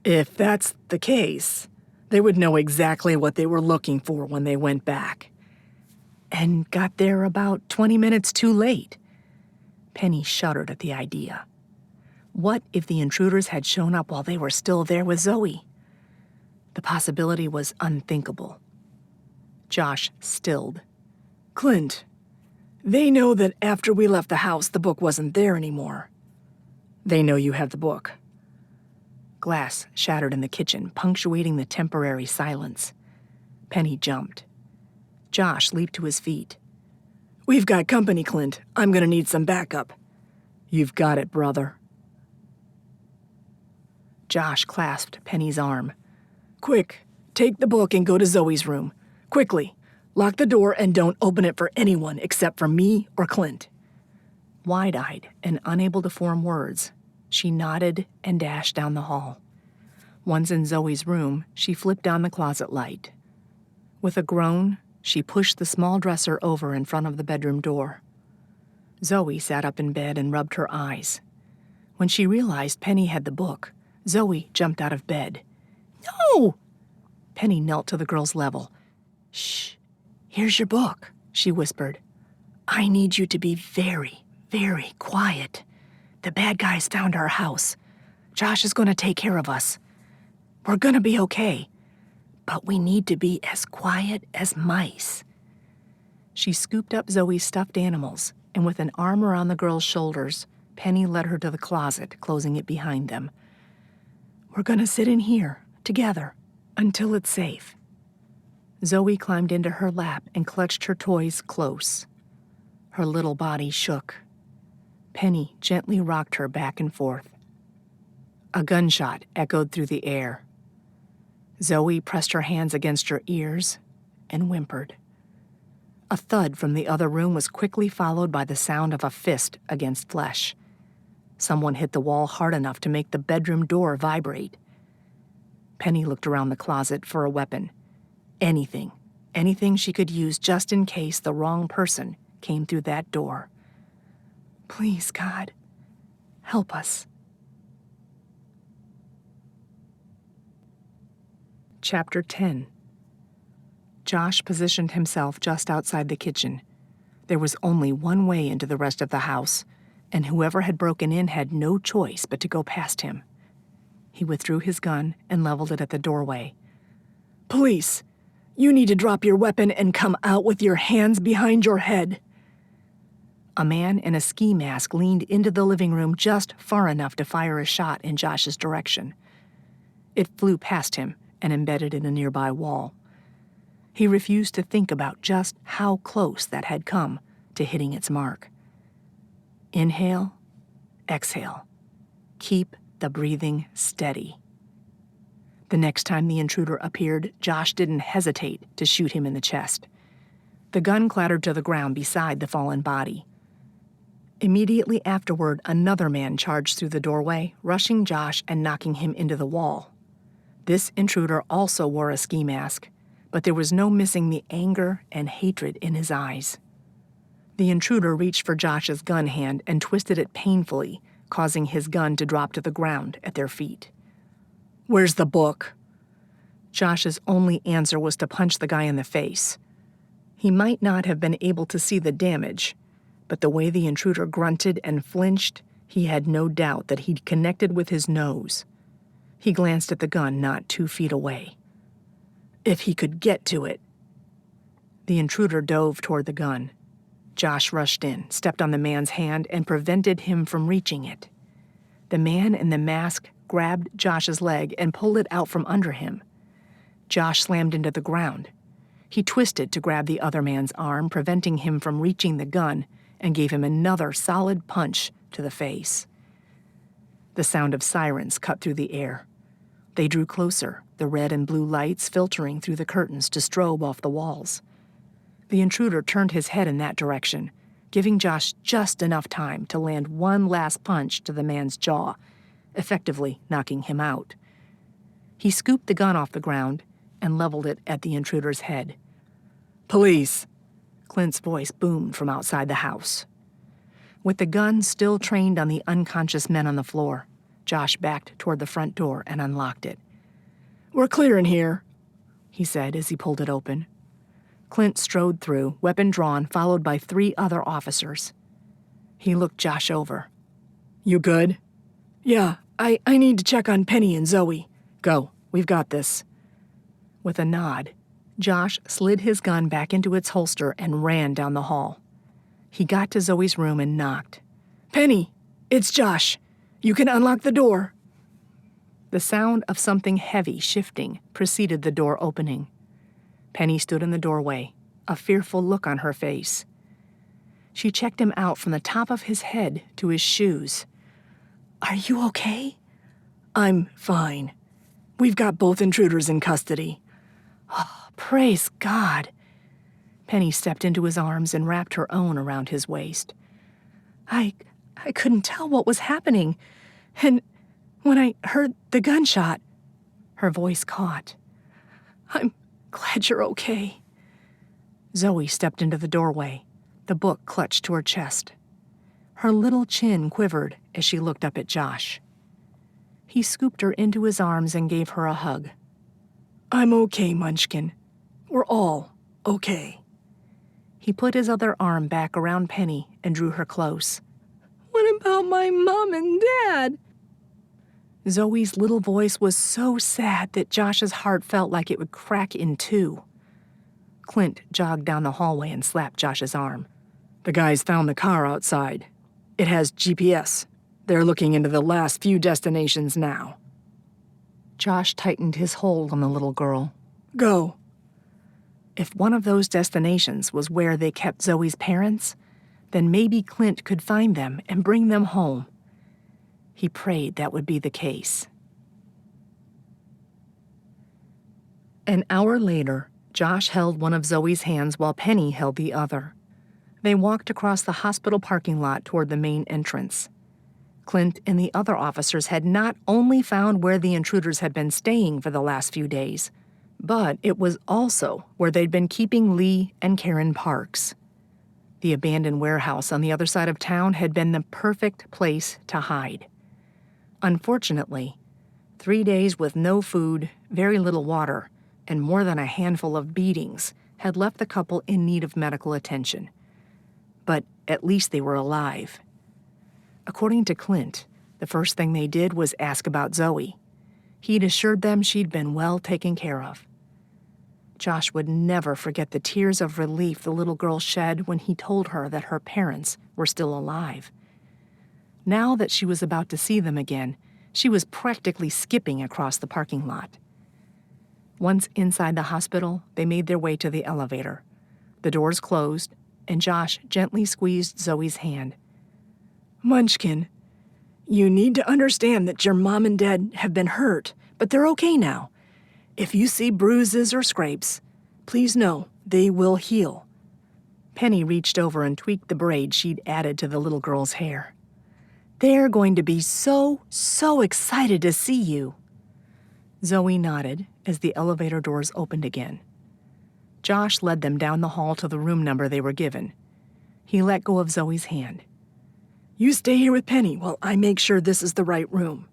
Speaker 2: If that's the case, they would know exactly what they were looking for when they went back.
Speaker 1: And got there about 20 minutes too late. Penny shuddered at the idea. What if the intruders had shown up while they were still there with Zoe? The possibility was unthinkable. Josh stilled.
Speaker 2: Clint, they know that after we left the house, the book wasn't there anymore. They know you have the book.
Speaker 1: Glass shattered in the kitchen, punctuating the temporary silence. Penny jumped. Josh leaped to his feet.
Speaker 2: We've got company, Clint. I'm gonna need some backup.
Speaker 1: You've got it, brother. Josh clasped Penny's arm.
Speaker 2: Quick, take the book and go to Zoe's room. Quickly, lock the door and don't open it for anyone except for me or Clint.
Speaker 1: Wide-eyed and unable to form words, she nodded and dashed down the hall. Once in Zoe's room, she flipped on the closet light. With a groan, she pushed the small dresser over in front of the bedroom door. Zoe sat up in bed and rubbed her eyes. When she realized Penny had the book, Zoe jumped out of bed.
Speaker 2: No!
Speaker 1: Penny knelt to the girl's level.
Speaker 2: Shh, here's your book, she whispered. I need you to be very, very quiet. The bad guys found our house. Josh is going to take care of us. We're going to be okay. But we need to be as quiet as mice.
Speaker 1: She scooped up Zoe's stuffed animals, and with an arm around the girl's shoulders, Penny led her to the closet, closing it behind them.
Speaker 2: We're going to sit in here, together, until it's safe.
Speaker 1: Zoe climbed into her lap and clutched her toys close. Her little body shook. Penny gently rocked her back and forth. A gunshot echoed through the air. Zoe pressed her hands against her ears and whimpered. A thud from the other room was quickly followed by the sound of a fist against flesh. Someone hit the wall hard enough to make the bedroom door vibrate. Penny looked around the closet for a weapon. Anything anything she could use just in case the wrong person came through that door.
Speaker 2: Please, God, help us.
Speaker 1: Chapter 10. Josh positioned himself just outside the kitchen. There was only one way into the rest of the house, and whoever had broken in had no choice but to go past him. He withdrew his gun and leveled it at the doorway.
Speaker 2: Police, you need to drop your weapon and come out with your hands behind your head.
Speaker 1: A man in a ski mask leaned into the living room just far enough to fire a shot in Josh's direction. It flew past him and embedded in a nearby wall. He refused to think about just how close that had come to hitting its mark. Inhale, exhale. Keep the breathing steady. The next time the intruder appeared, Josh didn't hesitate to shoot him in the chest. The gun clattered to the ground beside the fallen body. Immediately afterward, another man charged through the doorway, rushing Josh and knocking him into the wall. This intruder also wore a ski mask, but there was no missing the anger and hatred in his eyes. The intruder reached for Josh's gun hand and twisted it painfully, causing his gun to drop to the ground at their feet.
Speaker 2: Where's the book?
Speaker 1: Josh's only answer was to punch the guy in the face. He might not have been able to see the damage, but the way the intruder grunted and flinched, he had no doubt that he'd connected with his nose. He glanced at the gun not 2 feet away.
Speaker 2: If he could get to it.
Speaker 1: The intruder dove toward the gun. Josh rushed in, stepped on the man's hand, and prevented him from reaching it. The man in the mask grabbed Josh's leg and pulled it out from under him. Josh slammed into the ground. He twisted to grab the other man's arm, preventing him from reaching the gun, and gave him another solid punch to the face. The sound of sirens cut through the air. They drew closer, the red and blue lights filtering through the curtains to strobe off the walls. The intruder turned his head in that direction, giving Josh just enough time to land one last punch to the man's jaw, effectively knocking him out. He scooped the gun off the ground and leveled it at the intruder's head.
Speaker 2: Police!
Speaker 1: Clint's voice boomed from outside the house. With the gun still trained on the unconscious men on the floor, Josh backed toward the front door and unlocked it.
Speaker 2: We're clear in here,
Speaker 1: he said as he pulled it open. Clint strode through, weapon drawn, followed by 3 other officers. He looked Josh over.
Speaker 2: You good? Yeah, I need to check on Penny and Zoe.
Speaker 1: Go, we've got this. With a nod, Josh slid his gun back into its holster and ran down the hall. He got to Zoe's room and knocked.
Speaker 2: Penny, it's Josh. You can unlock the door.
Speaker 1: The sound of something heavy shifting preceded the door opening. Penny stood in the doorway, a fearful look on her face. She checked him out from the top of his head to his shoes.
Speaker 2: Are you okay? I'm fine. We've got both intruders in custody.
Speaker 1: Oh, praise God. Penny stepped into his arms and wrapped her own around his waist.
Speaker 2: I couldn't tell what was happening. And when I heard the gunshot,
Speaker 1: her voice caught.
Speaker 2: I'm glad you're okay.
Speaker 1: Zoe stepped into the doorway, the book clutched to her chest. Her little chin quivered as she looked up at Josh. He scooped her into his arms and gave her a hug.
Speaker 2: I'm okay, Munchkin. We're all okay.
Speaker 1: He put his other arm back around Penny and drew her close.
Speaker 3: What about my mom and dad?
Speaker 1: Zoe's little voice was so sad that Josh's heart felt like it would crack in 2. Clint jogged down the hallway and slapped Josh's arm.
Speaker 2: The guys found the car outside. It has GPS. They're looking into the last few destinations now.
Speaker 1: Josh tightened his hold on the little girl.
Speaker 2: Go.
Speaker 1: If one of those destinations was where they kept Zoe's parents, then maybe Clint could find them and bring them home. He prayed that would be the case. An hour later, Josh held one of Zoe's hands while Penny held the other. They walked across the hospital parking lot toward the main entrance. Clint and the other officers had not only found where the intruders had been staying for the last few days, But it was also where they'd been keeping Lee and Karen Parks. The abandoned warehouse on the other side of town had been the perfect place to hide. Unfortunately, 3 days with no food, very little water, and more than a handful of beatings had left the couple in need of medical attention. But at least they were alive. According to Clint, the first thing they did was ask about Zoe. He'd assured them she'd been well taken care of. Josh would never forget the tears of relief the little girl shed when he told her that her parents were still alive. Now that she was about to see them again, she was practically skipping across the parking lot. Once inside the hospital, they made their way to the elevator. The doors closed, and Josh gently squeezed Zoe's hand.
Speaker 2: Munchkin, you need to understand that your mom and dad have been hurt, but they're okay now. If you see bruises or scrapes, please know they will heal.
Speaker 1: Penny reached over and tweaked the braid she'd added to the little girl's hair. They're going to be so excited to see you. Zoe nodded as the elevator doors opened again. Josh led them down the hall to the room number they were given. He let go of Zoe's hand.
Speaker 2: You stay here with Penny while I make sure this is the right room.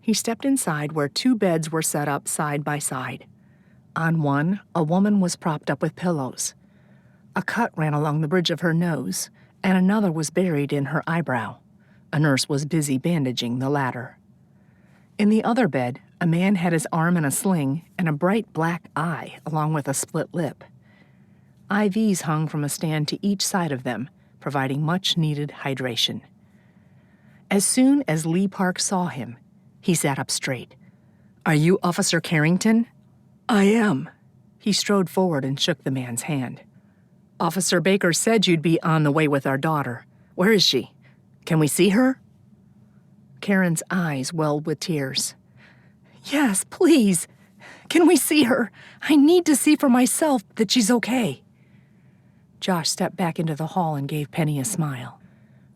Speaker 1: He stepped inside where 2 beds were set up side by side. On one, a woman was propped up with pillows. A cut ran along the bridge of her nose, and another was buried in her eyebrow. A nurse was busy bandaging the latter. In the other bed, a man had his arm in a sling and a bright black eye along with a split lip. IVs hung from a stand to each side of them, providing much-needed hydration. As soon as Lee Park saw him, he sat up straight. "Are you Officer Carrington?"
Speaker 2: I am.
Speaker 1: He strode forward and shook the man's hand. "Officer Baker said you'd be on the way with our daughter. Where is she? Can we see her?" Karen's eyes welled with tears.
Speaker 2: Yes, please. Can we see her? I need to see for myself that she's okay.
Speaker 1: Josh stepped back into the hall and gave Penny a smile.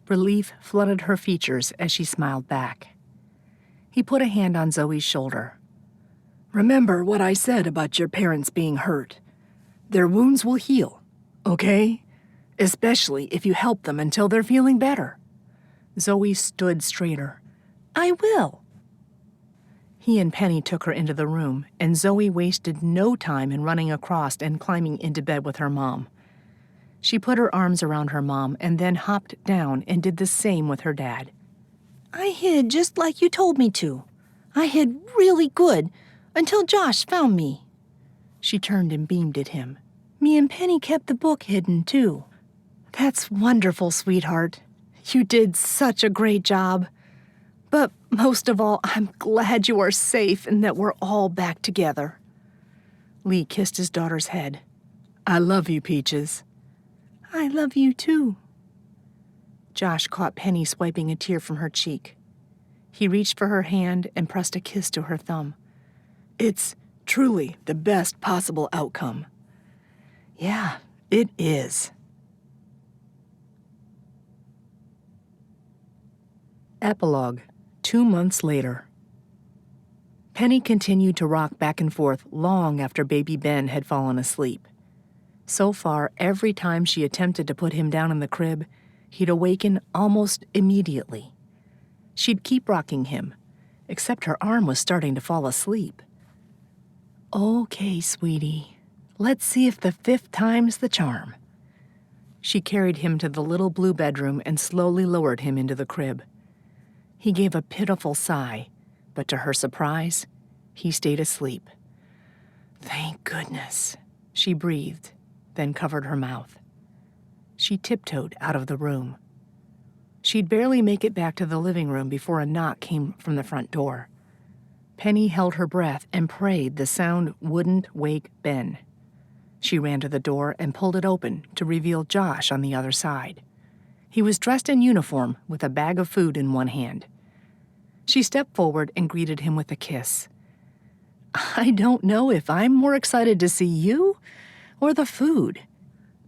Speaker 1: Relief flooded her features as she smiled back. He put a hand on Zoe's shoulder.
Speaker 2: Remember what I said about your parents being hurt. Their wounds will heal, okay? Especially if you help them until they're feeling better.
Speaker 1: Zoe stood straighter.
Speaker 3: I will.
Speaker 1: He and Penny took her into the room, and Zoe wasted no time in running across and climbing into bed with her mom. She put her arms around her mom and then hopped down and did the same with her dad.
Speaker 3: I hid just like you told me to. I hid really good until Josh found me.
Speaker 1: She turned and beamed at him.
Speaker 3: Me and Penny kept the book hidden, too.
Speaker 1: That's wonderful, sweetheart. You did such a great job. But most of all, I'm glad you are safe and that we're all back together. Lee kissed his daughter's head.
Speaker 2: I love you, Peaches.
Speaker 3: I love you, too.
Speaker 1: Josh caught Penny swiping a tear from her cheek. He reached for her hand and pressed a kiss to her thumb.
Speaker 2: It's truly the best possible outcome.
Speaker 1: Yeah, it is. Epilogue, 2 months later. Penny continued to rock back and forth long after baby Ben had fallen asleep. So far, every time she attempted to put him down in the crib, he'd awaken almost immediately. She'd keep rocking him, except her arm was starting to fall asleep. Okay, sweetie, let's see if the 5th time's the charm. She carried him to the little blue bedroom and slowly lowered him into the crib. He gave a pitiful sigh, but to her surprise, he stayed asleep. Thank goodness, she breathed, then covered her mouth. She tiptoed out of the room. She'd barely make it back to the living room before a knock came from the front door. Penny held her breath and prayed the sound wouldn't wake Ben. She ran to the door and pulled it open to reveal Josh on the other side. He was dressed in uniform with a bag of food in one hand. She stepped forward and greeted him with a kiss. I don't know if I'm more excited to see you or the food.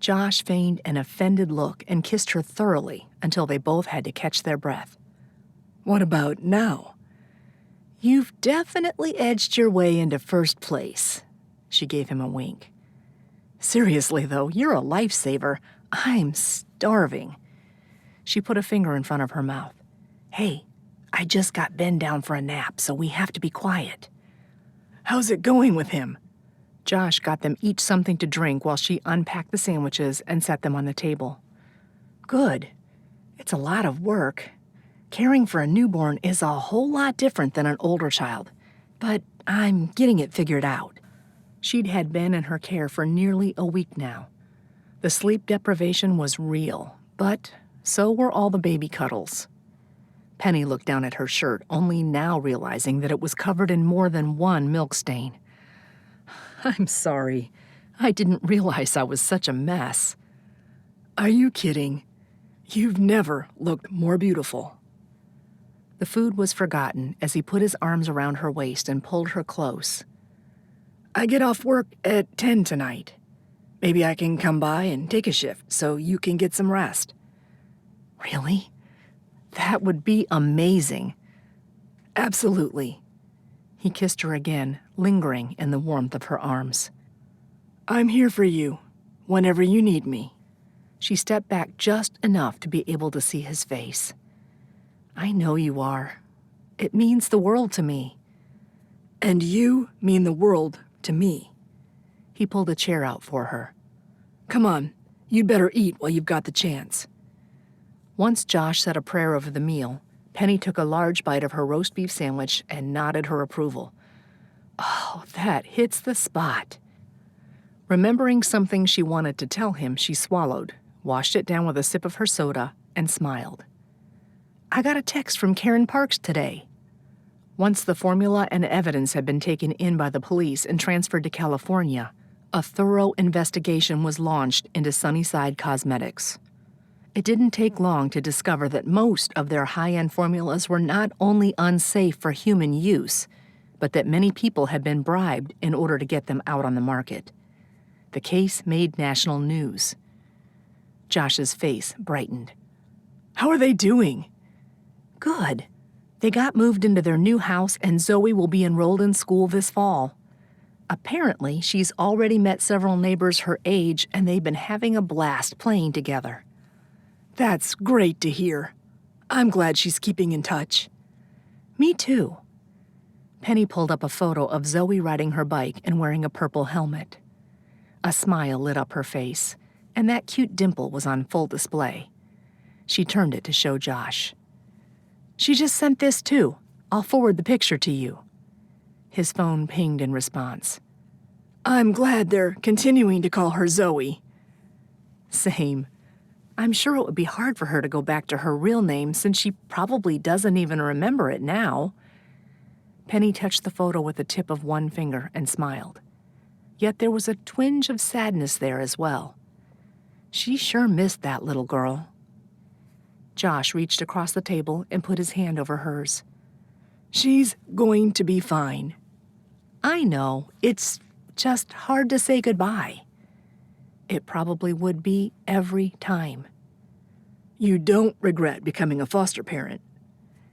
Speaker 1: Josh feigned an offended look and kissed her thoroughly until they both had to catch their breath.
Speaker 2: What about now?
Speaker 1: You've definitely edged your way into first place. She gave him a wink. Seriously, though, you're a lifesaver. I'm starving. She put a finger in front of her mouth. Hey, I just got Ben down for a nap, so we have to be quiet.
Speaker 2: How's it going with him?
Speaker 1: Josh got them each something to drink while she unpacked the sandwiches and set them on the table. Good. It's a lot of work. Caring for a newborn is a whole lot different than an older child, but I'm getting it figured out. She'd had Ben in her care for nearly a week now. The sleep deprivation was real, but so were all the baby cuddles. Penny looked down at her shirt, only now realizing that it was covered in more than one milk stain. I'm sorry. I didn't realize I was such a mess.
Speaker 2: Are you kidding? You've never looked more beautiful.
Speaker 1: The food was forgotten as he put his arms around her waist and pulled her close.
Speaker 2: I get off work at 10 tonight. Maybe I can come by and take a shift so you can get some rest.
Speaker 1: Really? That would be amazing.
Speaker 2: Absolutely.
Speaker 1: He kissed her again, lingering in the warmth of her arms.
Speaker 2: I'm here for you, whenever you need me.
Speaker 1: She stepped back just enough to be able to see his face. I know you are. It means the world to me.
Speaker 2: And you mean the world to me.
Speaker 1: He pulled a chair out for her.
Speaker 2: Come on, you'd better eat while you've got the chance.
Speaker 1: Once Josh said a prayer over the meal, Penny took a large bite of her roast beef sandwich and nodded her approval. Oh, that hits the spot. Remembering something she wanted to tell him, she swallowed, washed it down with a sip of her soda, and smiled. I got a text from Karen Parks today. Once the formula and evidence had been taken in by the police and transferred to California, a thorough investigation was launched into Sunnyside Cosmetics. It didn't take long to discover that most of their high-end formulas were not only unsafe for human use, but that many people had been bribed in order to get them out on the market. The case made national news. Josh's face brightened.
Speaker 2: How are they doing?
Speaker 1: Good. They got moved into their new house, and Zoe will be enrolled in school this fall. Apparently, she's already met several neighbors her age, and they've been having a blast playing together.
Speaker 2: That's great to hear. I'm glad she's keeping in touch.
Speaker 1: Me too. Penny pulled up a photo of Zoe riding her bike and wearing a purple helmet. A smile lit up her face, and that cute dimple was on full display. She turned it to show Josh. She just sent this too. I'll forward the picture to you. His phone pinged in response.
Speaker 2: I'm glad they're continuing to call her Zoe.
Speaker 1: Same. I'm sure it would be hard for her to go back to her real name since she probably doesn't even remember it now. Penny touched the photo with the tip of one finger and smiled. Yet there was a twinge of sadness there as well. She sure missed that little girl. Josh reached across the table and put his hand over hers.
Speaker 2: She's going to be fine.
Speaker 1: I know. It's just hard to say goodbye. It probably would be every time.
Speaker 2: You don't regret becoming a foster parent?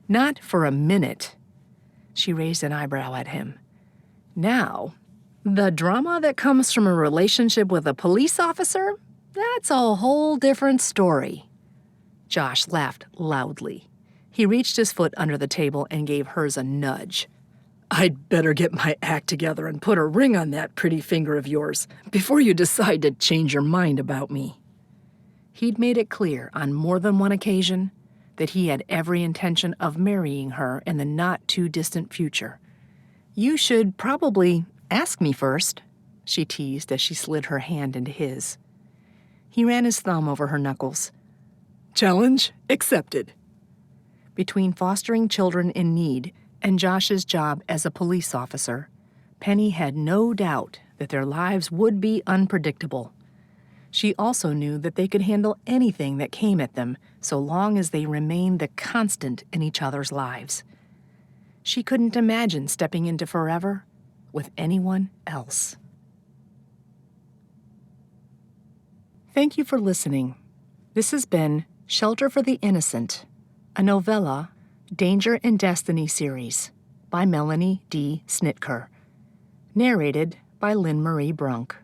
Speaker 1: Not for a minute. She raised an eyebrow at him. Now, the drama that comes from a relationship with a police officer? That's a whole different story. Josh laughed loudly. He reached his foot under the table and gave hers a nudge.
Speaker 2: I'd better get my act together and put a ring on that pretty finger of yours before you decide to change your mind about me.
Speaker 1: He'd made it clear on more than one occasion that he had every intention of marrying her in the not-too-distant future. You should probably ask me first, she teased as she slid her hand into his. He ran his thumb over her knuckles.
Speaker 2: Challenge accepted.
Speaker 1: Between fostering children in need and Josh's job as a police officer, Penny had no doubt that their lives would be unpredictable. She also knew that they could handle anything that came at them so long as they remained the constant in each other's lives. She couldn't imagine stepping into forever with anyone else. Thank you for listening. This has been Shelter for the Innocent, a novella, Danger and Destiny series by Melanie D. Snitker. Narrated by Lynn Marie Brunk.